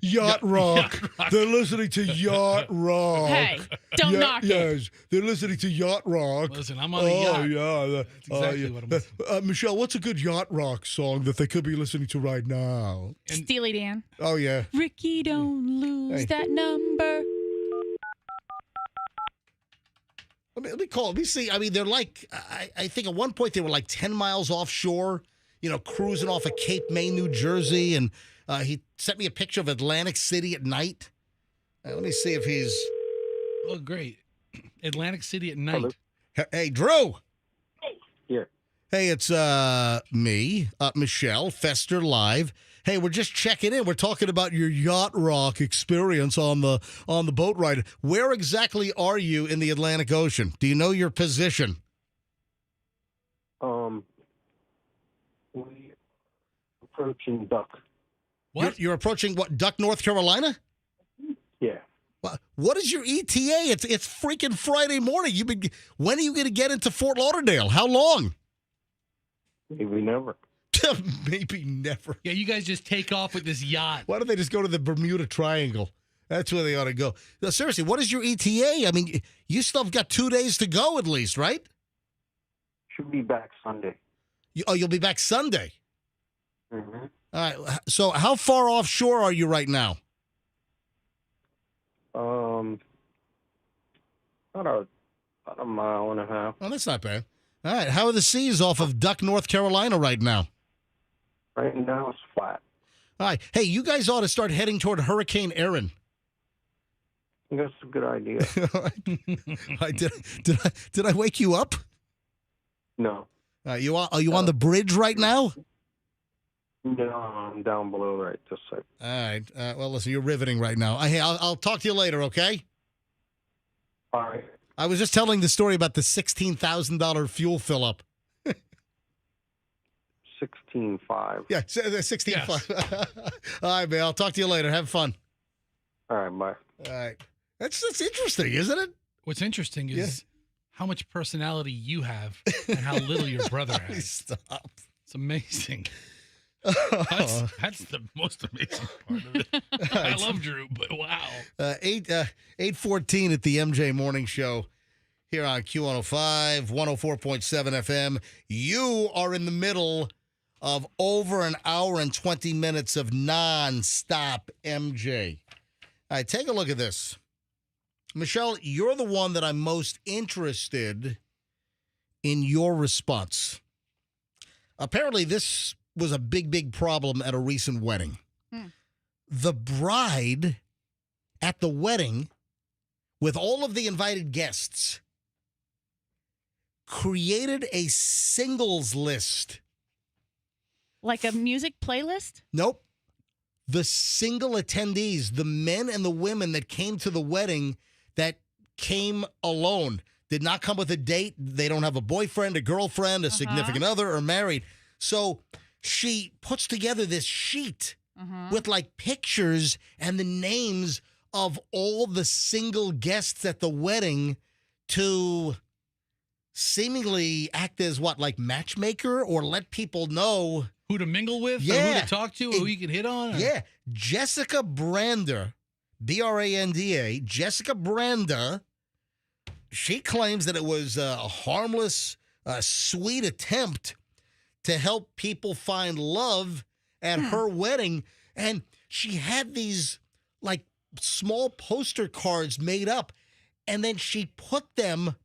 Yacht Rock. They're listening to Yacht Rock. Hey, don't knock it. Yes, they're listening to Yacht Rock. Listen, I'm on a yacht. Oh, yeah. That's exactly what I'm listening. Michelle, what's a good Yacht Rock song that they could be listening to right now? Steely Dan. Oh, yeah. Ricky, don't lose that number. Let me call. Let me see. I mean, they're like, I think at one point they were like 10 miles offshore, cruising off of Cape May, New Jersey. And he sent me a picture of Atlantic City at night. Let me see if he's. Oh, great. Atlantic City at night. Hello. Hey, Drew. Yeah. Hey, it's me, Michelle, Fester Live. Hey, we're just checking in. We're talking about your Yacht Rock experience on the boat ride. Where exactly are you in the Atlantic Ocean? Do you know your position? We approaching Duck. What? You're approaching what? Duck, North Carolina? Yeah. What is your ETA? It's freaking Friday morning. When are you going to get into Fort Lauderdale? How long? Maybe never. Maybe never. Yeah, you guys just take off with this yacht. Why don't they just go to the Bermuda Triangle? That's where they ought to go. No, seriously, what is your ETA? I mean, you still have got 2 days to go at least, right? Should be back Sunday. You'll be back Sunday. Mm-hmm. All right. So how far offshore are you right now? About a mile and a half. Oh, that's not bad. All right. How are the seas off of Duck, North Carolina right now? Right now it's flat. All right. Hey, you guys ought to start heading toward Hurricane Erin. That's a good idea. Did I wake you up? No. Are you on the bridge right now? No, I'm down below right this second. All right. Well, listen, you're riveting right now. Hey, I'll talk to you later, okay? All right. I was just telling the story about the $16,000 fuel fill-up. 16.5. Yeah, 16.5. Yes. All right, man. I'll talk to you later. Have fun. All right, bye. All right. That's interesting, isn't it? What's interesting is how much personality you have and how little your brother has. Stop. It's amazing. That's the most amazing part of it. I love Drew, but wow. 8:14 at the MJ Morning Show here on Q105, 104.7 FM. You are in the middle of over an hour and 20 minutes of non-stop MJ. All right, take a look at this. Michelle, you're the one that I'm most interested in your response. Apparently, this was a big problem at a recent wedding. The bride at the wedding, with all of the invited guests, created a singles list. Like a music playlist? Nope. The single attendees, the men and the women that came to the wedding that came alone, did not come with a date. They don't have a boyfriend, a girlfriend, a significant other, or married. So she puts together this sheet with like pictures and the names of all the single guests at the wedding to seemingly act as what, like matchmaker, or let people know who to mingle with, or who to talk to, or who you can hit on. Or? Yeah. Jessica Branda, Branda, Jessica Branda, she claims that it was a harmless, sweet attempt to help people find love at her wedding. And she had these like small poster cards made up, and then she put them,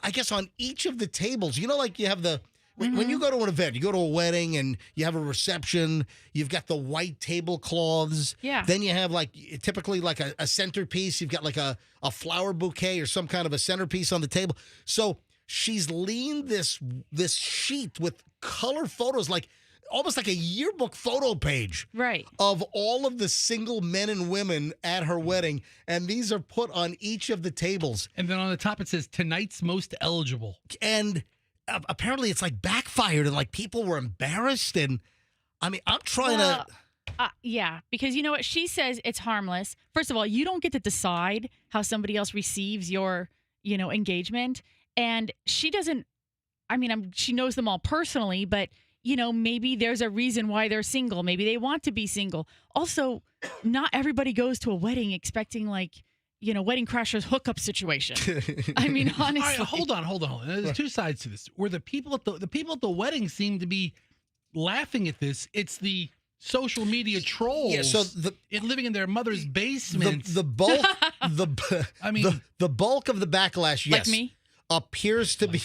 I guess, on each of the tables. You know, like you have the, when you go to an event, you go to a wedding and you have a reception, you've got the white tablecloths. Yeah. Then you have like typically like a centerpiece. You've got like a flower bouquet or some kind of a centerpiece on the table. So she's leaned this sheet with color photos, like almost like a yearbook photo page, right, of all of the single men and women at her wedding, and these are put on each of the tables. And then on the top it says tonight's most eligible. And apparently it's like backfired, and like people were embarrassed. And I mean, I'm trying to. Yeah, because you know what? She says it's harmless. First of all, you don't get to decide how somebody else receives your, engagement. And she doesn't, she knows them all personally, but, maybe there's a reason why they're single. Maybe they want to be single. Also, not everybody goes to a wedding expecting Wedding Crashers hookup situation. Honestly. All right, hold on. There's two sides to this. Where the people at the wedding seem to be laughing at this. It's the social media trolls. Yeah, so living in their mother's basement. The bulk, the bulk of the backlash, yes, like me, appears to be.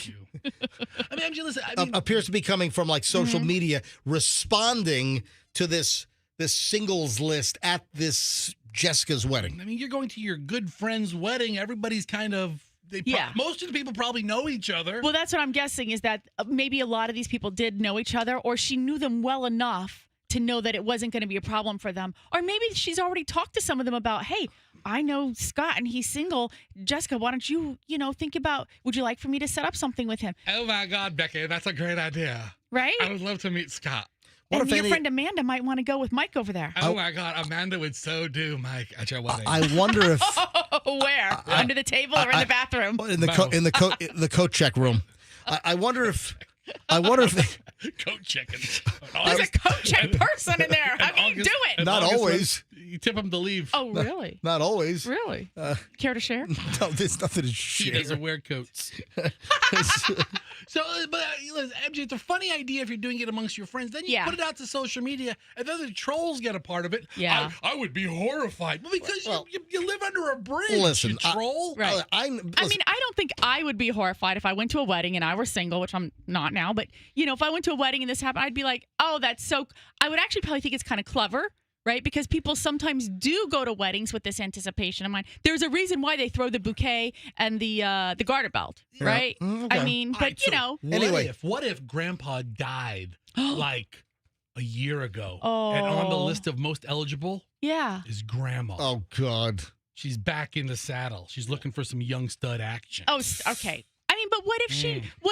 Listen. Appears to be coming from social media, responding to this singles list at this Jessica's wedding. You're going to your good friend's wedding. Everybody's kind of. Most of the people probably know each other. Well, that's what I'm guessing is that maybe a lot of these people did know each other, or she knew them well enough to know that it wasn't going to be a problem for them. Or maybe she's already talked to some of them about, hey, I know Scott and he's single. Jessica, why don't you, think about, would you like for me to set up something with him? Oh my God, Becky, that's a great idea. Right? I would love to meet Scott. And your friend Amanda might want to go with Mike over there. Oh my God, Amanda would so do Mike at your wedding. I wonder if where under the table or in the bathroom? In the coat check room. I wonder if coat checking. There's a coat check person in there. How do you do it? Not always. You tip them to leave. Oh, really? Not always. Really? Care to share? No, there's nothing to share. He doesn't wear coats. So, but MJ, it's a funny idea if you're doing it amongst your friends. Then you put it out to social media, and then the trolls get a part of it. Yeah. I would be horrified. Well, because you live under a bridge, listen, you troll. Right. I don't think I would be horrified if I went to a wedding and I were single, which I'm not now. But, if I went to a wedding and this happened, I'd be like, oh, that's so... I would actually probably think it's kind of clever, right? Because people sometimes do go to weddings with this anticipation in mind. There's a reason why they throw the bouquet and the garter belt, right? Okay. But, What if Grandpa died like a year ago? And on the list of most eligible is Grandma. Oh, God. She's back in the saddle. She's looking for some young stud action. Oh, okay. But what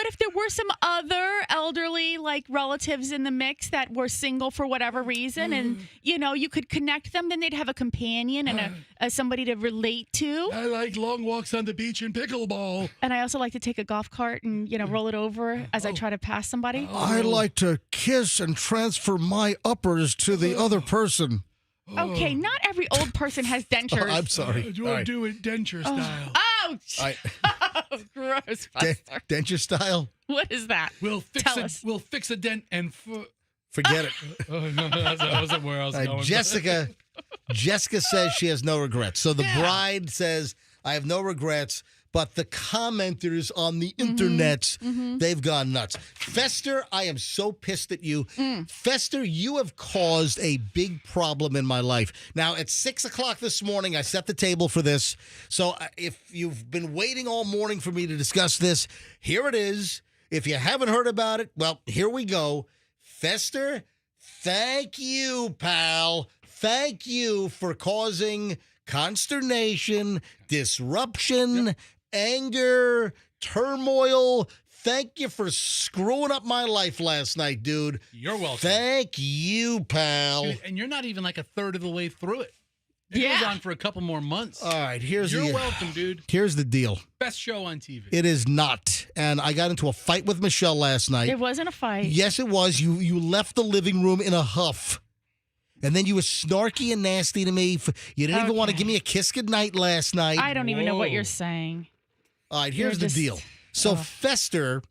if there were some other elderly relatives in the mix that were single for whatever reason, and you could connect them, then they'd have a companion and somebody to relate to. I like long walks on the beach and pickleball. And I also like to take a golf cart and roll it over as I try to pass somebody. I like to kiss and transfer my uppers to the other person. Okay, not every old person has dentures. I'm sorry. Do you want to do it denture style? Ouch! Gross. Denture style? What is that? We'll fix a dent and forget it. Oh no, that wasn't where I was going. Jessica says she has no regrets. So the bride says, I have no regrets. But the commenters on the internet, they've gone nuts. Fester, I am so pissed at you. Fester, you have caused a big problem in my life. Now, at 6 o'clock this morning, I set the table for this. So if you've been waiting all morning for me to discuss this, here it is. If you haven't heard about it, well, here we go. Fester, thank you, pal. Thank you for causing consternation, disruption, anger, turmoil. Thank you for screwing up my life last night, dude. You're welcome. Thank you, pal. Dude, and you're not even like a third of the way through it. It goes on for a couple more months. All right, you're welcome, dude. Here's the deal. Best show on TV. It is not. And I got into a fight with Michelle last night. It wasn't a fight. Yes, it was. You left the living room in a huff. And then you were snarky and nasty to me. You didn't even want to give me a kiss goodnight last night. I don't even know what you're saying. All right, here's the deal. So Fester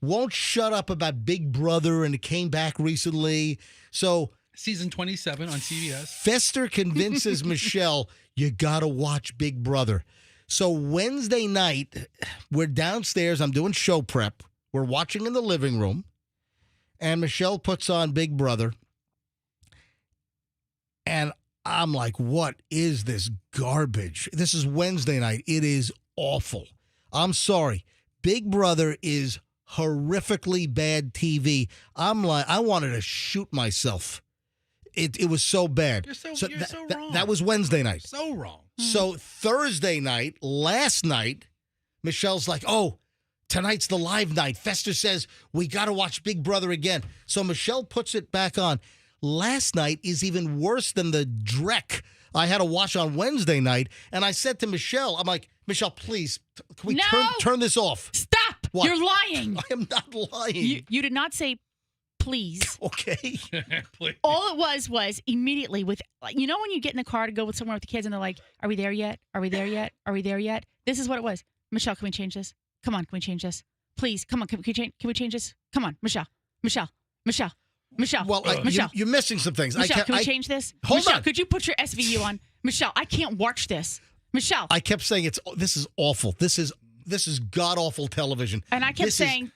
won't shut up about Big Brother, and it came back recently. So season 27 on CBS. Fester convinces Michelle, you got to watch Big Brother. So Wednesday night, we're downstairs. I'm doing show prep. We're watching in the living room. And Michelle puts on Big Brother. And I'm like, what is this garbage? This is Wednesday night. It is awful. I'm sorry. Big Brother is horrifically bad TV. I'm like, I wanted to shoot myself. It was so bad. You're so wrong. That was Wednesday night. So wrong. So Thursday night, last night, Michelle's like, oh, tonight's the live night. Fester says, we got to watch Big Brother again. So Michelle puts it back on. last night is even worse than the dreck I had to watch on Wednesday night. And I said to Michelle, I'm like, Michelle, please, can we turn this off? Stop. What? You're lying. I am not lying. You did not say please. Okay. Please. All it was immediately with, you know, when you get in the car to go with somewhere with the kids and they're like, are we there yet? Are we there yet? Are we there yet? This is what it was. Michelle, can we change this? Come on, can we change this? Please, come on, can we change this? Come on, Michelle. Well, Michelle. you're missing some things. Michelle, can we change this? Hold Michelle, on. could you put your SVU on? Michelle, I can't watch this. Michelle. I kept saying this is awful. This is god awful television. And I kept saying,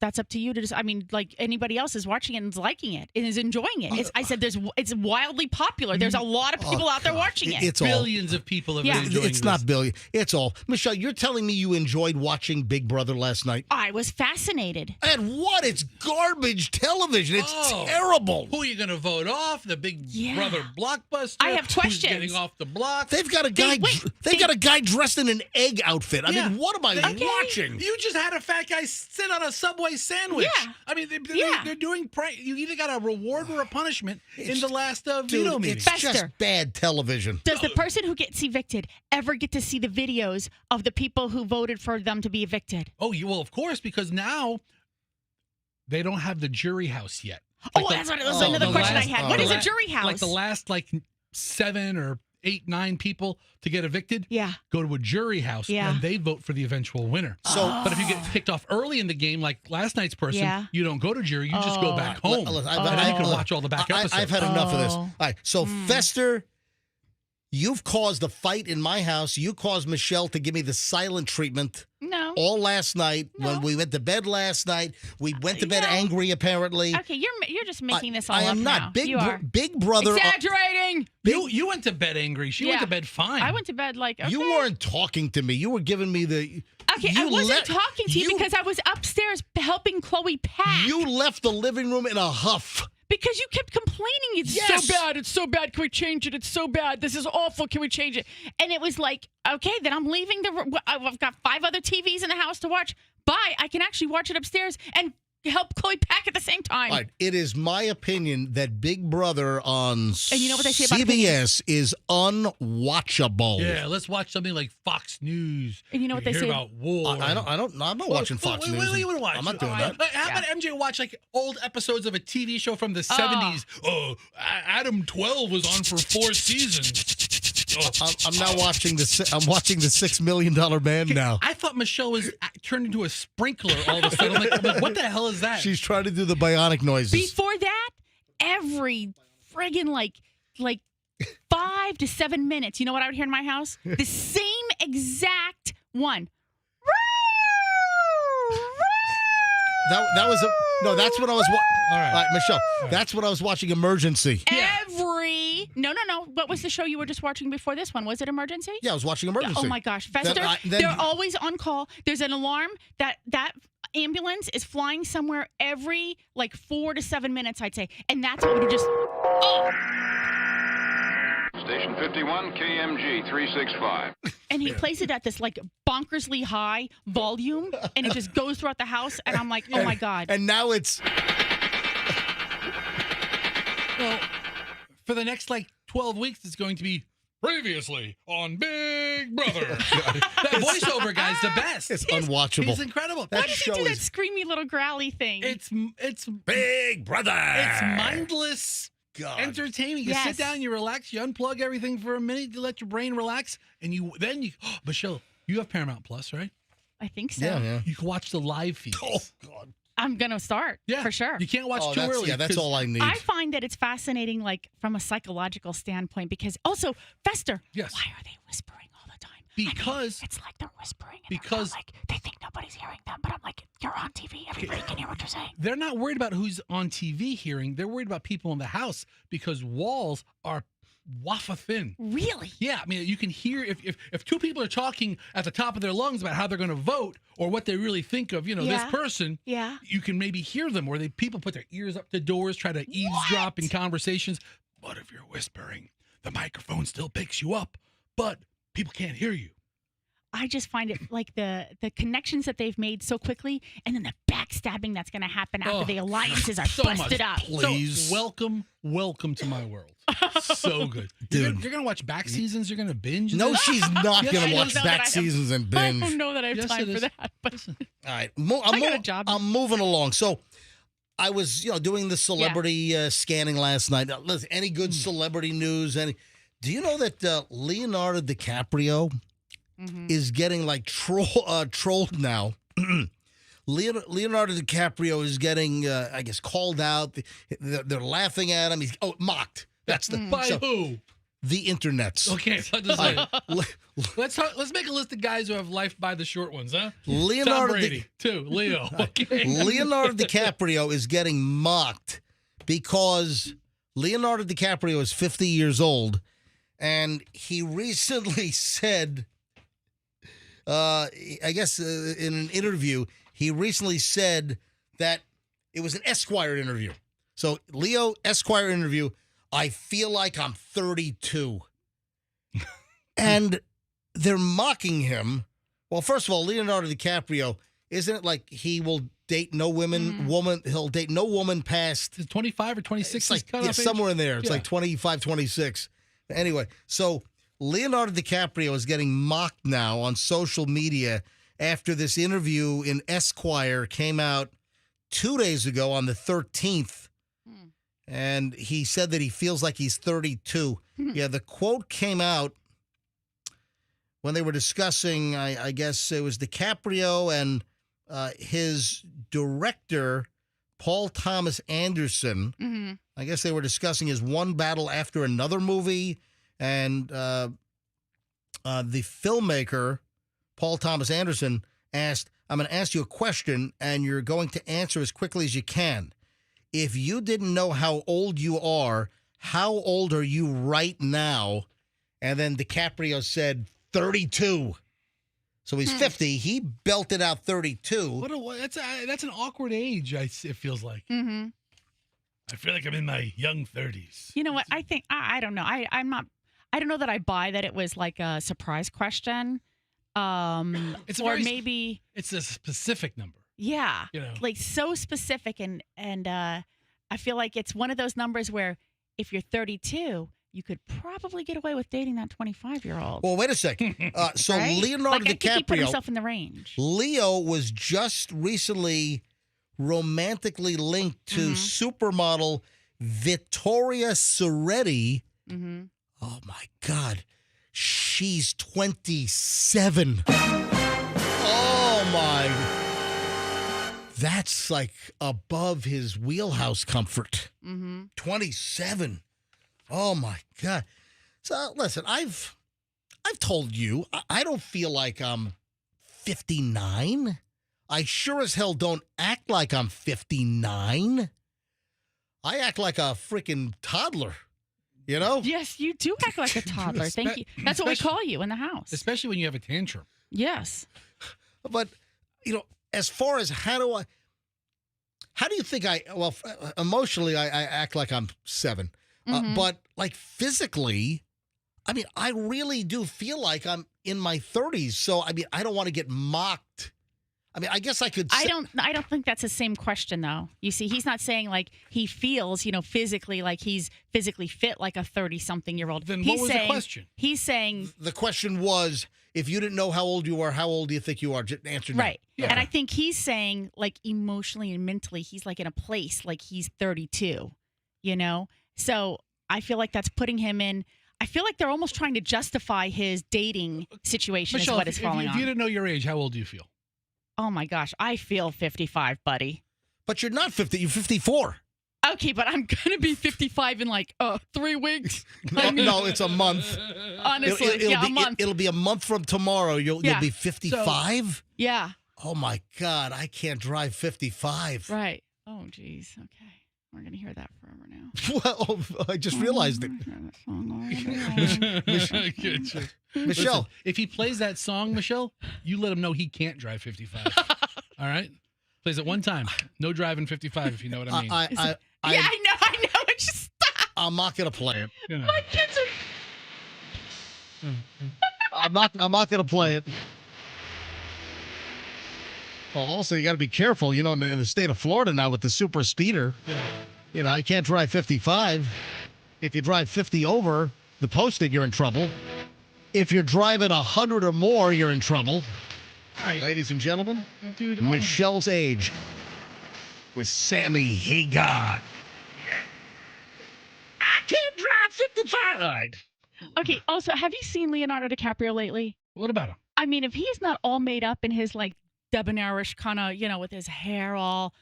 that's up to you to decide. I mean, like anybody else is watching it and is liking it and is enjoying it. I said it's wildly popular. There's a lot of people out there watching it. It's billions of people have been enjoying It's not billion. It's all. Michelle, you're telling me you enjoyed watching Big Brother last night? I was fascinated. And what? It's garbage television. It's terrible. Who are you going to vote off? The Big Brother blockbuster? I have questions. Who's getting off the block? They've got a guy. They've got a guy dressed in an egg outfit. I mean, what am I watching? You just had a fat guy sit on a Subway sandwich. Yeah. I mean, they're doing. You either got a reward or a punishment in the last veto meeting. It's just bad television. Does the person who gets evicted ever get to see the videos of the people who voted for them to be evicted? Oh, well, of course, because now they don't have the jury house yet. That's another question I had. What is a jury house? Like the last 7 or 8, 9 people to get evicted, go to a jury house and they vote for the eventual winner. But if you get kicked off early in the game, like last night's person, you don't go to jury, you just go back home. And then you can watch all the back episodes. I've had enough of this. All right, so Fester, you've caused a fight in my house. You caused Michelle to give me the silent treatment. No. All last night when we went to bed last night. We went to bed angry, apparently. Okay, you're just making this all up I am not. now. Big Brother. Exaggerating. You went to bed angry. She went to bed fine. I went to bed like, okay. You weren't talking to me. You were giving me the... Okay, I wasn't talking to you because I was upstairs helping Chloe pack. You left the living room in a huff. Because you kept complaining, it's so bad, can we change it? It's so bad, this is awful, can we change it? And it was like, okay, then I'm leaving I've got 5 other TVs in the house to watch. Bye, I can actually watch it upstairs and help Chloe pack at the same time. All right, it is my opinion that Big Brother on and you know what they say about CBS is unwatchable. Yeah, let's watch something like Fox News. And you know what they say about war. I'm not watching Fox News. What do you want to watch? I'm not doing that. How about MJ watch like old episodes of a TV show from the 70s? Oh, Adam 12 was on for 4 seasons. I'm now watching I'm watching the $6 Million Man now. I thought Michelle was turned into a sprinkler all of a sudden. I'm like, what the hell is that? She's trying to do the bionic noises. Before that, every friggin' like 5 to 7 minutes, you know what I would hear in my house? The same exact one. That was that's what I was all right, Michelle. That's what I was watching Emergency. No. What was the show you were just watching before this one? Was it Emergency? Yeah, I was watching Emergency. Oh my gosh, Fester, they're always on call. There's an alarm that ambulance is flying somewhere every 4 to 7 minutes, I'd say, and that's what we just. Station 51, KMG 365. And he plays it at this bonkersly high volume, and it just goes throughout the house, and I'm like, oh my God. And now it's. Well, for the next 12 weeks, it's going to be previously on Big Brother. That voiceover guy's the best. It's unwatchable. He's incredible. Why does he do that screamy little growly thing? It's Big Brother. It's mindless entertainment. You sit down, you relax, you unplug everything for a minute, you let your brain relax, and then you. Michelle, you have Paramount Plus, right? I think so. Yeah. You can watch the live feeds. Oh God. I'm going to start, for sure. You can't watch too early. Yeah, that's all I need. I find that it's fascinating, from a psychological standpoint, because also, Fester, why are they whispering all the time? Because it's like they're whispering. And because they think nobody's hearing them, but I'm like, you're on TV. Everybody can hear what you're saying. They're not worried about who's on TV hearing. They're worried about people in the house because walls are waffle thin. Really? Yeah. I mean, you can hear if 2 people are talking at the top of their lungs about how they're going to vote or what they really think of, this person. Yeah. You can maybe hear them, or people put their ears up to doors, try to eavesdrop in conversations. But if you're whispering, the microphone still picks you up, but people can't hear you. I just find it like the connections that they've made so quickly, and then the backstabbing that's going to happen after the alliances are busted up. Please. So, welcome to my world. So good. Dude. You're going to watch back seasons? You're going to binge? No, this? she's not Yes, going she to watch is. back seasons and binge. I don't know that I have Yes, time it for is. that. But All right, I got a job. I'm moving along. So, I was, doing the celebrity scanning last night. Now, listen, any good celebrity news? Do you know that Leonardo DiCaprio is getting like trolled now? Leonardo DiCaprio is getting, I guess, called out. They're laughing at him. He's mocked. That's the By who? The internets. Okay, so let's make a list of guys who have life by the short ones, huh? Leonardo Tom Brady, too. Leo. Okay. Leonardo DiCaprio is getting mocked because Leonardo DiCaprio is 50 years old, and he recently said, I guess in an interview, he recently said that it was an Esquire interview. So, Leo, Esquire interview, I feel like I'm 32. And they're mocking him. Well, first of all, Leonardo DiCaprio, isn't it like he will date no he'll date no woman past 25 or 26? It's like somewhere in there. It's like 25, 26. Anyway, so Leonardo DiCaprio is getting mocked now on social media after this interview in Esquire came out 2 days ago on the 13th. And he said that he feels like he's 32. Yeah, the quote came out when they were discussing, I guess it was DiCaprio and his director, Paul Thomas Anderson. I guess they were discussing his One Battle After Another movie. And the filmmaker, Paul Thomas Anderson, asked, I'm going to ask you a question, and you're going to answer as quickly as you can. If you didn't know how old you are, how old are you right now? And then DiCaprio said 32. So he's 50. He belted out 32. That's an awkward age, it feels like. I feel like I'm in my young 30s. You know what? I think, I don't know. I don't know that I buy that it was like a surprise question. It's a specific number. Yeah, like so specific, and I feel like it's one of those numbers where if you're 32, you could probably get away with dating that 25-year-old. Well, wait a second. So right? Leonardo DiCaprio, I think he put DiCaprio, himself in the range. Leo was just recently romantically linked to supermodel Vittoria Soretti. Oh my God, she's 27. Oh my. That's like above his wheelhouse comfort. 27. Oh my God. So listen, I've told you I don't feel like I'm 59. I sure as hell don't act like I'm 59. I act like a freaking toddler. You know? Yes, you do act like a toddler. Thank you. That's what we call you in the house. Especially when you have a tantrum. Yes. But, as far as how do you think emotionally I act like I'm 7. But like physically, I mean, I really do feel like I'm in my 30s. So, I mean, I don't want to get mocked. I mean, I guess I could. I don't think that's the same question, though. You see, he's not saying like he feels, physically like he's physically fit like a 30-something-year-old. Then what was the question? He's saying the question was, if you didn't know how old you are, how old do you think you are? Just answer right. No. And I think he's saying like emotionally and mentally, he's like in a place like he's 32. So I feel like that's putting him in. I feel like they're almost trying to justify his dating situation. Michelle, is what is falling if on. you didn't know your age, how old do you feel? Oh my gosh, I feel 55, buddy. But you're not 50. You're 54. Okay, but I'm gonna be 55 in like 3 weeks. No, it's a month. Honestly, a month. It'll be a month from tomorrow. You'll be 55. Yeah. Oh my God, I can't drive 55. Right. Oh geez. Okay, we're gonna hear that forever now. Well, I just realized it. Michelle, listen, if he plays that song, Michelle, you let him know he can't drive 55. All right? Plays it one time. No driving 55, if you know what I mean. I know. It's just stop. I'm not gonna play it. My kids are. I'm not gonna play it. Well, also, you got to be careful, in the state of Florida now with the super speeder. You can't drive 55. If you drive 50 over the posted, you're in trouble. If you're driving 100 or more, you're in trouble. All right, ladies and gentlemen, Michelle's Age with Sammy Hagar. I can't drive 55. All right. Okay, also, have you seen Leonardo DiCaprio lately? What about him? I mean, if he's not all made up in his, debonairish kind of, with his hair all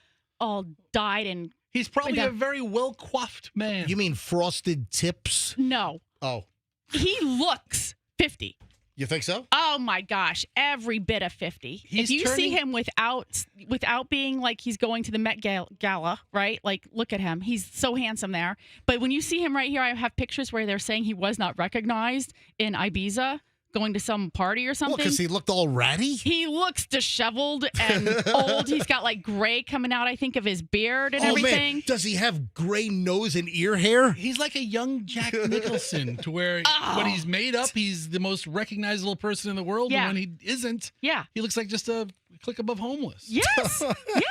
dyed and... He's probably a very well-coiffed man. You mean frosted tips? No. Oh. He looks 50. You think so? Oh my gosh, every bit of 50. If you see him without being like he's going to the Met Gala, right? Like, look at him. He's so handsome there. But when you see him right here, I have pictures where they're saying he was not recognized in Ibiza, going to some party or something. Well, because he looked all ratty? He looks disheveled and old. He's got gray coming out, I think, of his beard and everything. Man. Does he have gray nose and ear hair? He's like a young Jack Nicholson, to where when he's made up, he's the most recognizable person in the world. Yeah. And when he isn't, he looks like just a click above homeless. Yes.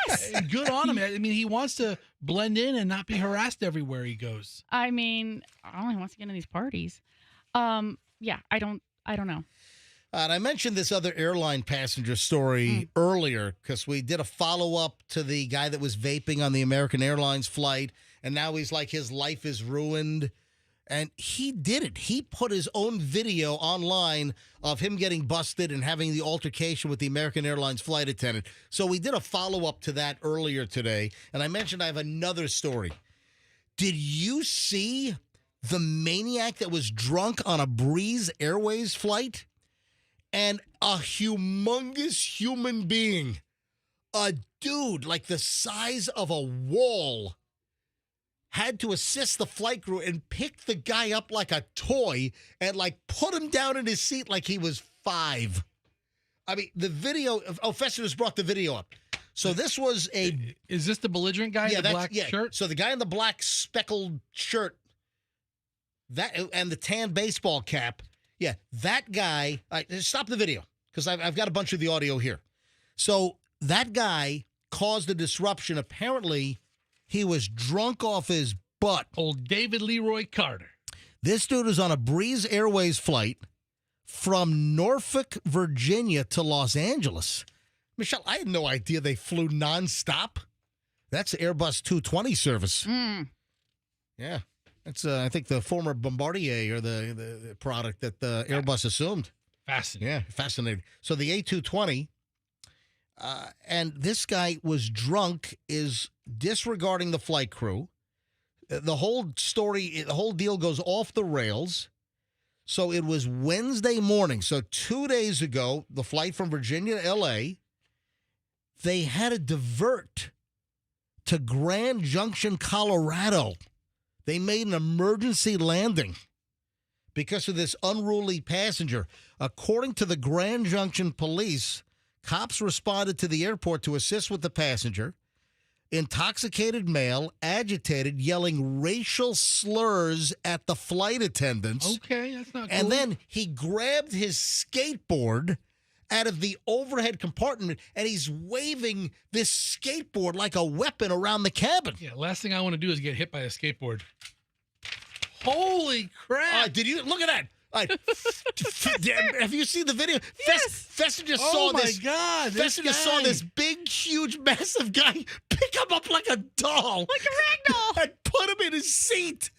Yes. Good on him. I mean, he wants to blend in and not be harassed everywhere he goes. I mean, I don't know. He wants to get in these parties. Yeah, I don't know. And I mentioned this other airline passenger story earlier because we did a follow-up to the guy that was vaping on the American Airlines flight, and now he's like his life is ruined. And he did it. He put his own video online of him getting busted and having the altercation with the American Airlines flight attendant. So we did a follow-up to that earlier today, and I mentioned I have another story. Did you see the maniac that was drunk on a Breeze Airways flight? And a humongous human being, a dude like the size of a wall, had to assist the flight crew and pick the guy up like a toy and put him down in his seat like he was 5. I mean, the video, Fester just brought the video up. So this was Is this the belligerent guy in the black shirt? So the guy in the black speckled shirt, and the tan baseball cap. Yeah, that guy. Stop the video because I've got a bunch of the audio here. So that guy caused a disruption. Apparently, he was drunk off his butt. Old David Leroy Carter. This dude is on a Breeze Airways flight from Norfolk, Virginia to Los Angeles. Michelle, I had no idea they flew nonstop. That's the Airbus 220 service. Yeah. That's, I think, the former Bombardier or the product that the Airbus assumed. Fascinating. Yeah, fascinating. So the A220, and this guy was drunk, is disregarding the flight crew. The whole story, the whole deal goes off the rails. So it was Wednesday morning. So 2 days ago, the flight from Virginia to L.A., they had to divert to Grand Junction, Colorado. They made an emergency landing because of this unruly passenger. According to the Grand Junction police, cops responded to the airport to assist with the passenger. Intoxicated male, agitated, yelling racial slurs at the flight attendants. Okay, that's not cool. And then he grabbed his skateboard out of the overhead compartment, and he's waving this skateboard like a weapon around the cabin. Yeah, last thing I want to do is get hit by a skateboard. Holy crap! Did you look at that? Have you seen the video? Yes. Fester just saw this. Oh my God! Fester just saw this big, huge, massive guy pick him up like a doll, like a ragdoll, and put him in his seat.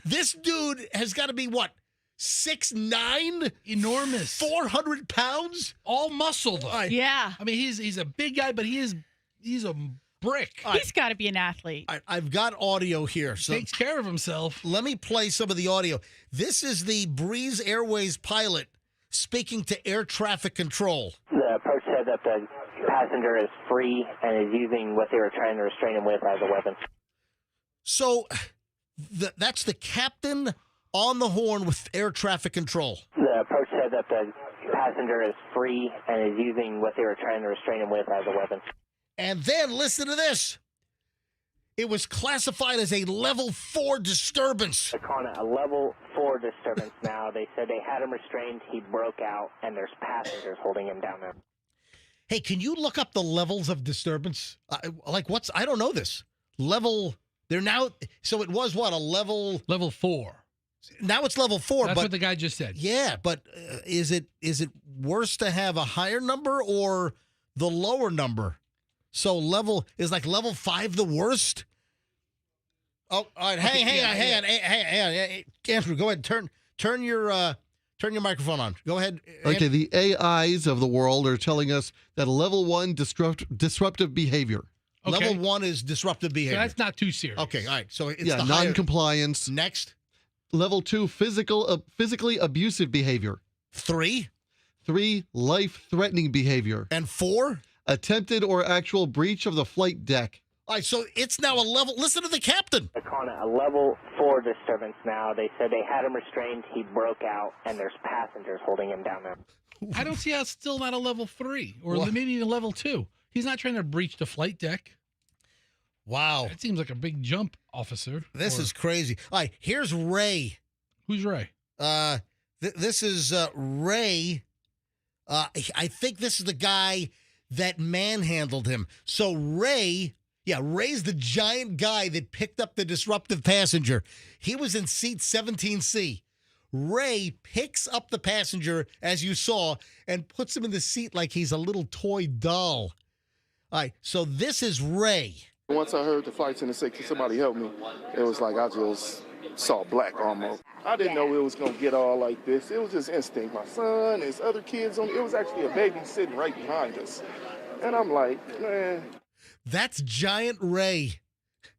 This dude has got to be what? 6'9", enormous, 400 pounds, all muscle though. Yeah, I mean he's a big guy, but he's a brick. He's got to be an athlete. I've got audio here. So takes care of himself. Let me play some of the audio. This is the Breeze Airways pilot speaking to air traffic control. The approach said that the passenger is free and is using what they were trying to restrain him with as a weapon. So that's the captain on the horn with air traffic control. The approach said that the passenger is free and is using what they were trying to restrain him with as a weapon. And then listen to this. It was classified as a level 4 disturbance. They're calling it a level 4 disturbance now. They said they had him restrained. He broke out, and there's passengers holding him down there. Hey, can you look up the levels of disturbance? I don't know this. Level, they're now, so it was what, a level? Level 4. Now it's level 4. That's but, what the guy just said. Yeah, but is it worse to have a higher number or the lower number? So level 5 the worst? Oh, all right. Hang on. Andrew, go ahead. Turn your microphone on. Go ahead. Okay, the AIs of the world are telling us that level 1 disruptive behavior. Okay. Level 1 is disruptive behavior. So that's not too serious. Okay, all right. So it's Yeah, the higher. non-compliance. Next. Level 2, physically abusive behavior. 3. 3, life-threatening behavior. And 4? Attempted or actual breach of the flight deck. All right, so it's now a level. Listen to the captain. They're calling it a level 4 disturbance now. They said they had him restrained. He broke out, and there's passengers holding him down there. I don't see how it's still not a level 3 or What? maybe even level 2. He's not trying to breach the flight deck. Wow. That seems like a big jump, officer. This is crazy. All right, here's Ray. Who's Ray? This is Ray. I think this is the guy that manhandled him. So Ray's the giant guy that picked up the disruptive passenger. He was in seat 17C. Ray picks up the passenger, as you saw, and puts him in the seat like he's a little toy doll. All right, so this is Ray. Once I heard the flight attendant say, "Can somebody help me?" It was like I just saw black almost. I didn't know it was going to get all like this. It was just instinct. My son, his other kids, it was actually a baby sitting right behind us. And I'm like, man. That's Giant Ray.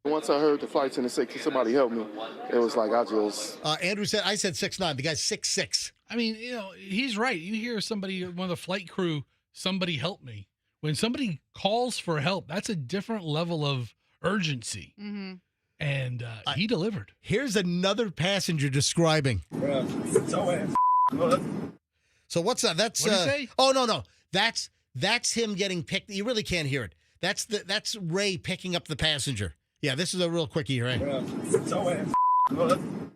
Once I heard the flight attendant say, "Can somebody help me?" It was like I just... Andrew said, I said 6'9". The guy's 6'6". I mean, he's right. You hear somebody, one of the flight crew, somebody help me. When somebody calls for help, that's a different level of urgency. Mm-hmm. And he delivered. Here's another passenger describing. So what's that? That's What'd he say? Oh no. That's him getting picked. You really can't hear it. That's Ray picking up the passenger. Yeah, this is a real quickie, right? Yeah,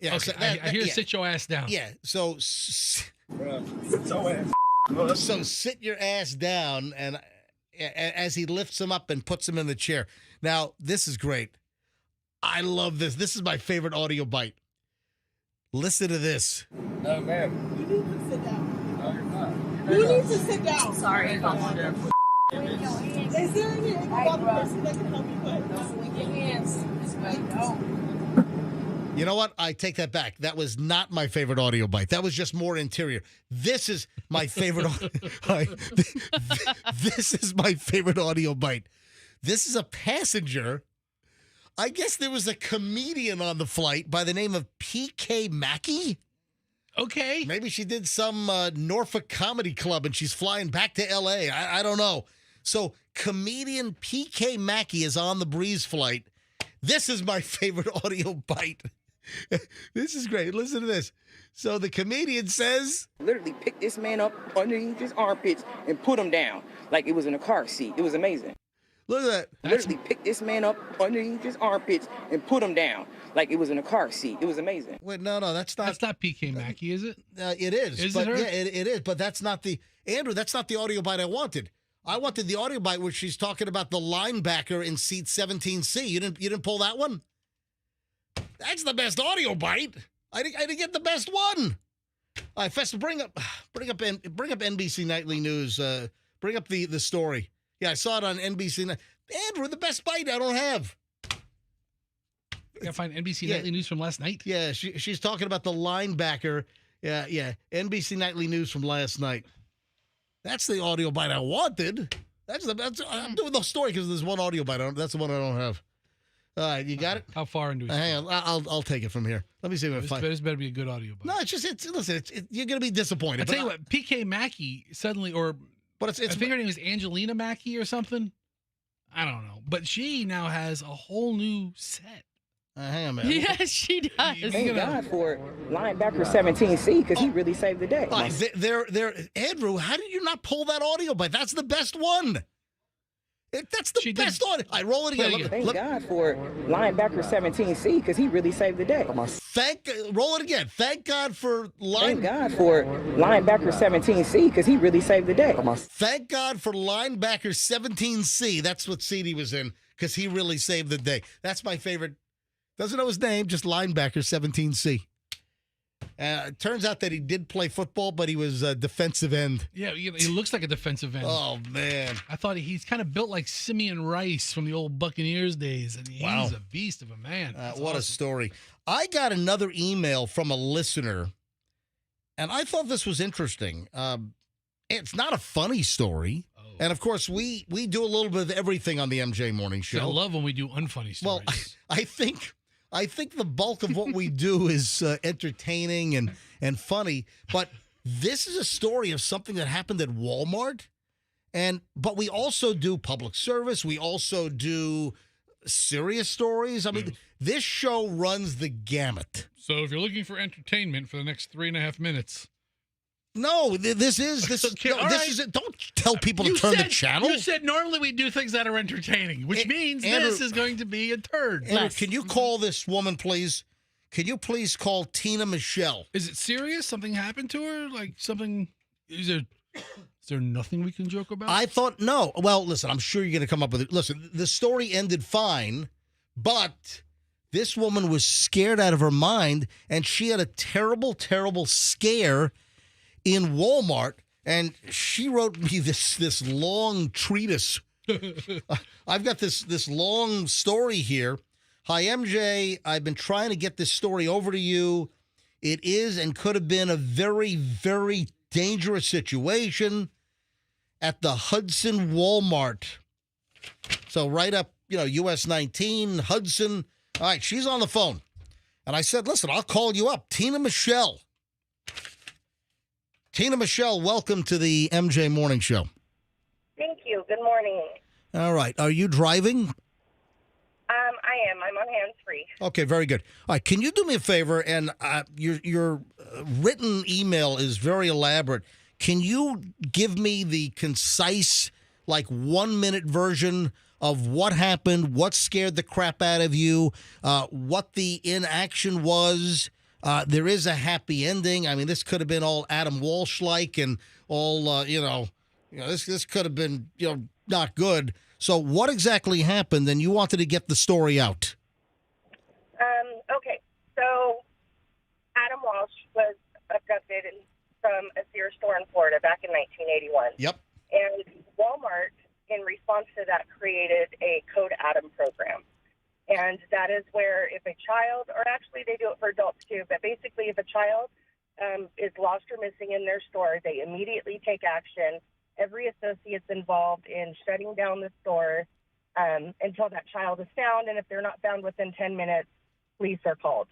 Okay, so I hear sit your ass down. Yeah, so sit your ass down, and as he lifts him up and puts him in the chair. Now, this is great. I love this. This is my favorite audio bite. Listen to this. No, ma'am. You need to sit down. No, you're not. You need to sit down. Sorry. Is there any other person that can help you put? Swing your hands this way. No. You know what? I take that back. That was not my favorite audio bite. That was just more interior. This is my favorite. This is my favorite audio bite. This is a passenger. I guess there was a comedian on the flight by the name of P.K. Mackey. Okay. Maybe she did some Norfolk Comedy Club and she's flying back to L.A. I don't know. So comedian P.K. Mackey is on the Breeze flight. This is my favorite audio bite. This is great. Listen to this. So the comedian says... Literally picked this man up underneath his armpits and put him down like it was in a car seat. It was amazing. Look at that. Literally picked this man up underneath his armpits and put him down like it was in a car seat. It was amazing. Wait, no, that's not... That's not PK Mackey, is it? It is. Is but it her? Yeah, it is. But that's not the... Andrew, that's not the audio bite I wanted. I wanted the audio bite where she's talking about the linebacker in seat 17C. You didn't pull that one? That's the best audio bite. I didn't get the best one. All right, Festa, bring up NBC Nightly News. Bring up the story. Yeah, I saw it on NBC. Andrew, the best bite I don't have. You gotta find NBC Nightly News from last night. Yeah, she's talking about the linebacker. Yeah. NBC Nightly News from last night. That's the audio bite I wanted. I'm doing the story because there's one audio bite. That's the one I don't have. All right, you got it? How far into it? Hang on, I'll take it from here. Let me see if I find. This better be a good audio bite. No, listen, you're gonna be disappointed. I tell you what, PK Mackey suddenly, I think her name is Angelina Mackey or something. I don't know, but she now has a whole new set. Hang on, man. Yes, she does. Thank God for linebacker 17C because he really saved the day. Andrew, how did you not pull that audio bite? That's the best one. That's the best on it. I roll it again. Thank God for linebacker 17C because he really saved the day. Roll it again. Thank God for Thank God for linebacker 17C because he really saved the day. Thank God for linebacker 17C. That's what seat he was in because he really saved the day. That's my favorite. Doesn't know his name, just linebacker 17C. It turns out that he did play football, but he was a defensive end. Yeah, he looks like a defensive end. Oh, man. I thought he's kind of built like Simeon Rice from the old Buccaneers days, and he's a beast of a man. What a story. I got another email from a listener, and I thought this was interesting. It's not a funny story. And, of course, we do a little bit of everything on the MJ Morning Show. I love when we do unfunny stories. Well, I think the bulk of what we do is entertaining and funny, but this is a story of something that happened at Walmart, but we also do public service. We also do serious stories. I mean, this show runs the gamut. So if you're looking for entertainment for the next 3.5 minutes. No, this is don't tell people to turn the channel. You said normally we do things that are entertaining, which means Andrew, this is going to be a turd. Andrew, can you call this woman, please? Can you please call Tina Michelle? Is it serious? Something happened to her? Like something? Is there nothing we can joke about? I thought no. Well, listen, I'm sure you're going to come up with it. Listen, the story ended fine, but this woman was scared out of her mind, and she had a terrible, terrible scare in Walmart, and she wrote me this long treatise. I've got this long story here. Hi, MJ. I've been trying to get this story over to you. It is and could have been a very, very dangerous situation at the Hudson Walmart. So right up, US 19, Hudson. All right, she's on the phone. And I said, listen, I'll call you up. Tina Michelle. Tina Michelle, welcome to the MJ Morning Show. Thank you. Good morning. All right. Are you driving? I am. I'm on hands-free. Okay, very good. All right. Can you do me a favor? And your written email is very elaborate. Can you give me the concise, 1-minute version of what happened, what scared the crap out of you, what the inaction was? There is a happy ending. I mean, this could have been all Adam Walsh-like and all, this could have been, not good. So what exactly happened? And you wanted to get the story out. Okay. So Adam Walsh was abducted from a Sears store in Florida back in 1981. Yep. And Walmart, in response to that, created a Code Adam program. And that is where if a child, or actually they do it for adults too, but basically if a child is lost or missing in their store, they immediately take action. Every associate's involved in shutting down the store until that child is found. And if they're not found within 10 minutes, police are called.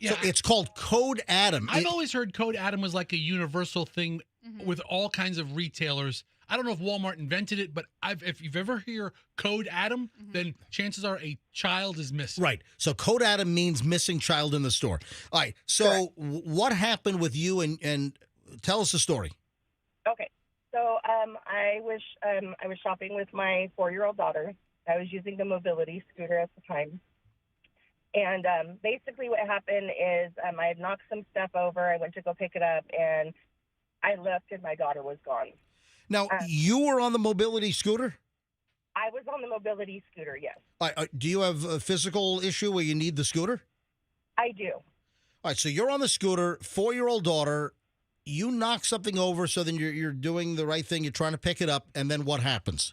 Yeah. So it's called Code Adam. I've always heard Code Adam was like a universal thing with all kinds of retailers. I don't know if Walmart invented it, but if you've ever hear Code Adam, then chances are a child is missing. Right. So Code Adam means missing child in the store. All right. So what happened with you and tell us the story. Okay. So I was shopping with my 4-year-old daughter. I was using the mobility scooter at the time. And basically what happened is I had knocked some stuff over. I went to go pick it up, and I looked, and my daughter was gone. Now, you were on the mobility scooter? I was on the mobility scooter, yes. Do you have a physical issue where you need the scooter? I do. All right, so you're on the scooter, 4-year-old daughter. You knock something over, so then you're doing the right thing. You're trying to pick it up, and then what happens?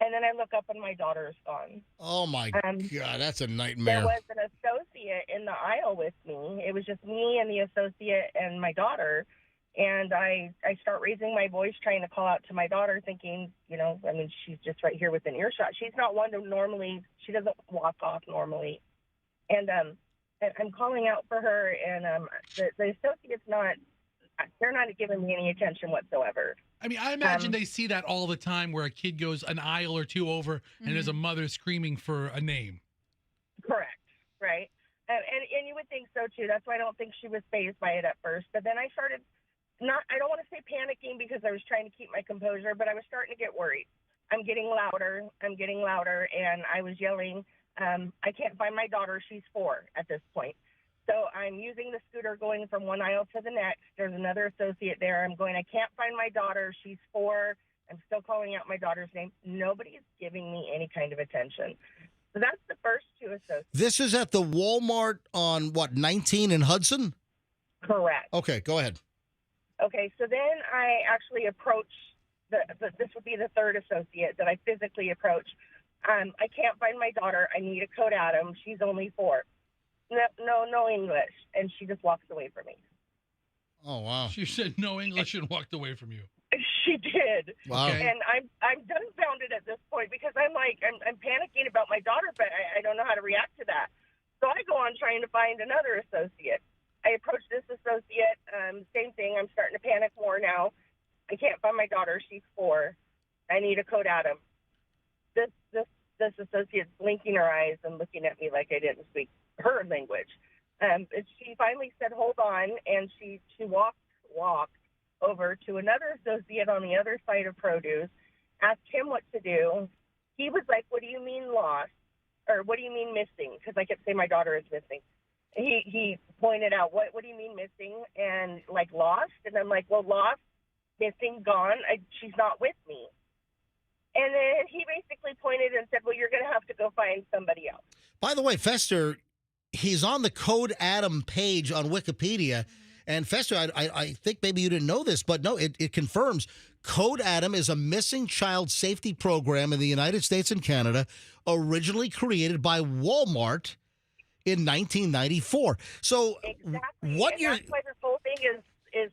And then I look up, and my daughter is gone. Oh, my God, that's a nightmare. There was an associate in the aisle with me. It was just me and the associate and my daughter. And I start raising my voice, trying to call out to my daughter, thinking, she's just right here within earshot. She's not one to normally, she doesn't walk off normally. And I'm calling out for her, and the associate's they're not giving me any attention whatsoever. I mean, I imagine they see that all the time where a kid goes an aisle or two over and there's a mother screaming for a name. Correct, right? And you would think so, too. That's why I don't think she was fazed by it at first. But then I started I don't want to say panicking because I was trying to keep my composure, but I was starting to get worried. I'm getting louder, and I was yelling, I can't find my daughter, she's 4 at this point. So I'm using the scooter going from one aisle to the next. There's another associate there. I'm going, I can't find my daughter, she's 4. I'm still calling out my daughter's name. Nobody's giving me any kind of attention. So that's the first 2 associates. This is at the Walmart on, 19 in Hudson? Correct. Okay, go ahead. Okay, so then I actually approach, this would be the 3rd associate that I physically approach. I can't find my daughter. I need a code Adam. She's only 4. No English. And she just walks away from me. Oh, wow. She said no English and walked away from you. She did. Wow. Okay. And I'm dumbfounded at this point because I'm panicking about my daughter, but I don't know how to react to that. So I go on trying to find another associate. I approach this associate, same thing. I'm starting to panic more now. I can't find my daughter. She's 4. I need a code Adam. This associate's blinking her eyes and looking at me like I didn't speak her language. She finally said, hold on, and she walked over to another associate on the other side of produce, asked him what to do. He was like, what do you mean lost? Or what do you mean missing? Because I kept saying my daughter is missing. He pointed out, what do you mean missing? And like lost? And I'm like, well, lost, missing, gone. She's not with me. And then he basically pointed and said, well, you're going to have to go find somebody else. By the way, Fester, he's on the Code Adam page on Wikipedia. And Fester, I think maybe you didn't know this, but no, it confirms Code Adam is a missing child safety program in the United States and Canada, originally created by Walmart in 1994. So exactly. What and you're that's why this whole thing is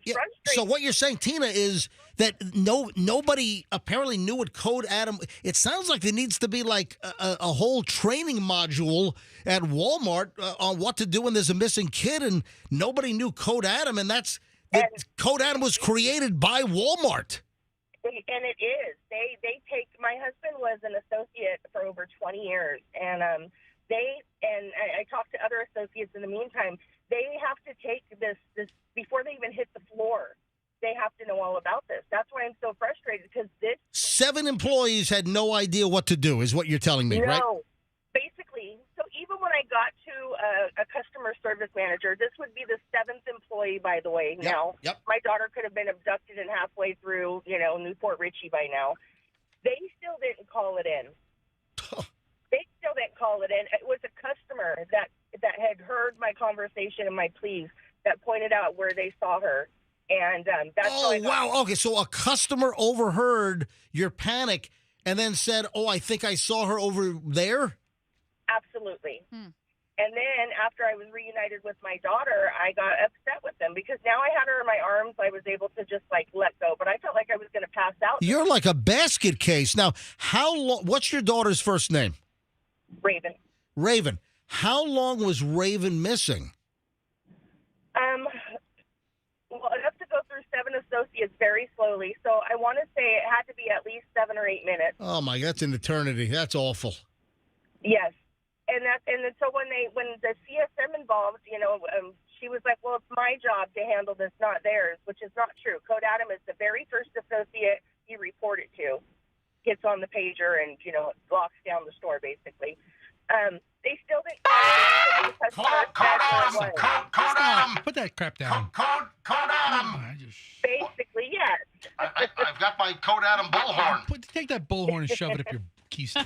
frustrating. So what you're saying, Tina, is that nobody apparently knew what Code Adam. It sounds like there needs to be like a whole training module at Walmart on what to do when there's a missing kid, and nobody knew Code Adam, and Code Adam was created by Walmart. And it is. They take. My husband was an associate for over 20 years, and I talked to other associates in the meantime. They have to take this before they even hit the floor. They have to know all about this. That's why I'm so frustrated, because 7 employees had no idea what to do, is what you're telling me, right? No, basically. So even when I got to a customer service manager, this would be the 7th employee, by the way. Yep, Now, yep. My daughter could have been abducted and halfway through, Newport Richie by now. They still didn't call it in. They still didn't call it in. It was a customer that had heard my conversation and my pleas that pointed out where they saw her. And that's how I got. Wow. Okay, so a customer overheard your panic and then said, I think I saw her over there? Absolutely. And then after I was reunited with my daughter, I got upset with them because now I had her in my arms. I was able to just let go, but I felt like I was going to pass out. You're like a basket case. Now, how long? What's your daughter's first name? Raven. Raven. How long was Raven missing? Well, enough to go through 7 associates very slowly. So I want to say it had to be at least 7 or 8 minutes. Oh my, that's an eternity. That's awful. Yes. And then so when the CSM involved, she was like, well, it's my job to handle this, not theirs, which is not true. Code Adam is the very first associate you report it to. Gets on the pager and, locks down the store, basically. They still didn't Code Adam! Put that crap down. Code Adam! Basically, yes. I've got my Code Adam bullhorn. Take that bullhorn and shove it up your keystone.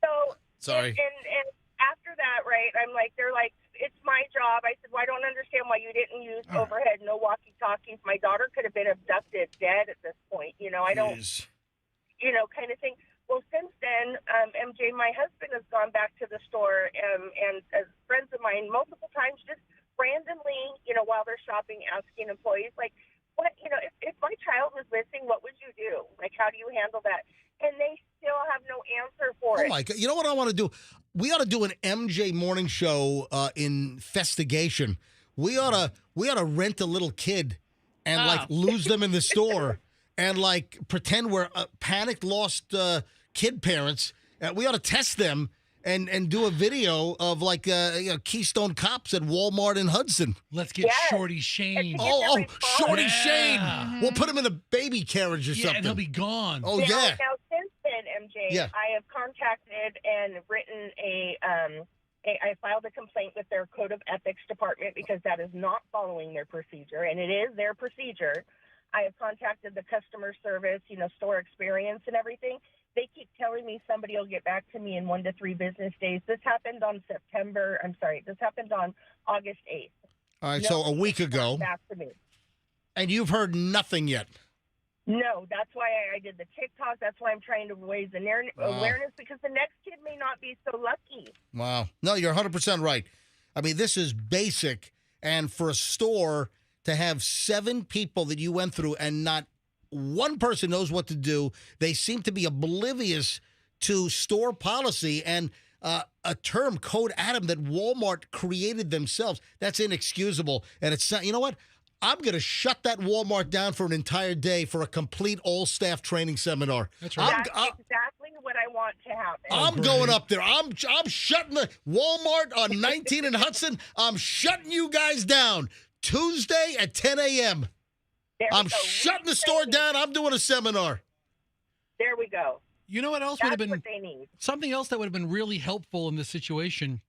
So, sorry. And after that, right, they're like, it's my job. I said, well, I don't understand why you didn't use overhead, no walkie-talkies. My daughter could have been abducted, dead at this point. I don't, kind of thing. Well, since then, MJ, my husband has gone back to the store and as friends of mine multiple times, just randomly, while they're shopping, asking employees, like, what, if my child was missing, what would you do? Like, how do you handle that? And they still have no answer for it. Oh, my God. You know what I want to do? We ought to do an MJ morning show investigation. We ought to rent a little kid and, lose them in the store and, pretend we're panicked, lost kid parents. We ought to test them and do a video of Keystone Cops at Walmart in Hudson. Let's get Shorty Shane. Oh, Shorty Shane. We'll put him in a baby carriage or something. And he'll be gone. Oh, Now, since then, MJ. Yeah. I have contacted and written I filed a complaint with their Code of Ethics department because that is not following their procedure, and it is their procedure. I have contacted the customer service, store experience and everything. They keep telling me somebody will get back to me in 1 to 3 business days. This happened on August 8th. All right, so a week ago. Back to me. And you've heard nothing yet. No, that's why I did the TikTok. That's why I'm trying to raise awareness because the next kid may not be so lucky. Wow. No, you're 100% right. I mean, this is basic. And for a store to have 7 people that you went through and not one person knows what to do, they seem to be oblivious to store policy and a term, Code Adam, that Walmart created themselves. That's inexcusable. And it's, you know what? I'm going to shut that Walmart down for an entire day for a complete all-staff training seminar. That's right. That's exactly what I want to happen. I'm going up there. I'm shutting the Walmart on 19 and Hudson. I'm shutting you guys down Tuesday at 10 a.m. I'm shutting the store down. I'm doing a seminar. There we go. You know what else would have been something else that would have been really helpful in this situation?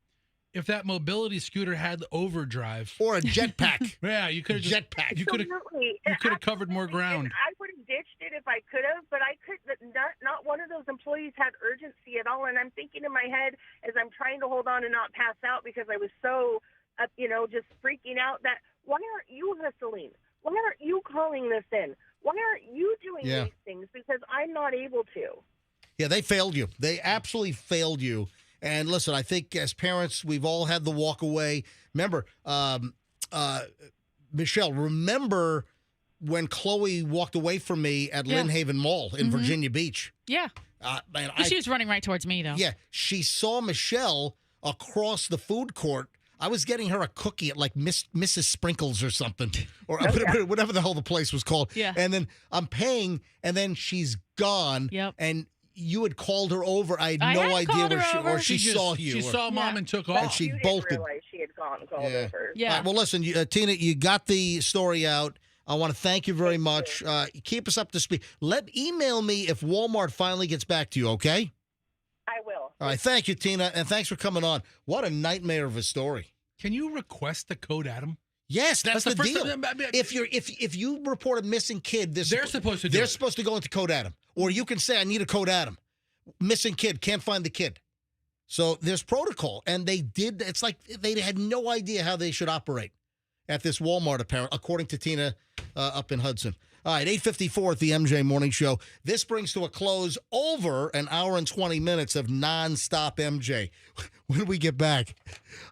If that mobility scooter had overdrive or a jetpack. Yeah, you could have jetpack. You could have covered more ground. And I would have ditched it if I could have, but I could not one of those employees had urgency at all. And I'm thinking in my head as I'm trying to hold on and not pass out because I was so just freaking out that why aren't you hustling? Why aren't you calling this in? Why aren't you doing these things? Because I'm not able to. Yeah, they failed you. They absolutely failed you. And listen, I think as parents, we've all had the walk away. Remember, Michelle, remember when Chloe walked away from me at Lynn Haven Mall in Virginia Beach? Yeah. She was running right towards me, though. Yeah. She saw Michelle across the food court. I was getting her a cookie at like Mrs. Sprinkles or something, or whatever the hell the place was called. Yeah. And then I'm paying, and then she's gone. Yep. And you had called her over. I had no idea where she saw you. She saw Mom and took off. And she bolted. Didn't realize she had gone and called over. Yeah. All right, well, listen, Tina, you got the story out. I want to thank you very much. Keep us up to speed. Email me if Walmart finally gets back to you, okay? I will. All right, thank you, Tina, and thanks for coming on. What a nightmare of a story. Can you request the Code Adam? Yes, that's the first deal. time- If you report a missing kid, They're supposed to do They're it. supposed to go into Code Adam, or you can say, "I need a Code Adam." Missing kid, can't find the kid. So there's protocol, and they did. It's like they had no idea how they should operate at this Walmart, apparently, according to Tina up in Hudson. All right, 8:54 at the MJ Morning Show. This brings to a close over an hour and 20 minutes of nonstop MJ. When we get back,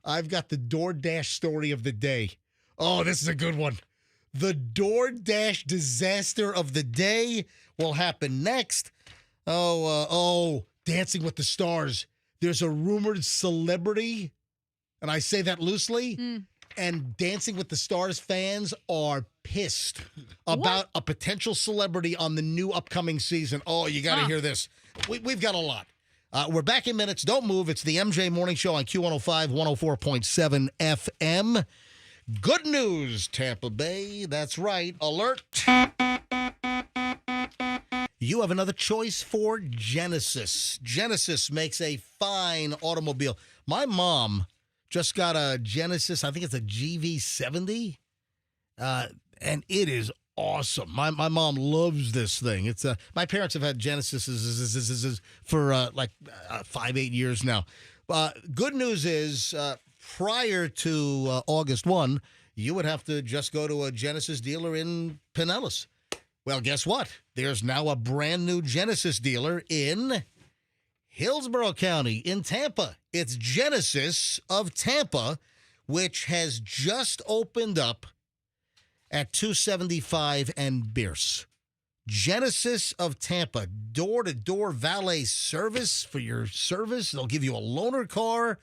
I've got the DoorDash story of the day. Oh, this is a good one. The DoorDash disaster of the day will happen next. Dancing with the Stars. There's a rumored celebrity, and I say that loosely, and Dancing with the Stars fans are pissed about a potential celebrity on the new upcoming season. Oh, you got to hear this. We've got a lot. We're back in minutes. Don't move. It's the MJ Morning Show on Q105, 104.7 FM. Good news, Tampa Bay. That's right. Alert. You have another choice for Genesis. Genesis makes a fine automobile. My mom just got a Genesis, I think it's a GV70, and it is awesome. My mom loves this thing. It's my parents have had Genesis for 5-8 years now. Good news is prior to August 1, you would have to just go to a Genesis dealer in Pinellas. Well, guess what? There's now a brand new Genesis dealer in Hillsborough County in Tampa. It's Genesis of Tampa, which has just opened up at 275 and Bierce. Genesis of Tampa, door-to-door valet service for your service. They'll give you a loaner car.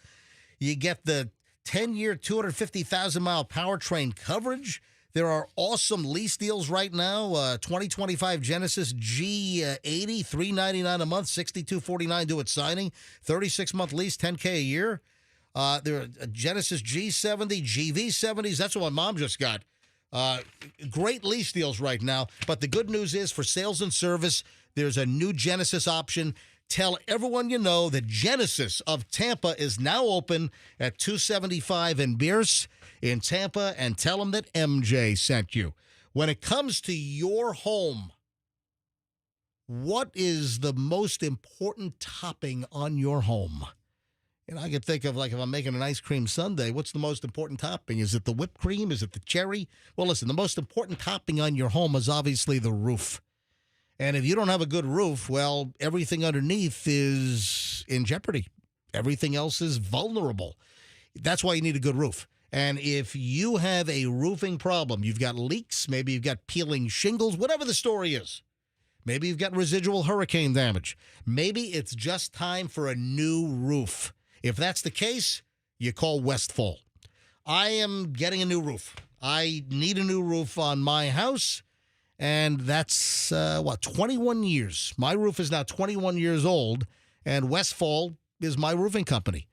You get the 10-year, 250,000-mile powertrain coverage. There are awesome lease deals right now. 2025 Genesis G80, $399 a month, $62.49 due at signing. 36-month lease, $10K a year. There are Genesis G70, GV70s. That's what my mom just got. Great lease deals right now. But the good news is for sales and service, there's a new Genesis option. Tell everyone you know that Genesis of Tampa is now open at 275 and Bierce in Tampa, and tell them that MJ sent you. When it comes to your home, what is the most important topping on your home? And I could think of, like, if I'm making an ice cream sundae, what's the most important topping? Is it the whipped cream? Is it the cherry? Well, listen, the most important topping on your home is obviously the roof. And if you don't have a good roof, well, everything underneath is in jeopardy. Everything else is vulnerable. That's why you need a good roof. And if you have a roofing problem, you've got leaks, maybe you've got peeling shingles, whatever the story is. Maybe you've got residual hurricane damage. Maybe it's just time for a new roof. If that's the case, you call Westfall. I am getting a new roof. I need a new roof on my house, and that's, 21 years. My roof is now 21 years old, and Westfall is my roofing company.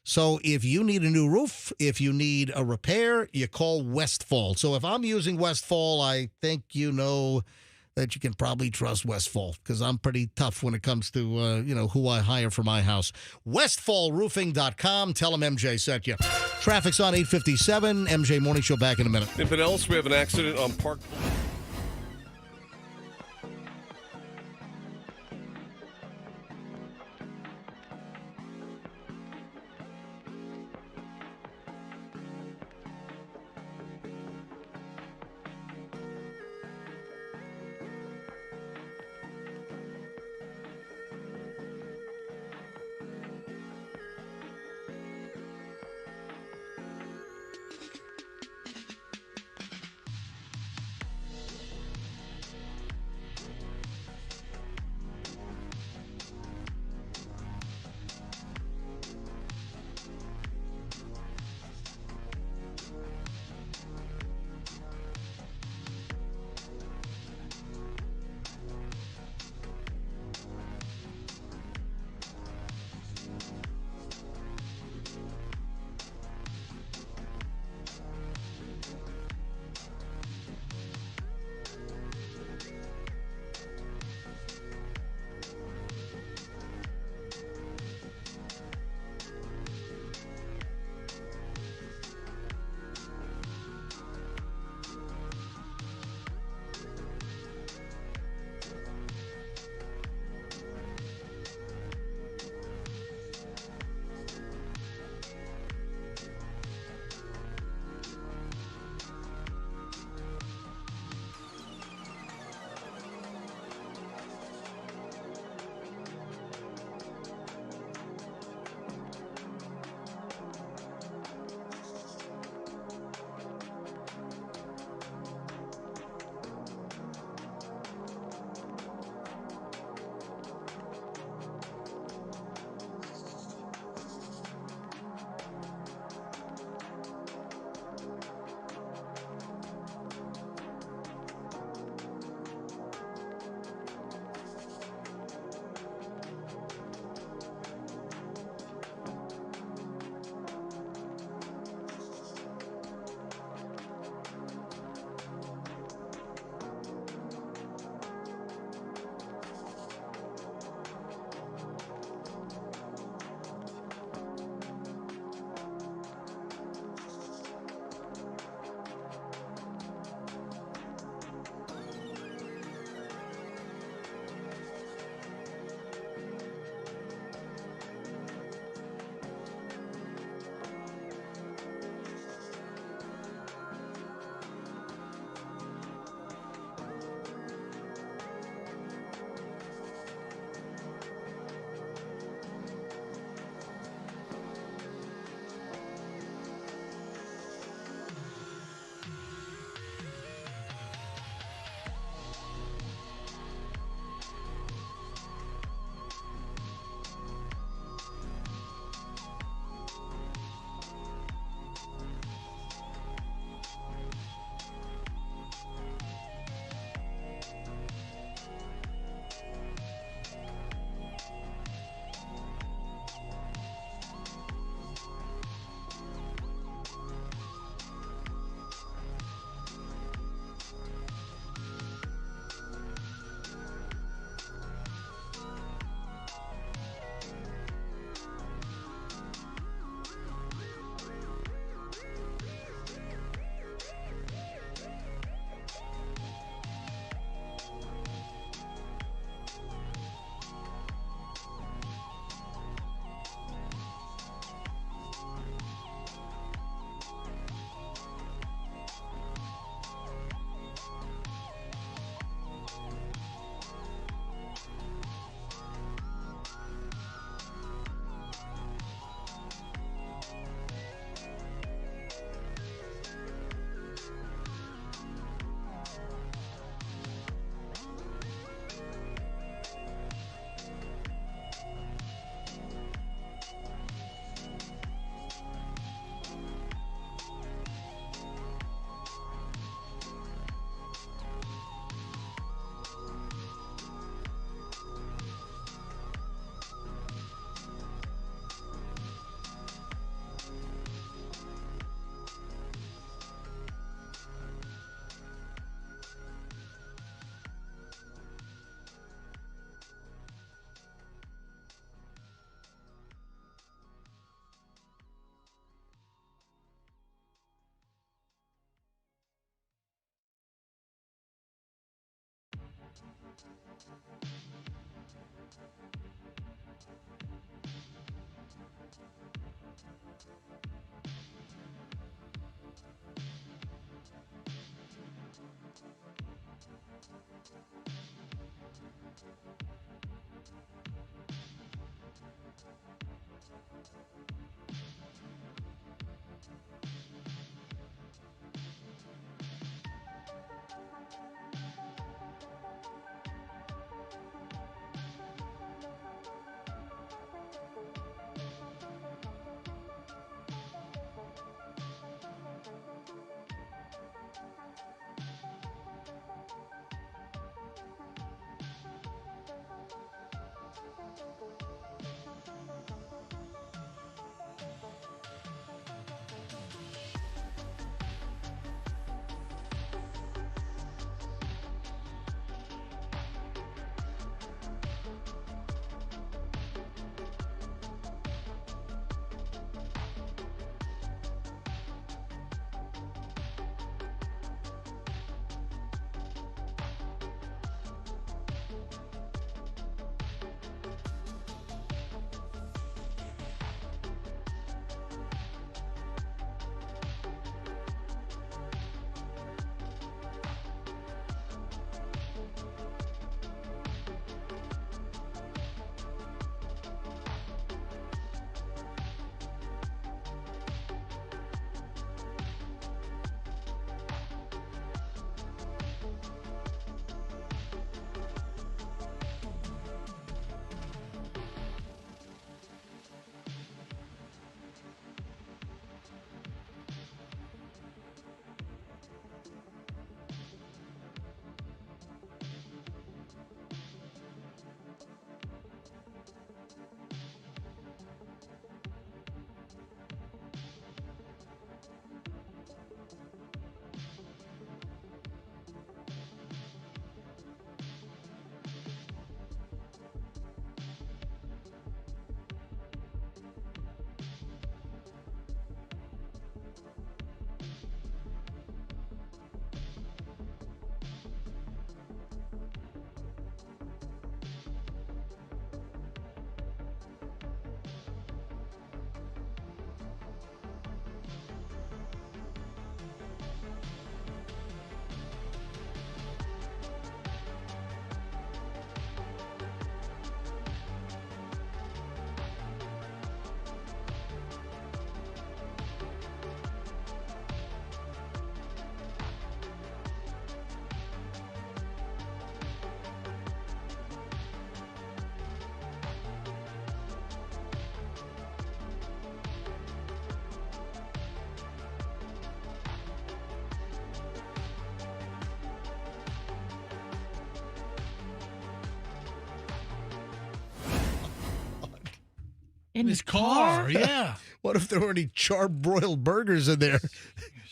So if you need a new roof, if you need a repair, you call Westfall. So if I'm using Westfall, I think you know that you can probably trust Westfall, because I'm pretty tough when it comes to, who I hire for my house. WestfallRoofing.com. Tell them MJ sent you. Traffic's on 857. MJ Morning Show back in a minute. In Pinellas, we have an accident on Park. In his car, yeah. What if there were any charbroiled burgers in there?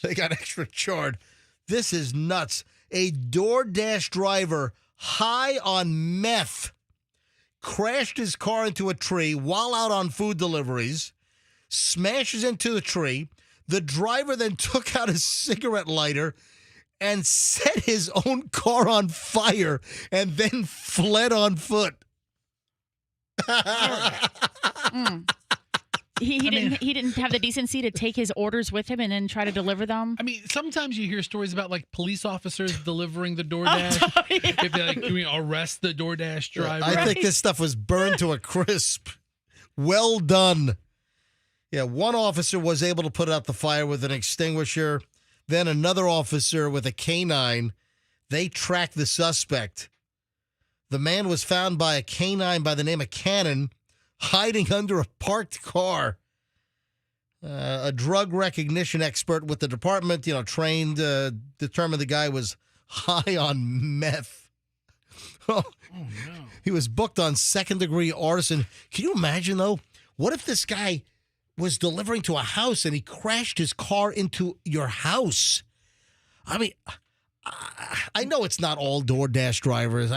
They got extra charred. This is nuts. A DoorDash driver high on meth crashed his car into a tree while out on food deliveries, smashes into the tree. The driver then took out a cigarette lighter and set his own car on fire and then fled on foot. He didn't have the decency to take his orders with him and then try to deliver them. I mean, sometimes you hear stories about like police officers delivering the DoorDash. If they like, arrest the DoorDash driver. I think this stuff was burned to a crisp. Well done. Yeah, one officer was able to put out the fire with an extinguisher. Then another officer with a canine. They tracked the suspect. The man was found by a canine by the name of Cannon, hiding under a parked car. A drug recognition expert with the department, trained, determined the guy was high on meth. Oh, no. He was booked on second-degree arson. Can you imagine, though? What if this guy was delivering to a house and he crashed his car into your house? I mean, I know it's not all DoorDash drivers,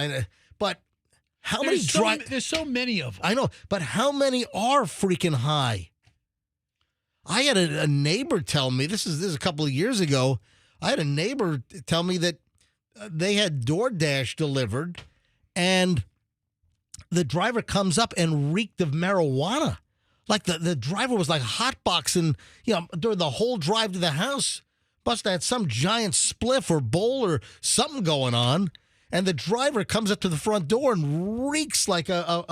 but how many There's so many of them. I know, but how many are freaking high? I had a neighbor tell me, this is a couple of years ago, I had a neighbor tell me that they had DoorDash delivered and the driver comes up and reeked of marijuana. Like the driver was like hotboxing, during the whole drive to the house. Must have had some giant spliff or bowl or something going on. and the driver comes up to the front door and reeks like a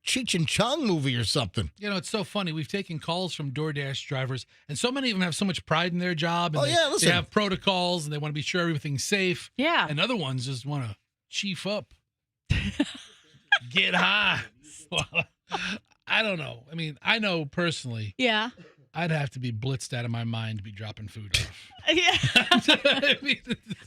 Cheech and Chong movie or something. You know, it's so funny. We've taken calls from DoorDash drivers, and so many of them have so much pride in their job. And listen. They have protocols, and they want to be sure everything's safe. Yeah. And other ones just want to chief up. Get high. Well, I don't know. I mean, I know personally. Yeah. I'd have to be blitzed out of my mind to be dropping food off. Yeah.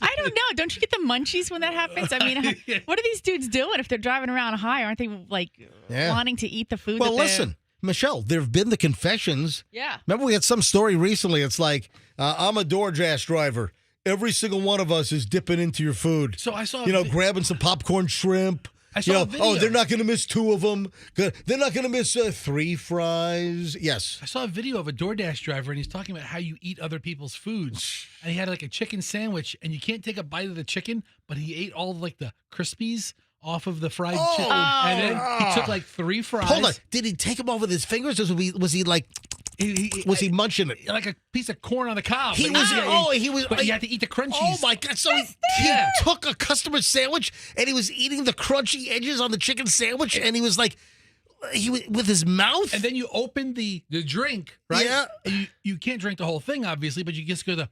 I don't know. Don't you get the munchies when that happens? I mean, what are these dudes doing if they're driving around high? Aren't they like wanting to eat the food? Well, listen, Michelle, there have been the confessions. Yeah. Remember we had some story recently. It's like, I'm a DoorDash driver. Every single one of us is dipping into your food. So I saw, grabbing some popcorn shrimp. I saw a video. Oh, they're not going to miss 2 of them. They're not going to miss 3 fries. Yes. I saw a video of a DoorDash driver, and he's talking about how you eat other people's food. And he had like a chicken sandwich, and you can't take a bite of the chicken, but he ate all like the Crispies off of the fried chicken. And then he took like 3 fries. Hold on. Did he take them off with his fingers, or was he like... was he munching it like a piece of corn on the cob? He was. But you had to eat the crunchies. Oh my God! So he took a customer sandwich and he was eating the crunchy edges on the chicken sandwich, and he was like, with his mouth. And then you open the drink, right? Yeah. And you can't drink the whole thing, obviously, but you just go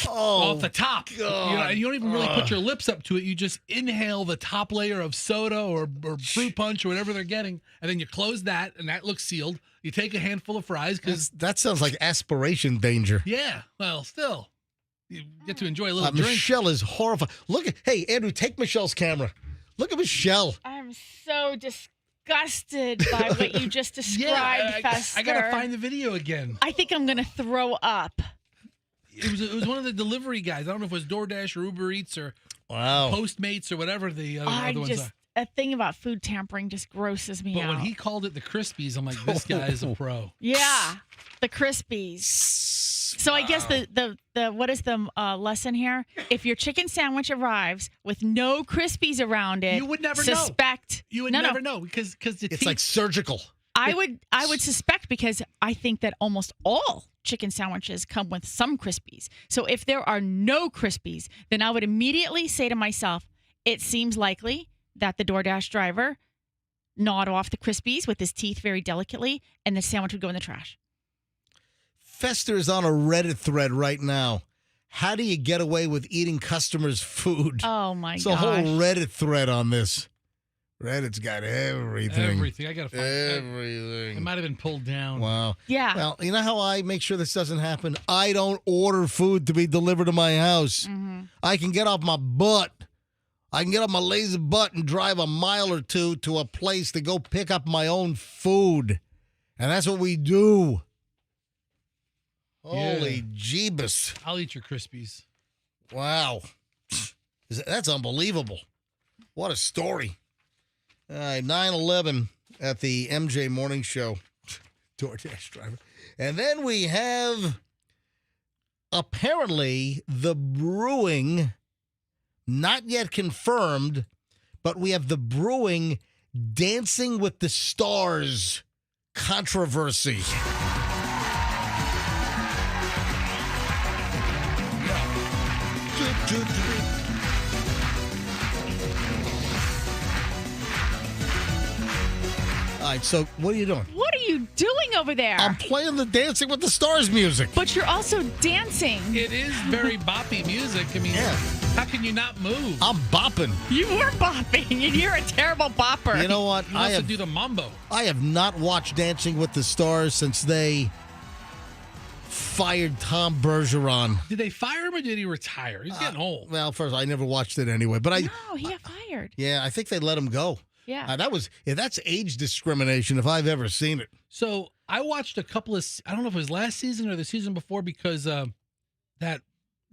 off the top. God. You don't even really put your lips up to it. You just inhale the top layer of soda or fruit punch or whatever they're getting, and then you close that, and that looks sealed. You take a handful of fries because that sounds like aspiration danger. Yeah, well, still, you get to enjoy a little drink. Michelle is horrified. Hey, Andrew, take Michelle's camera. Look at Michelle. I'm so disgusted by what you just described, Fester. I gotta find the video again. I think I'm gonna throw up. It was one of the delivery guys. I don't know if it was DoorDash or Uber Eats or Postmates or whatever the other ones are. A thing about food tampering just grosses me out. But when he called it the Crispies, I'm like, this guy is a pro. Yeah, the Crispies. So I guess the what is the lesson here? If your chicken sandwich arrives with no Crispies around it, you would never suspect. know. You would never know because it's like surgical. I would suspect because I think that almost all chicken sandwiches come with some Crispies. So if there are no Crispies, then I would immediately say to myself, it seems likely that the DoorDash driver gnawed off the Crispies with his teeth very delicately, and the sandwich would go in the trash. Fester is on a Reddit thread right now. How do you get away with eating customers' food? Oh, my gosh. It's a whole Reddit thread on this. Reddit's got everything. Everything. I got to find everything. It might have been pulled down. Wow. Yeah. Well, you know how I make sure this doesn't happen? I don't order food to be delivered to my house. Mm-hmm. I can get off my butt. I can get off my lazy butt and drive a mile or 2 to a place to go pick up my own food. And that's what we do. Holy jeebus. I'll eat your Crispies. Wow. That's unbelievable. What a story. All right, 9/11 at the MJ Morning Show. DoorDash driver. And then we have apparently the brewing, not yet confirmed, but we have the brewing Dancing with the Stars controversy. All right, so what are you doing? What are you doing over there? I'm playing the Dancing with the Stars music. But you're also dancing. It is very boppy music. I mean, how can you not move? I'm bopping. You were bopping, and you're a terrible bopper. You know what? You also do the mambo. I have not watched Dancing with the Stars since they fired Tom Bergeron. Did they fire him or did he retire? He's getting old. Well, first, I never watched it anyway. But No, he got fired. Yeah, I think they let him go. Yeah. That's age discrimination if I've ever seen it. So I watched a couple of, I don't know if it was last season or the season before, because that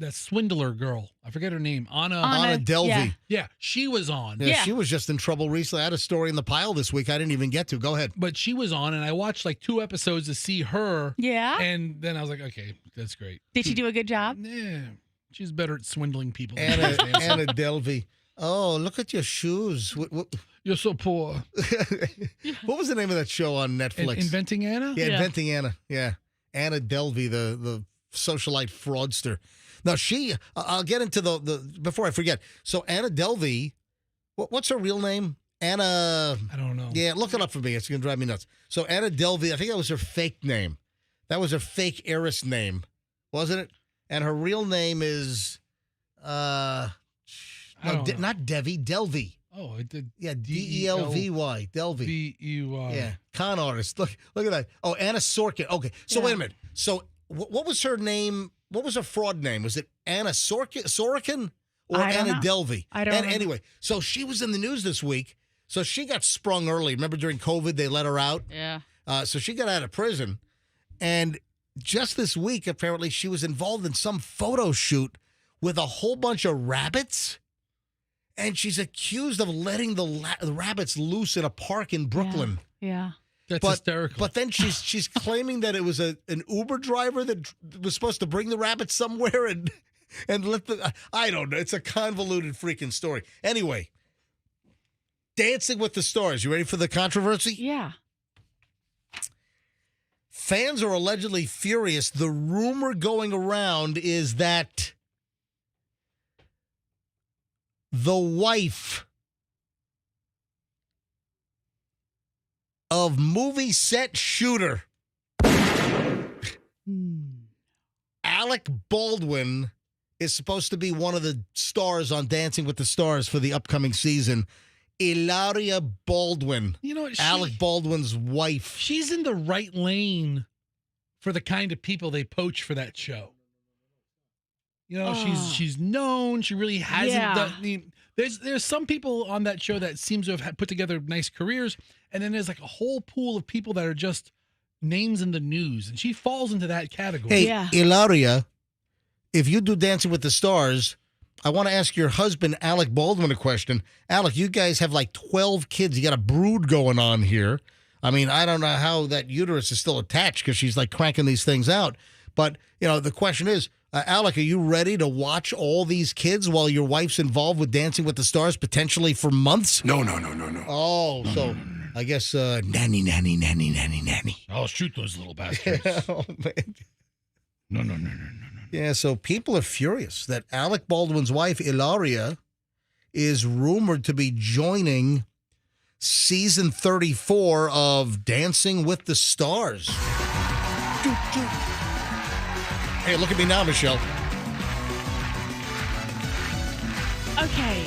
swindler girl, I forget her name, Anna Delvey. Yeah, she was on. Yeah, she was just in trouble recently. I had a story in the pile this week I didn't even get to. Go ahead. But she was on, and I watched like 2 episodes to see her. Yeah. And then I was like, okay, that's great. Did she do a good job? Yeah. She's better at swindling people. Anna Delvey. Oh, look at your shoes. You're so poor. What was the name of that show on Netflix? Inventing Anna? Yeah, Inventing Anna. Yeah. Anna Delvey, the socialite fraudster. Now, I'll get into the before I forget. So, Anna Delvey, what's her real name? Anna. I don't know. Yeah, look it up for me. It's going to drive me nuts. So, Anna Delvey, I think that was her fake name. That was her fake heiress name, wasn't it? And her real name is, not Devi, Delvey. Oh, it did. Yeah, Delvy, Delvey. Vey. Yeah, con artist. Look at that. Oh, Anna Sorkin. Okay, so wait a minute. So what was her name? What was her fraud name? Was it Anna Sorokin or Anna Delvey? I don't know. Anyway, so she was in the news this week. So she got sprung early. Remember during COVID, they let her out? Yeah. So she got out of prison. And just this week, apparently, she was involved in some photo shoot with a whole bunch of rabbits. And she's accused of letting the rabbits loose in a park in Brooklyn. Yeah. That's hysterical. But then she's claiming that it was an Uber driver that was supposed to bring the rabbits somewhere and let the... I don't know. It's a convoluted freaking story. Anyway, Dancing with the Stars. You ready for the controversy? Yeah. Fans are allegedly furious. The rumor going around is that the wife of movie set shooter Alec Baldwin is supposed to be one of the stars on Dancing with the Stars for the upcoming season. Hilaria Baldwin. You know what? Alec Baldwin's wife. She's in the right lane for the kind of people they poach for that show. You know, she's known. She really hasn't done. I mean, there's some people on that show that seems to have put together nice careers, and then there's like a whole pool of people that are just names in the news, and she falls into that category. Hey, Hilaria, if you do Dancing with the Stars, I want to ask your husband, Alec Baldwin, a question. Alec, you guys have like 12 kids. You got a brood going on here. I mean, I don't know how that uterus is still attached because she's like cranking these things out. But, you know, the question is, Alec, are you ready to watch all these kids while your wife's involved with Dancing with the Stars potentially for months? No. Oh, so I guess nanny. I'll shoot those little bastards. Oh, man. No. Yeah, so people are furious that Alec Baldwin's wife, Hilaria, is rumored to be joining season 34 of Dancing with the Stars. Hey, look at me now, Michelle. Okay.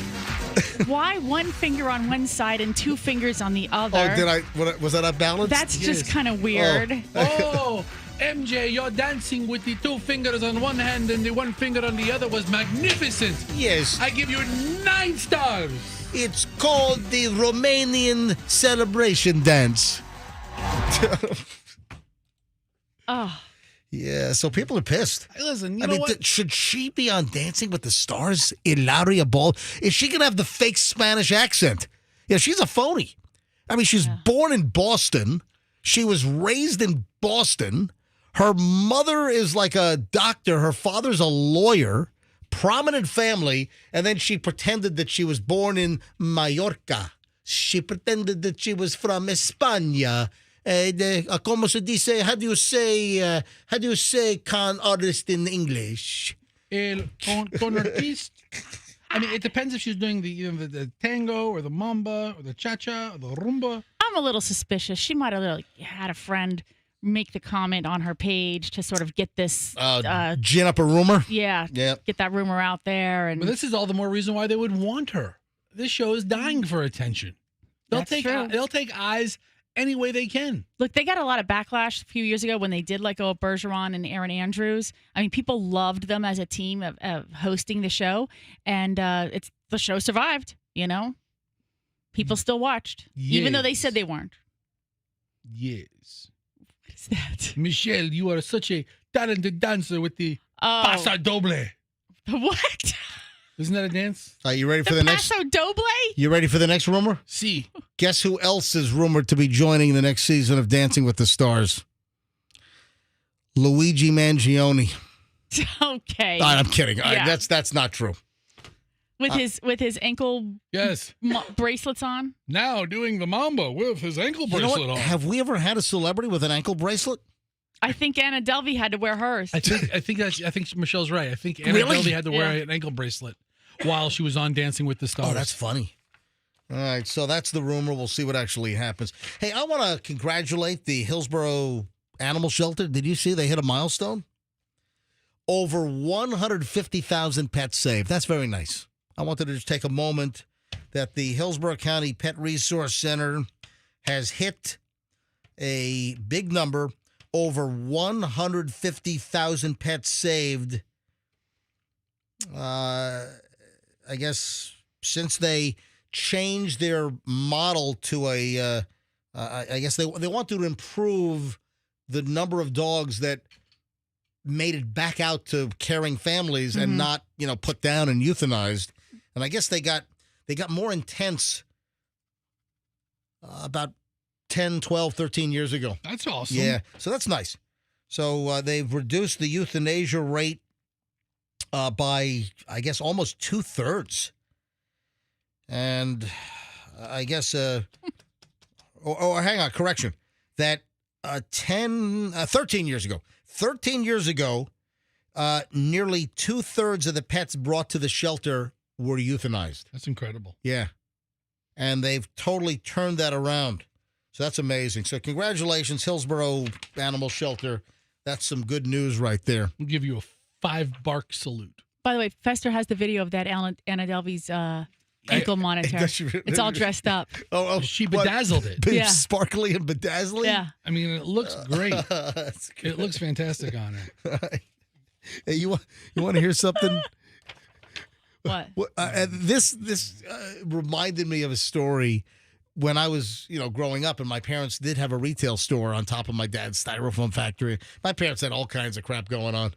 Why one finger on one side and two fingers on the other? Oh, was that unbalanced? That's just kind of weird. Oh, MJ, your dancing with the two fingers on one hand and the one finger on the other was magnificent. Yes. I give you 9 stars. It's called the Romanian celebration dance. Oh. Yeah, so people are pissed. Hey, listen, you know what? Should she be on Dancing with the Stars? Hilaria Baldwin? Is she going to have the fake Spanish accent? Yeah, she's a phony. I mean, she's born in Boston. She was raised in Boston. Her mother is like a doctor. Her father's a lawyer. Prominent family. And then she pretended that she was born in Mallorca. She pretended that she was from España. Como se dice? How do you say con artist in English? Con artiste. I mean, it depends if she's doing the tango or the mamba or the cha-cha or the rumba. I'm a little suspicious. She might have had a friend make the comment on her page to sort of get this gin up a rumor. Yeah, get that rumor out there. And but this is all the more reason why they would want her. This show is dying for attention. They'll take eyes any way they can. Look, they got a lot of backlash a few years ago when they did let go of Bergeron and Aaron Andrews. I mean, people loved them as a team of hosting the show, and the show survived. You know, people still watched, even though they said they weren't. Yes. What is that? Michelle, you are such a talented dancer with the paso doble. What? Isn't that a dance? Are you ready for the next? Paso doble? You ready for the next rumor? See. Guess who else is rumored to be joining the next season of Dancing with the Stars? Luigi Mangione. Okay. I'm kidding. That's not true. With his ankle bracelets on? Now doing the mamba with his ankle bracelet on. Have we ever had a celebrity with an ankle bracelet? I think Anna Delvey had to wear hers. I think Michelle's right. I think Anna Really? Delvey had to wear an ankle bracelet while she was on Dancing with the Stars. Oh, that's funny. All right, so that's the rumor. We'll see what actually happens. Hey, I want to congratulate the Hillsborough Animal Shelter. Did you see they hit a milestone? Over 150,000 pets saved. That's very nice. I wanted to just take a moment that the Hillsborough County Pet Resource Center has hit a big number, over 150,000 pets saved. I guess since they changed their model to I guess they want to improve the number of dogs that made it back out to caring families and not, put down and euthanized. And I guess they got more intense about 10, 12, 13 years ago. That's awesome. Yeah, so that's nice. So they've reduced the euthanasia rate by, I guess, almost 2/3. And I guess, hang on, correction. That 13 years ago, nearly 2/3 of the pets brought to the shelter were euthanized. That's incredible. Yeah. And they've totally turned that around. So that's amazing. So congratulations, Hillsborough Animal Shelter. That's some good news right there. I'll give you a 5-bark salute. By the way, Fester has the video of that Anna Delvey's ankle monitor. It's all dressed up. Oh, she bedazzled it. Yeah. Sparkly and bedazzling? Yeah. I mean, it looks great. It looks fantastic on her. Hey, you want to hear something? What? This reminded me of a story when I was, growing up, and my parents did have a retail store on top of my dad's styrofoam factory. My parents had all kinds of crap going on.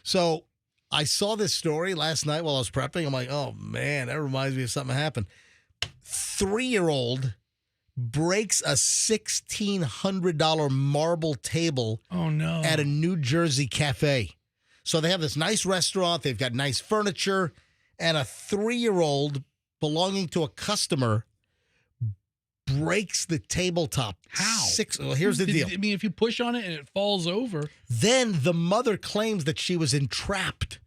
So I saw this story last night while I was prepping. I'm like, oh, man, that reminds me of something that happened. 3-year-old breaks a $1,600 marble table at a New Jersey cafe. So they have this nice restaurant. They've got nice furniture. And a 3-year-old belonging to a customer breaks the tabletop. How? Well, here's the deal. I mean, if you push on it and it falls over. Then the mother claims that she was entrapped,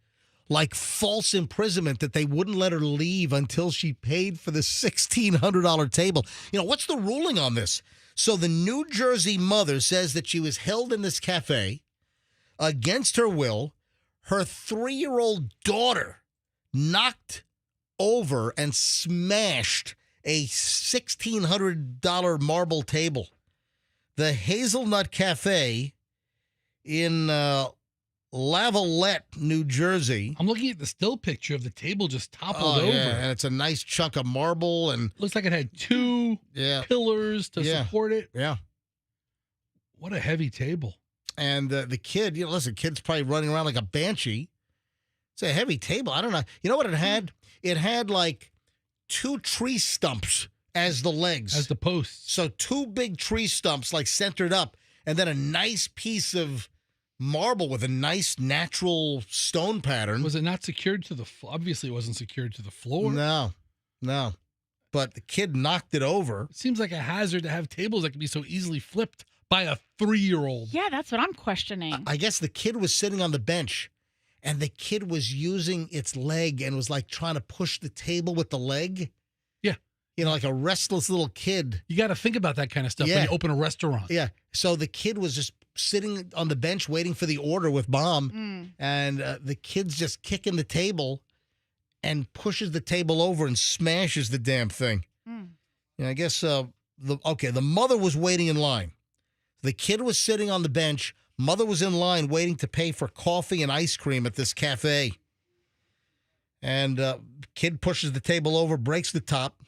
like false imprisonment, that they wouldn't let her leave until she paid for the $1,600 table. What's the ruling on this? So the New Jersey mother says that she was held in this cafe against her will. Her 3-year-old daughter knocked over and smashed a $1,600 marble table. The Hazelnut Cafe in Lavallette, New Jersey. I'm looking at the still picture of the table just toppled over. Yeah, and it's a nice chunk of marble. And looks like it had 2 pillars to support it. Yeah. What a heavy table. And the kid, listen, kid's probably running around like a banshee. It's a heavy table. I don't know. You know what it had? It had like 2 tree stumps as the legs. As the posts. So 2 big tree stumps like centered up, and then a nice piece of marble with a nice natural stone pattern. Was it not secured to the floor? Obviously, it wasn't secured to the floor. No. But the kid knocked it over. It seems like a hazard to have tables that can be so easily flipped by a 3-year-old. Yeah, that's what I'm questioning. I guess the kid was sitting on the bench, and the kid was using its leg and was like trying to push the table with the leg. Yeah. Like a restless little kid. You got to think about that kind of stuff when you open a restaurant. Yeah. So the kid was just sitting on the bench waiting for the order with Mom, and the kid's just kicking the table and pushes the table over and smashes the damn thing. I guess the mother was waiting in line. The kid was sitting on the bench. Mother was in line waiting to pay for coffee and ice cream at this cafe. And kid pushes the table over, breaks the top.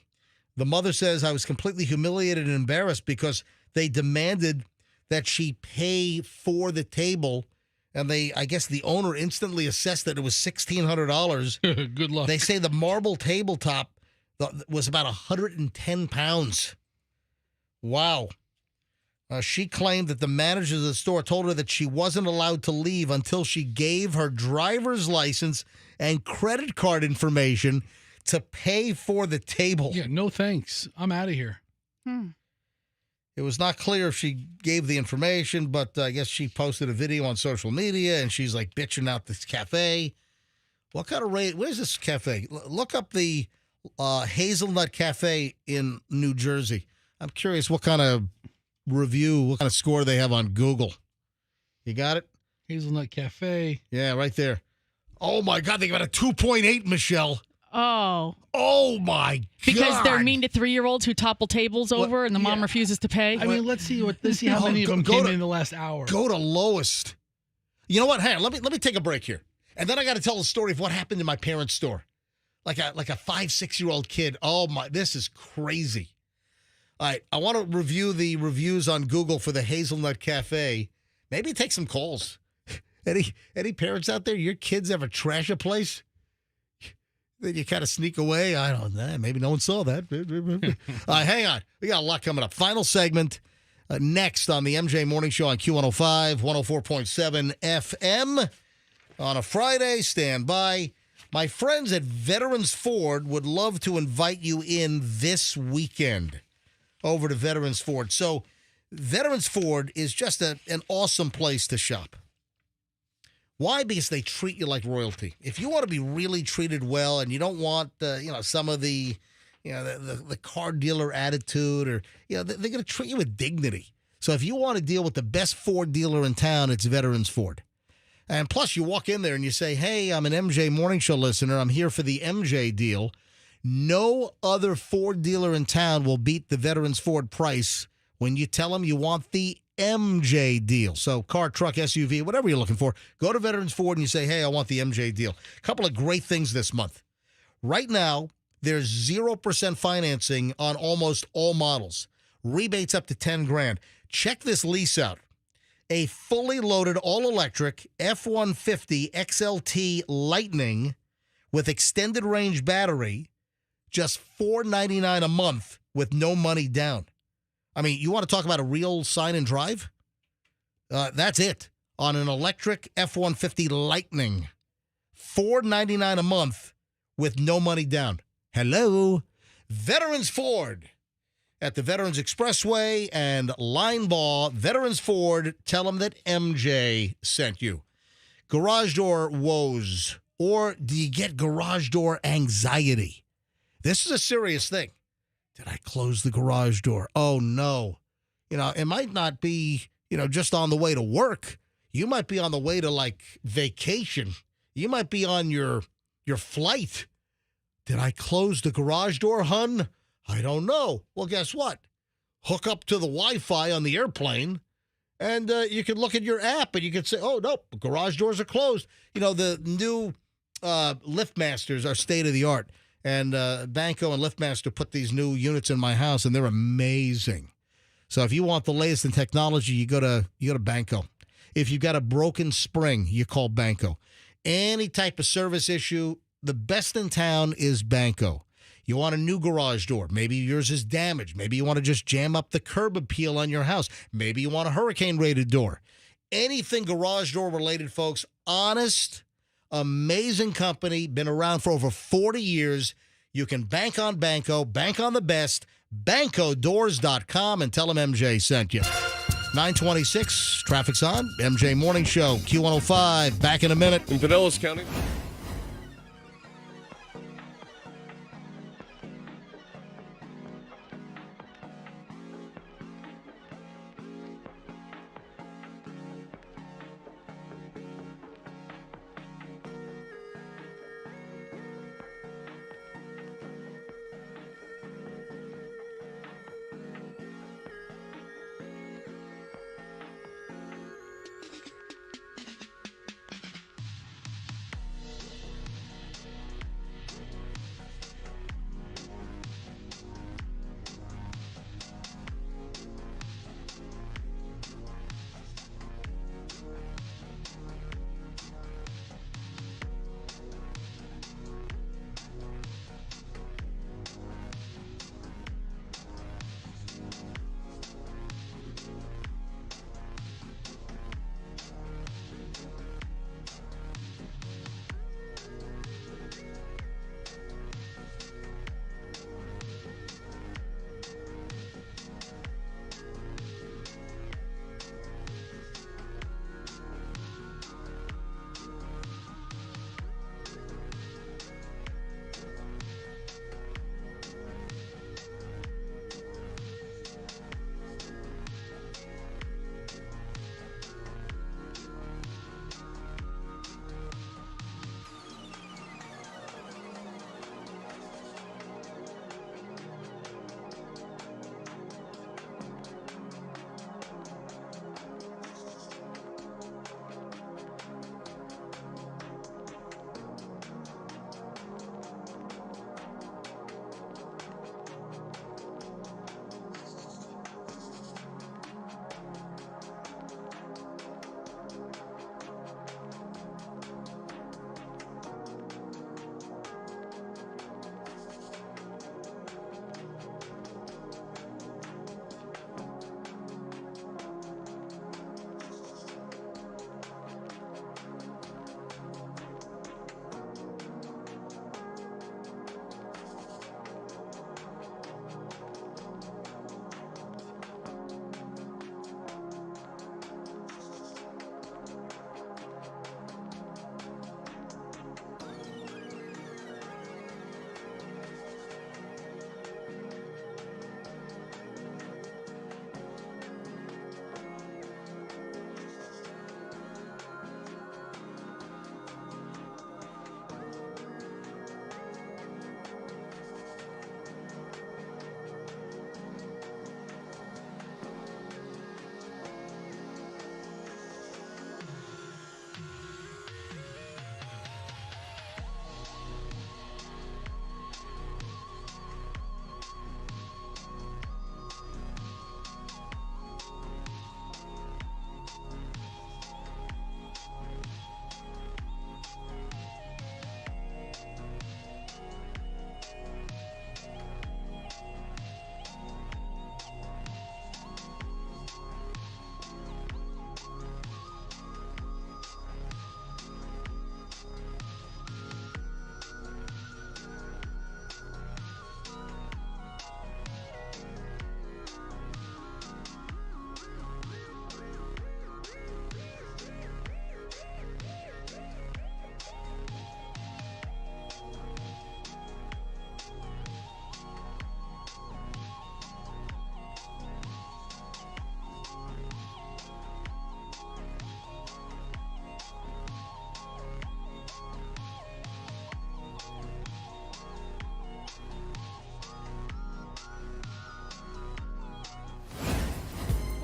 The mother says, I was completely humiliated and embarrassed because they demanded that she pay for the table. And I guess the owner instantly assessed that it was $1,600. Good luck. They say the marble tabletop was about 110 pounds. Wow. She claimed that the manager of the store told her that she wasn't allowed to leave until she gave her driver's license and credit card information to pay for the table. Yeah, no thanks. I'm out of here. It was not clear if she gave the information, but I guess she posted a video on social media, and she's like bitching out this cafe. What kind of rate? Where's this cafe? Look up the Hazelnut Cafe in New Jersey. I'm curious what kind of review, what kind of score they have on Google. You got it? Hazelnut Cafe. Yeah, right there. Oh, my God. They got a 2.8, Michelle. Oh. Oh, my God. Because they're mean to 3-year-olds who topple tables over and the mom refuses to pay. I mean, let's see how many of them came in the last hour. Go to lowest. You know what? Hang on. Let me take a break here. And then I got to tell the story of what happened in my parents' store. Like a 5-6-year-old kid. Oh, my. This is crazy. All right. I want to review the reviews on Google for the Hazelnut Cafe. Maybe take some calls. Any parents out there, your kids ever trash a place? Then you kind of sneak away. I don't know. Maybe no one saw that. Hang on. We got a lot coming up. Final segment next on the MJ Morning Show on Q105, 104.7 FM. On a Friday, stand by. My friends at Veterans Ford would love to invite you in this weekend over to Veterans Ford. So Veterans Ford is just an awesome place to shop. Why? Because they treat you like royalty. If you want to be really treated well and you don't want, some of the car dealer attitude or, they're going to treat you with dignity. So if you want to deal with the best Ford dealer in town, it's Veterans Ford. And plus you walk in there and you say, hey, I'm an MJ Morning Show listener. I'm here for the MJ deal. No other Ford dealer in town will beat the Veterans Ford price when you tell them you want the MJ deal. So car, truck, SUV, whatever you're looking for, go to Veterans Ford and you say, hey, I want the MJ deal. A couple of great things this month. Right now, there's 0% financing on almost all models. Rebates up to $10,000. Check this lease out. A fully loaded all-electric F-150 XLT Lightning with extended range battery, just $499 a month with no money down. I mean, you want to talk about a real sign and drive? That's it. On an electric F-150 Lightning. $499 a month with no money down. Hello? Veterans Ford. At the Veterans Expressway and Linebaugh, Veterans Ford, tell them that MJ sent you. Garage door woes. Or do you get garage door anxiety? This is a serious thing. Did I close the garage door? Oh, no. It might not be, just on the way to work. You might be on the way to, like, vacation. You might be on your flight. Did I close the garage door, hun? I don't know. Well, guess what? Hook up to the Wi-Fi on the airplane, and you can look at your app, and you can say, oh, no, garage doors are closed. The new LiftMasters are state-of-the-art. And Banco and LiftMaster put these new units in my house, and they're amazing. So if you want the latest in technology, you go to Banco. If you've got a broken spring, you call Banco. Any type of service issue, the best in town is Banco. You want a new garage door. Maybe yours is damaged. Maybe you want to just jam up the curb appeal on your house. Maybe you want a hurricane-rated door. Anything garage door related, folks, honest, amazing company, been around for over 40 years. You can bank on Banco, bank on the best, bancodoors.com, and tell them MJ sent you. 926, traffic's on, MJ Morning Show, Q105, back in a minute. In Pinellas County.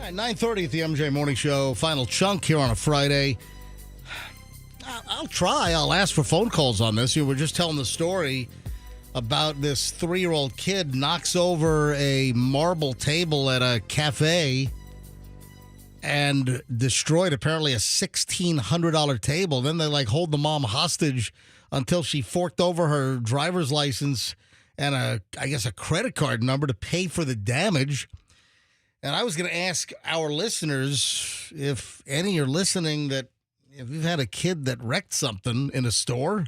All right, 9:30 at the MJ Morning Show. Final chunk here on a Friday. I'll try. I'll ask for phone calls on this. We're just telling the story about this 3-year-old kid knocks over a marble table at a cafe and destroyed apparently a $1,600 table. Then they hold the mom hostage until she forked over her driver's license and I guess a credit card number to pay for the damage. And I was going to ask our listeners if any are listening that if you've had a kid that wrecked something in a store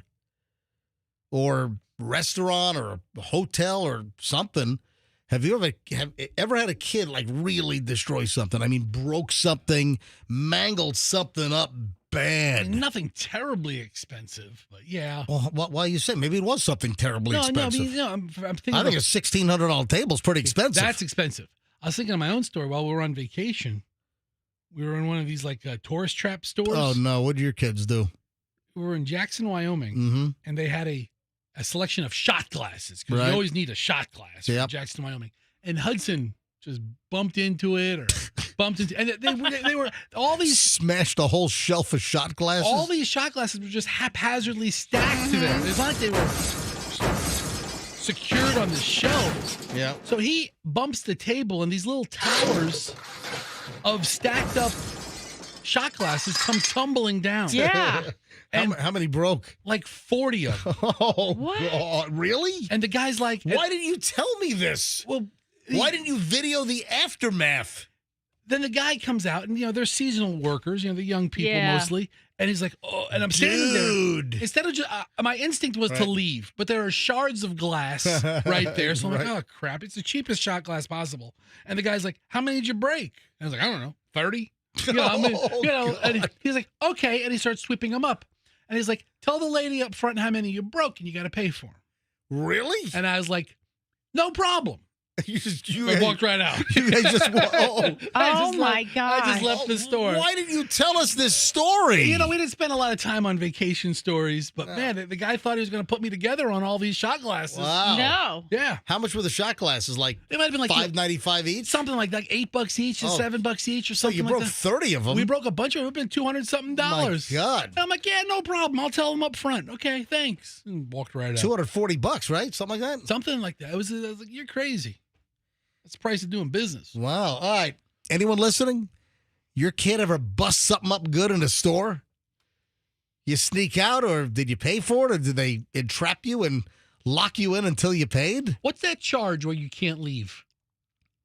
or restaurant or a hotel or something, have you ever had a kid really destroy something? I mean, broke something, mangled something up bad. Nothing terribly expensive, but yeah. Well, why you say? Maybe it was something terribly expensive. I'm thinking. I think a $1,600 table is pretty expensive. That's expensive. I was thinking of my own story while we were on vacation. We were in one of these tourist trap stores. Oh no! What did your kids do? We were in Jackson, Wyoming, and they had a selection of shot glasses because you always need a shot glass in Jackson, Wyoming. And Hudson just bumped into it or bumped into, and they were all these smashed a whole shelf of shot glasses. All these shot glasses were just haphazardly stacked to them. It's not like they were secured on the shelf. Yeah. So he bumps the table, and these little towers of stacked up shot glasses come tumbling down. Yeah. And how many broke? 40 of them. Oh, what? God, really? And the guy's like, why didn't you tell me this? Well, why didn't you video the aftermath? Then the guy comes out, and they're seasonal workers, the young people mostly. And he's like, oh, and I'm standing there. Instead of just, my instinct was to leave, but there are shards of glass right there. So I'm like, oh, crap. It's the cheapest shot glass possible. And the guy's like, how many did you break? And I was like, I don't know, 30? And he's like, okay. And he starts sweeping them up. And he's like, tell the lady up front how many you broke, and you got to pay for them. Really? And I was like, no problem. I walked right out. You guys just my God. I just left the store. Why didn't you tell us this story? We didn't spend a lot of time on vacation stories, but man, the guy thought he was going to put me together on all these shot glasses. Wow. No. Yeah. How much were the shot glasses? They might have been $5.95 each? Something like $8 each and $7 each or something. So you broke 30 of them? We broke a bunch of them. It would have been $200-something. My God. And I'm like, yeah, no problem. I'll tell them up front. Okay, thanks. And walked right out. $240, right? Something like that? Something like that. I was like, you're crazy. That's the price of doing business. Wow. All right. Anyone listening? Your kid ever bust something up good in a store? You sneak out, or did you pay for it, or did they entrap you and lock you in until you paid? What's that charge where you can't leave?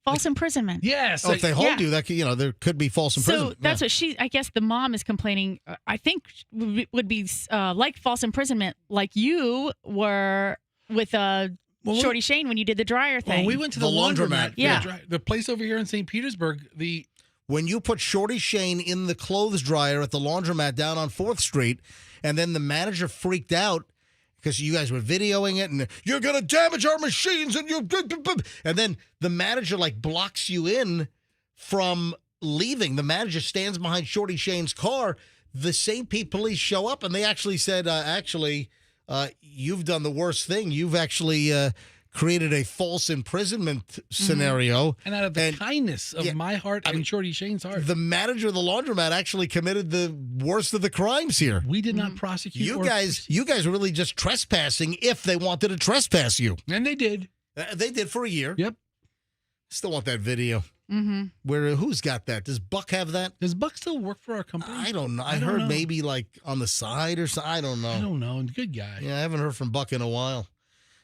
False imprisonment. Yes. If they hold you, that there could be false imprisonment. So that's what I guess the mom is complaining, I think would be like false imprisonment, like you were with Shorty Shane when you did the dryer thing. Well, we went to the laundromat. Yeah. The place over here in St. Petersburg. When you put Shorty Shane in the clothes dryer at the laundromat down on 4th Street, and then the manager freaked out because you guys were videoing it, and you're going to damage our machines, and then the manager blocks you in from leaving. The manager stands behind Shorty Shane's car. The St. Pete police show up, and they actually said, you've done the worst thing. You've actually created a false imprisonment scenario. And out of the kindness of my heart and Shorty Shane's heart. The manager of the laundromat actually committed the worst of the crimes here. We did not prosecute. You guys were really just trespassing if they wanted to trespass you. And they did. They did for a year. Yep. Still want that video. Mm-hmm. Who's got that? Does Buck have that? Does Buck still work for our company? I don't know. I heard maybe on the side or something. I don't know. I don't know. Good guy. Yeah, I haven't heard from Buck in a while.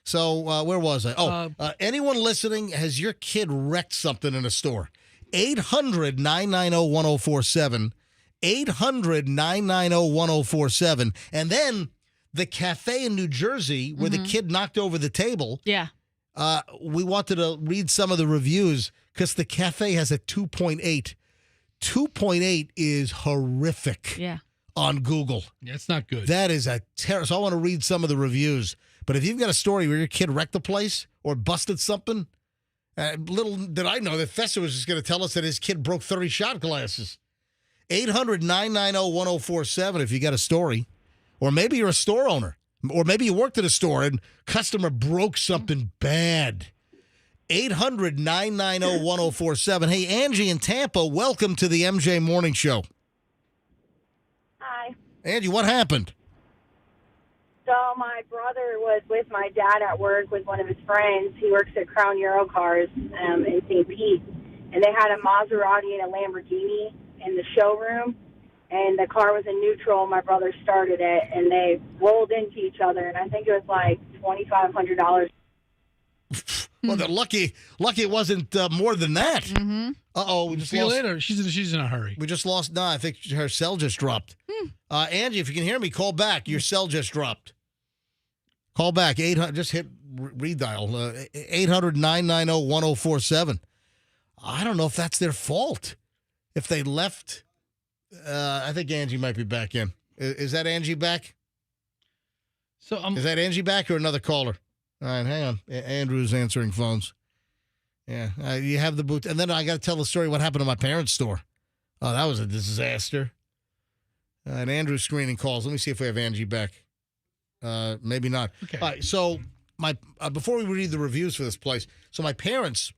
So where was I? Anyone listening, has your kid wrecked something in a store? 800-990-1047. 800-990-1047. And then the cafe in New Jersey where the kid knocked over the table. Yeah. We wanted to read some of the reviews because the cafe has a 2.8. 2.8 is horrific. Yeah. On Google. Yeah, it's not good. That is a terror. So I want to read some of the reviews. But if you've got a story where your kid wrecked the place or busted something, little did I know that Fester was just going to tell us that his kid broke 30 shot glasses. 800-990-1047 if you got a story. Or maybe you're a store owner. Or maybe you worked at a store and customer broke something bad. 800-990-1047. Hey, Angie in Tampa, welcome to the MJ Morning Show. Hi. Angie, what happened? So my brother was with my dad at work with one of his friends. He works at Crown Euro Cars in St. Pete. And they had a Maserati and a Lamborghini in the showroom. And the car was in neutral. My brother started it, and they rolled into each other. And I think it was like $2,500. Well, they're lucky it wasn't more than that. Mm-hmm. Uh-oh. We just See you lost. later. She's in a hurry. We just lost. No, I think her cell just dropped. Angie, if you can hear me, call back. Your cell just dropped. Call back. 800. Just hit redial. 800-990-1047. I don't know if that's their fault. If they left, I think Angie might be back in. Is that Angie back? So is that Angie back or another caller? All right, hang on. Andrew's answering phones. Yeah, you have the boot. And then I got to tell the story what happened to my parents' store. Oh, that was a disaster. And Andrew's screening calls. Let me see if we have Angie back. Maybe not. Okay. All right, so before we read the reviews for this place, so my parents,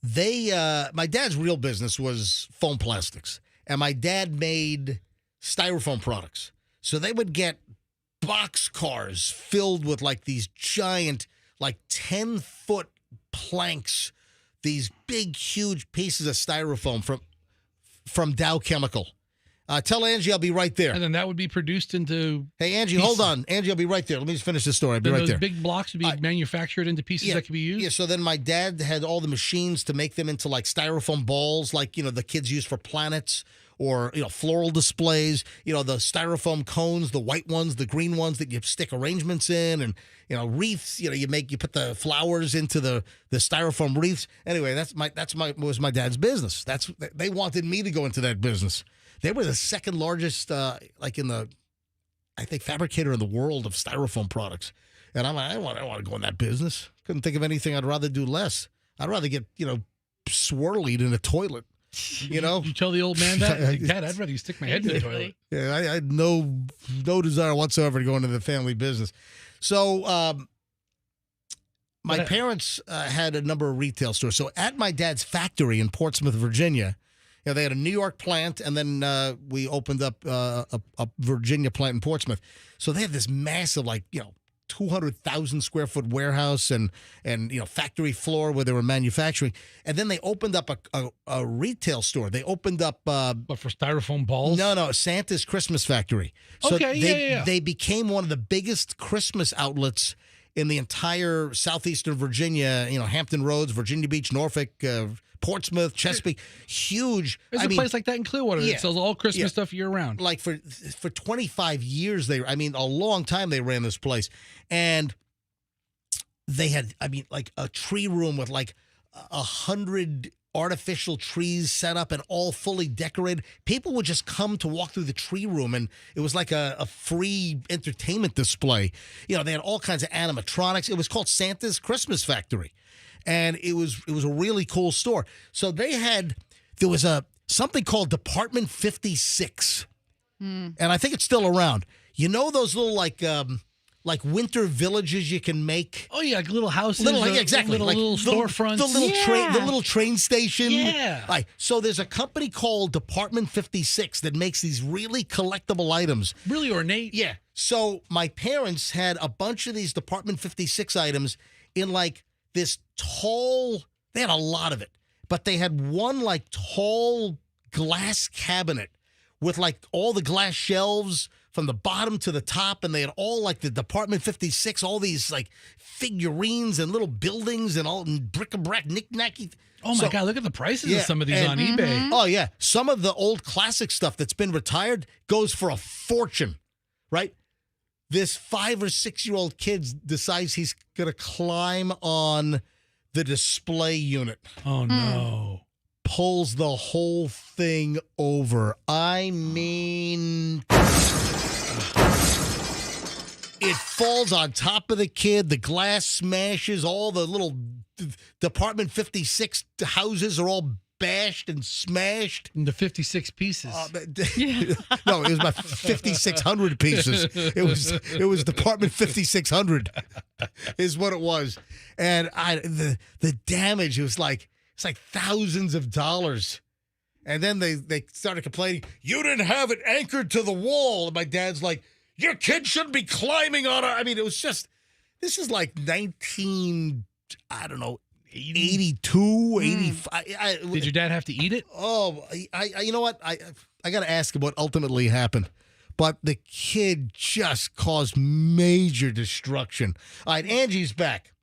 my dad's real business was foam plastics. And my dad made styrofoam products. So they would get box cars filled with like these giant, like 10-foot planks, these big, huge pieces of styrofoam from Dow Chemical. Tell Angie I'll be right there. And then that would be produced into. Hey, Angie, pieces. Hold on. Angie, I'll be right there. Let me just finish this story. I'll be right those there. Big blocks would be manufactured into pieces that could be used? Yeah, so then my dad had all the machines to make them into like styrofoam balls, like, the kids use for planets or, floral displays, the styrofoam cones, the white ones, the green ones that you stick arrangements in, and, wreaths, you put the flowers into the styrofoam wreaths. Anyway, was my dad's business. They wanted me to go into that business. They were the second largest, I think, fabricator in the world of styrofoam products. And I'm like, I don't want to go in that business. Couldn't think of anything I'd rather do less. I'd rather get, swirlied in a toilet. You tell the old man that? Dad, I'd rather you stick my head in the toilet. Yeah, I had no desire whatsoever to go into the family business. So my parents had a number of retail stores. So at my dad's factory in Portsmouth, Virginia, they had a New York plant, and then we opened up a Virginia plant in Portsmouth. So they had this massive, 200,000 square foot warehouse and factory floor where they were manufacturing. And then they opened up a retail store. They opened up for styrofoam balls? No, Santa's Christmas factory. So they became one of the biggest Christmas outlets in the entire southeastern Virginia, Hampton Roads, Virginia Beach, Norfolk, Portsmouth, Chesapeake, huge. There's a place like that in Clearwater that sells all Christmas stuff year round. Like for 25 years, a long time they ran this place. And they had, like a tree room with like 100 artificial trees set up and all fully decorated. People would just come to walk through the tree room, and it was like a free entertainment display. They had all kinds of animatronics. It was called Santa's Christmas Factory. And it was a really cool store. So there was something called Department 56. And I think it's still around. Those little like winter villages you can make? Oh yeah, like little houses, exactly. Little storefronts. The little train station. Yeah. Right. So there's a company called Department 56 that makes these really collectible items. Really ornate. Yeah. So my parents had a bunch of these Department 56 items in like this tall, they had a lot of it, but they had one like tall glass cabinet with like all the glass shelves from the bottom to the top, and they had all like the Department 56, all these like figurines and little buildings and all and bric-a-brac, knick-knacky. Oh my God, look at the prices of some of these on eBay. Oh yeah, some of the old classic stuff that's been retired goes for a fortune, right? This 5 or 6 year old kid decides he's going to climb on the display unit. Oh, no. Pulls the whole thing over. I mean, it falls on top of the kid. The glass smashes. All the little Department 56 houses are all bashed and smashed into 56 pieces. No, it was about 5,600 pieces. It was Department 5,600 is what it was. And the damage, it's like thousands of dollars. And then they started complaining, you didn't have it anchored to the wall. And my dad's like, your kid shouldn't be climbing on it. I mean, it was just, this is like 82, 85. Did your dad have to eat it? Oh, you know what? I got to ask him what ultimately happened. But the kid just caused major destruction. All right, Angie's back.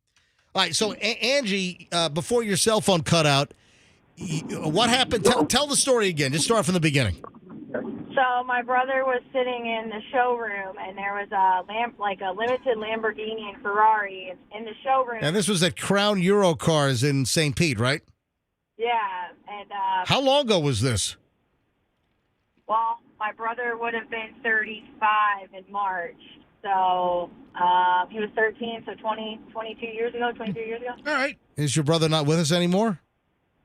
All right, so Angie, before your cell phone cut out, what happened? Tell the story again. Just start from the beginning. So my brother was sitting in the showroom, and there was a limited Lamborghini and Ferrari in the showroom. And this was at Crown Euro Cars in St. Pete, right? Yeah, and How long ago was this? well, my brother would have been 35 in March, so he was 13, so 22 years ago, 23 years ago. All right. Is your brother not with us anymore?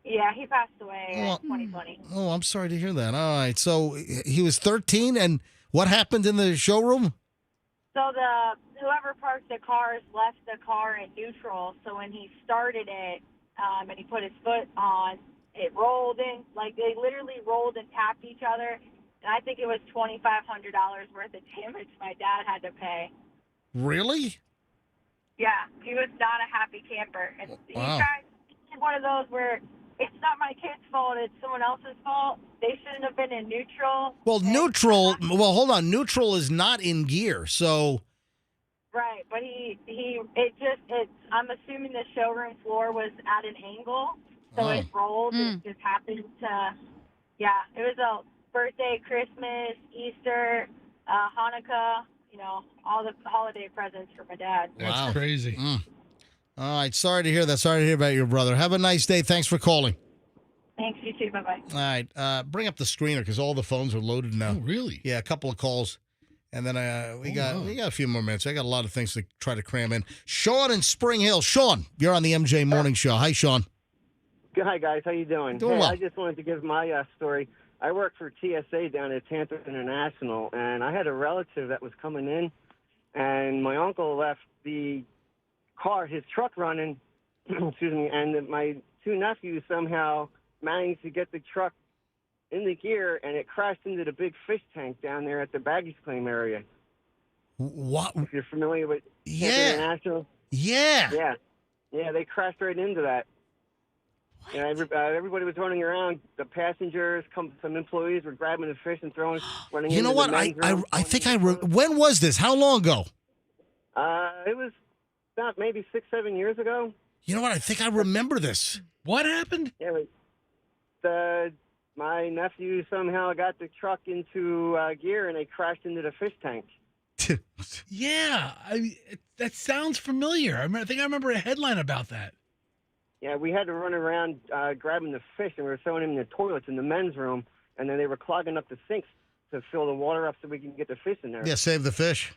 Yeah, he passed away in 2020. Oh, I'm sorry to hear that. All right, so he was 13, and what happened in the showroom? So whoever parked the cars left the car in neutral. So when he started it, and he put his foot on, it rolled in. Like they literally rolled and tapped each other. And I think it was $2,500 worth of damage my dad had to pay. Really? Yeah, he was not a happy camper. And Wow. he's one of those where it's not my kid's fault, it's someone else's fault. They shouldn't have been in neutral. Well, neutral. Well, hold on. Neutral is not in gear, so. Right, but I'm assuming the showroom floor was at an angle, so it rolled. It just happened to, it was a birthday, Christmas, Easter, Hanukkah, all the holiday presents for my dad. That's crazy. All right, sorry to hear that. Sorry to hear about your brother. Have a nice day. Thanks for calling. Thanks, you too. Bye-bye. All right, bring up the screener because all the phones are loaded now. Oh, really? Yeah, a couple of calls. And then we got a few more minutes. I got a lot of things to try to cram in. Sean in Spring Hill. Sean, you're on the MJ Morning Show. Hi, Sean. Hi, guys. How you doing? Doing well. I just wanted to give my story. I work for TSA down at Tampa International, and I had a relative that was coming in, and my uncle left the his truck running, excuse me, and my two nephews somehow managed to get the truck in the gear, and it crashed into the big fish tank down there at the baggage claim area. What? If you're familiar with Yeah. Tampa International. Yeah. Yeah, they crashed right into that. And everybody was running around. The passengers, some employees were grabbing the fish and running. You know into what? the men's room. I think when was this? How long ago? It was about maybe 6-7 years ago. You know what? I think I remember this. What happened? Yeah, my nephew somehow got the truck into gear and they crashed into the fish tank. Yeah, that sounds familiar. I think I remember a headline about that. Yeah, we had to run around grabbing the fish, and we were throwing them in the toilets in the men's room, and then they were clogging up the sinks to fill the water up so we can get the fish in there. Yeah, save the fish.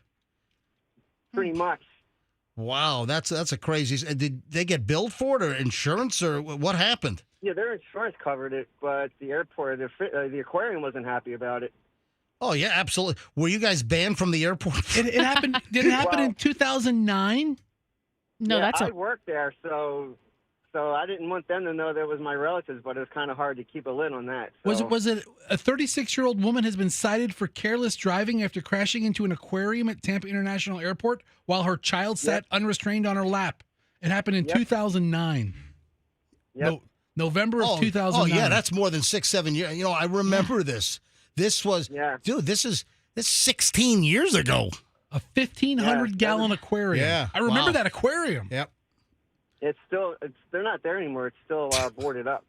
Pretty much. Wow, that's a crazy. Did they get billed for it or insurance or what happened? Yeah, their insurance covered it, but the airport, the aquarium wasn't happy about it. Oh yeah, absolutely. Were you guys banned from the airport? It happened. Did it happen in 2009? No, yeah, that's I worked there, so I didn't want them to know that was my relatives, but it was kind of hard to keep a lid on that. So. Was it a 36-year-old woman has been cited for careless driving after crashing into an aquarium at Tampa International Airport while her child sat unrestrained on her lap? It happened in 2009. Yep. November of 2009. Oh yeah, that's more than 6-7 years. You know, I remember this. This was, dude. This is 16 years ago. A 1,500-gallon aquarium. Yeah, I remember that aquarium. Yep. They're not there anymore. It's still boarded up.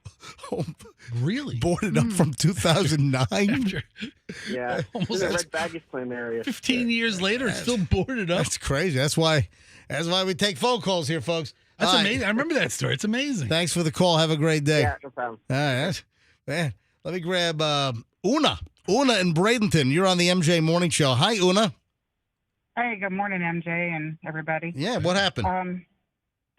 Really? Boarded up from 2009? Yeah. Almost in the red baggage claim area. 15 years later, it's still boarded up. That's crazy. That's why we take phone calls here, folks. That's All amazing. I remember that story. It's amazing. Thanks for the call. Have a great day. Yeah, no problem. All right. Man, let me grab Una. Una in Bradenton. You're on the MJ Morning Show. Hi, Una. Hey, good morning, MJ and everybody. Yeah, what happened?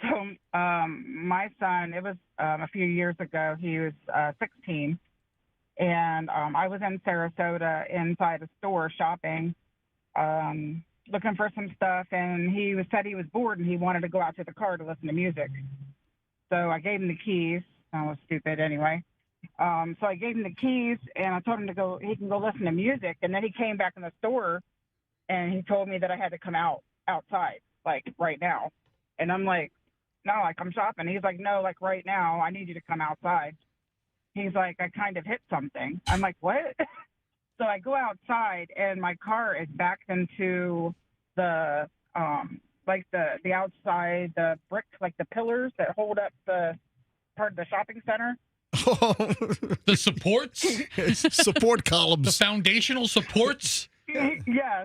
So my son, it was a few years ago, he was 16, and I was in Sarasota inside a store shopping, looking for some stuff, and said he was bored and he wanted to go out to the car to listen to music. So I gave him the keys. I was stupid anyway. So I gave him the keys, and I told him he can go listen to music, and then he came back in the store, and he told me that I had to come outside, like right now. And I'm like, no, like I'm shopping. He's like, no, like right now, I need you to come outside. He's like, I kind of hit something. I'm like, what? So I go outside, and my car is backed into the the outside, the brick, like the pillars that hold up the part of the shopping center. The supports? Support columns. The foundational supports? Yes.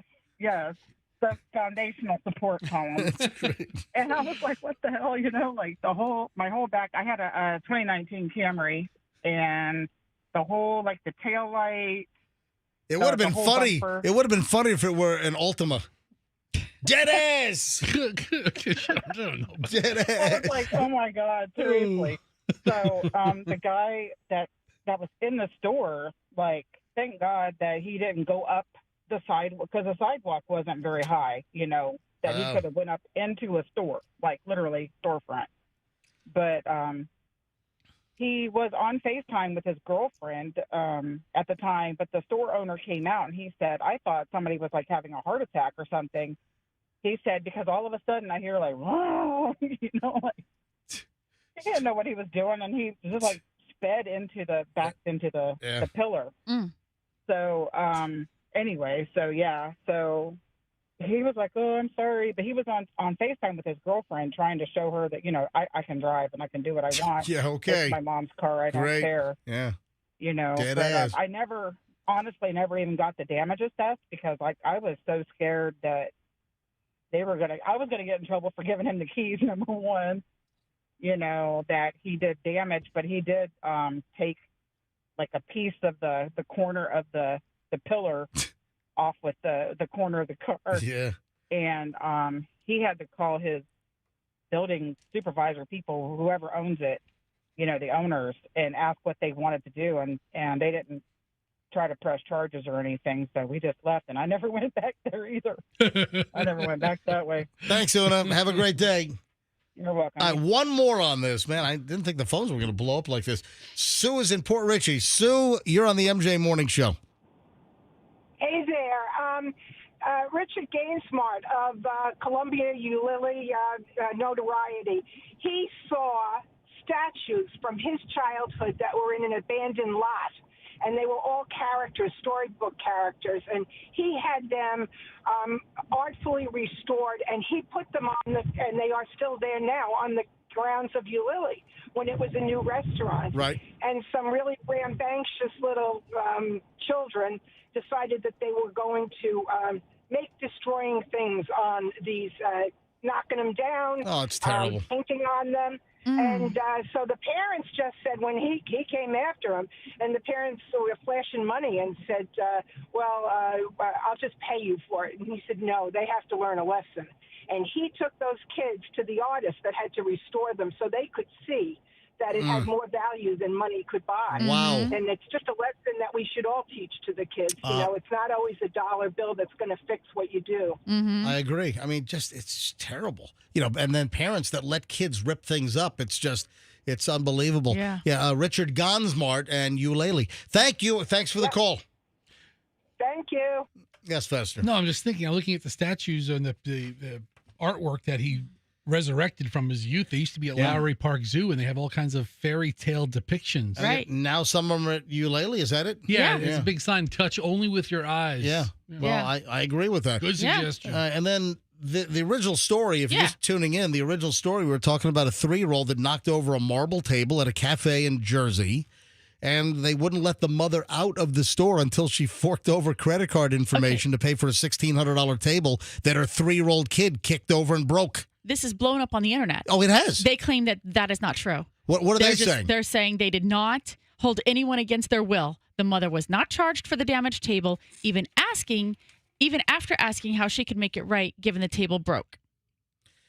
The foundational support columns. And I was like, what the hell? Like my whole back, I had a 2019 Camry, and the whole, like the tail light. It would have been funny. Bumper. It would have been funny if it were an Ultima. Dead ass. Dead ass. I was like, oh my God, seriously. So the guy that was in the store, like, thank God that he didn't go up the sidewalk, because the sidewalk wasn't very high, that he could have went up into a store, like literally storefront. But he was on FaceTime with his girlfriend at the time, but the store owner came out and he said, I thought somebody was like having a heart attack or something. He said, because all of a sudden I hear like, whoa, like he didn't know what he was doing, and he just like sped back into the pillar. So anyway, so he was like, oh, I'm sorry, but he was on FaceTime with his girlfriend trying to show her that I can drive and I can do what I want. Yeah, okay. It's my mom's car, I don't care. Yeah, Dead ass. I never even got the damages test, because like I was so scared that I was gonna get in trouble for giving him the keys, number one. That he did damage, but he did take like a piece of the corner of the pillar off with the corner of the car. Yeah. And he had to call his building supervisor people, whoever owns it, the owners, and ask what they wanted to do, and they didn't try to press charges or anything, so we just left, and I never went back there either. I never went back that way. Thanks, Una. Have a great day. You're welcome. All right, one more on this, man. I didn't think the phones were going to blow up like this. Sue is in Port Richey. Sue, you're on the MJ Morning Show. Hey there. Richard Gainsmart of Columbia Ulili notoriety. He saw statues from his childhood that were in an abandoned lot, and they were all characters, storybook characters, and he had them artfully restored, and he put them and they are still there now, on the grounds of Ulili when it was a new restaurant. Right. And some really rambunctious little children decided that they were going to make destroying things on these, knocking them down. Oh, it's terrible. Painting on them. And so the parents just said, when he came after him, and the parents were flashing money and said, I'll just pay you for it. And he said, no, they have to learn a lesson. And he took those kids to the artist that had to restore them so they could see that it had more value than money could buy. Wow. And it's just a lesson that we should all teach to the kids. It's not always a dollar bill that's going to fix what you do. I agree. I mean, it's terrible. And then parents that let kids rip things up. It's unbelievable. Yeah. Richard Gainsmart and Ulili. Thank you. Thanks for the call. Thank you. Yes, Fester. No, I'm just thinking, I'm looking at the statues and the artwork that he resurrected from his youth. They used to be at Lowry Park Zoo, and they have all kinds of fairy tale depictions. Right. Now some of them are at Ulili. Is that it? Yeah, there's a big sign, touch only with your eyes. Yeah. Well, I agree with that. Good suggestion. And then the original story, if you're just tuning in, the original story, we were talking about a 3-year-old that knocked over a marble table at a cafe in Jersey, and they wouldn't let the mother out of the store until she forked over credit card information to pay for a $1,600 table that her 3-year-old kid kicked over and broke. This is blown up on the internet. Oh, it has? They claim that is not true. What are they saying? They're saying they did not hold anyone against their will. The mother was not charged for the damaged table, even after asking how she could make it right, given the table broke.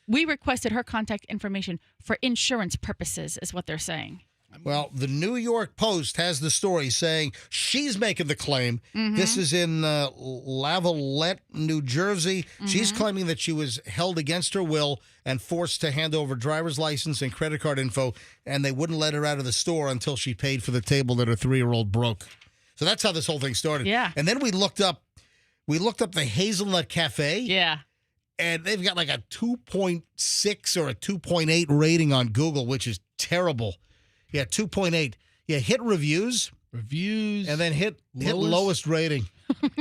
We requested her contact information for insurance purposes, is what they're saying. Well, the New York Post has the story saying she's making the claim. This is in Lavallette, New Jersey. She's claiming that she was held against her will and forced to hand over driver's license and credit card info, and they wouldn't let her out of the store until she paid for the table that her 3-year-old broke. So that's how this whole thing started. Yeah. And then we looked up the Hazelnut Cafe. Yeah. And they've got like a 2.6 or a 2.8 rating on Google, which is terrible. Yeah, 2.8. Yeah, hit reviews. And then hit lowest rating.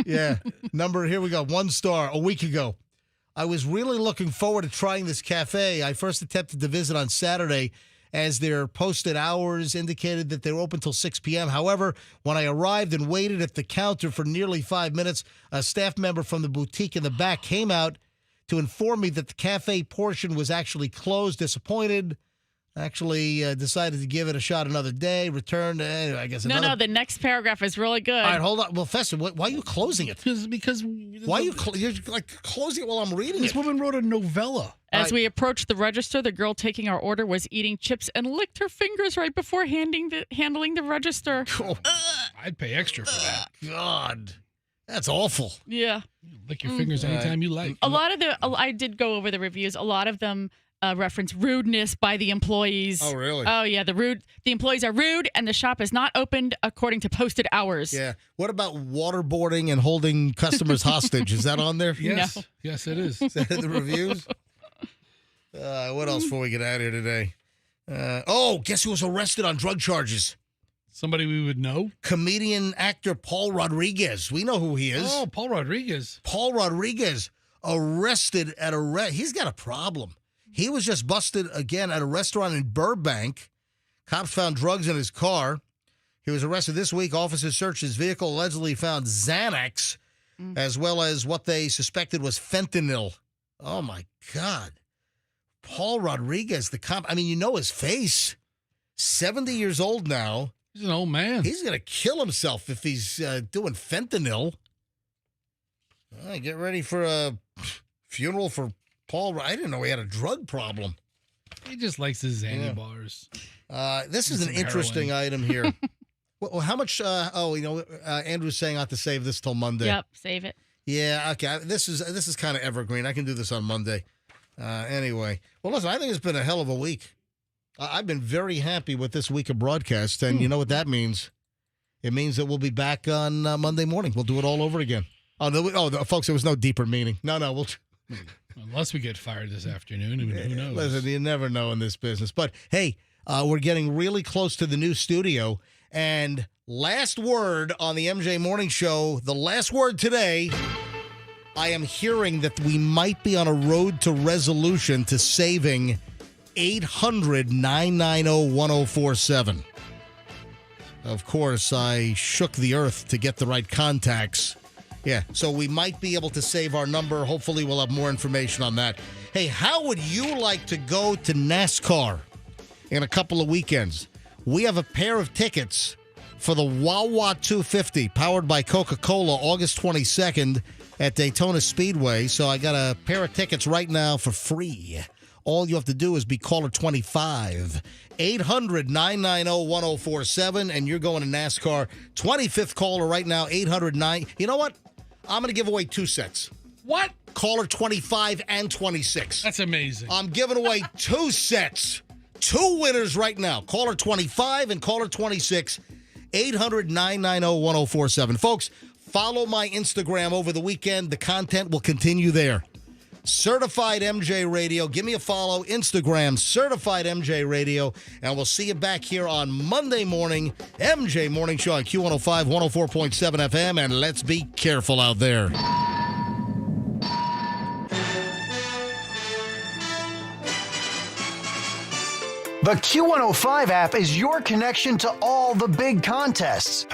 Yeah. Here we go. 1 star a week ago. I was really looking forward to trying this cafe. I first attempted to visit on Saturday as their posted hours indicated that they were open till 6 p.m. However, when I arrived and waited at the counter for nearly 5 minutes, a staff member from the boutique in the back came out to inform me that the cafe portion was actually closed. Disappointed. Actually decided to give it a shot another day. Returned. I guess another. No. The next paragraph is really good. All right, hold on. Well, Fester, why are you closing it? Because why are you you're like closing it while I'm reading this it? This woman wrote a novella. As we approached the register, the girl taking our order was eating chips and licked her fingers right before handling the register. I'd pay extra for that. God, that's awful. Yeah. Lick your fingers anytime you like. I did go over the reviews. A lot of them reference rudeness by the employees. Oh, really? Oh, yeah. The employees are rude, and the shop is not opened according to posted hours. Yeah. What about waterboarding and holding customers hostage? Is that on there? Yes. No. Yes, it is. Is that in the reviews? What else before we get out of here today? Guess who was arrested on drug charges? Somebody we would know? Comedian actor Paul Rodriguez. We know who he is. Oh, Paul Rodriguez. Paul Rodriguez arrested at he's got a problem. He was just busted again at a restaurant in Burbank. Cops found drugs in his car. He was arrested this week. Officers searched his vehicle, allegedly found Xanax, as well as what they suspected was fentanyl. Oh, my God. Paul Rodriguez, the cop. I mean, you know his face. 70 years old now. He's an old man. He's going to kill himself if he's doing fentanyl. All right, get ready for a funeral for Paul. I didn't know he had a drug problem. He just likes his Xanny bars. This is an interesting item here. Well, how much? Andrew's saying I have to save this till Monday. Yep, save it. Yeah, okay. This is kind of evergreen. I can do this on Monday. Anyway, well, listen. I think it's been a hell of a week. I've been very happy with this week of broadcast, and you know what that means? It means that we'll be back on Monday morning. We'll do it all over again. Folks, there was no deeper meaning. No, we'll. Unless we get fired this afternoon, I mean, who knows? Listen, you never know in this business. But, hey, we're getting really close to the new studio. And last word on the MJ Morning Show, the last word today, I am hearing that we might be on a road to resolution to saving 800-990-1047. Of course, I shook the earth to get the right contacts. Yeah, so we might be able to save our number. Hopefully, we'll have more information on that. Hey, how would you like to go to NASCAR in a couple of weekends? We have a pair of tickets for the Wawa 250, powered by Coca-Cola, August 22nd at Daytona Speedway. So I got a pair of tickets right now for free. All you have to do is be caller 25, 800-990-1047, and you're going to NASCAR. 25th caller right now, 800-9. You know what? I'm going to give away 2 sets. What? Caller 25 and 26. That's amazing. I'm giving away 2 sets. 2 winners right now. Caller 25 and caller 26, 800-990-1047. Folks, follow my Instagram over the weekend. The content will continue there. Certified MJ Radio. Give me a follow. Instagram, Certified MJ Radio. And we'll see you back here on Monday morning. MJ Morning Show on Q105, 104.7 FM. And let's be careful out there. The Q105 app is your connection to all the big contests.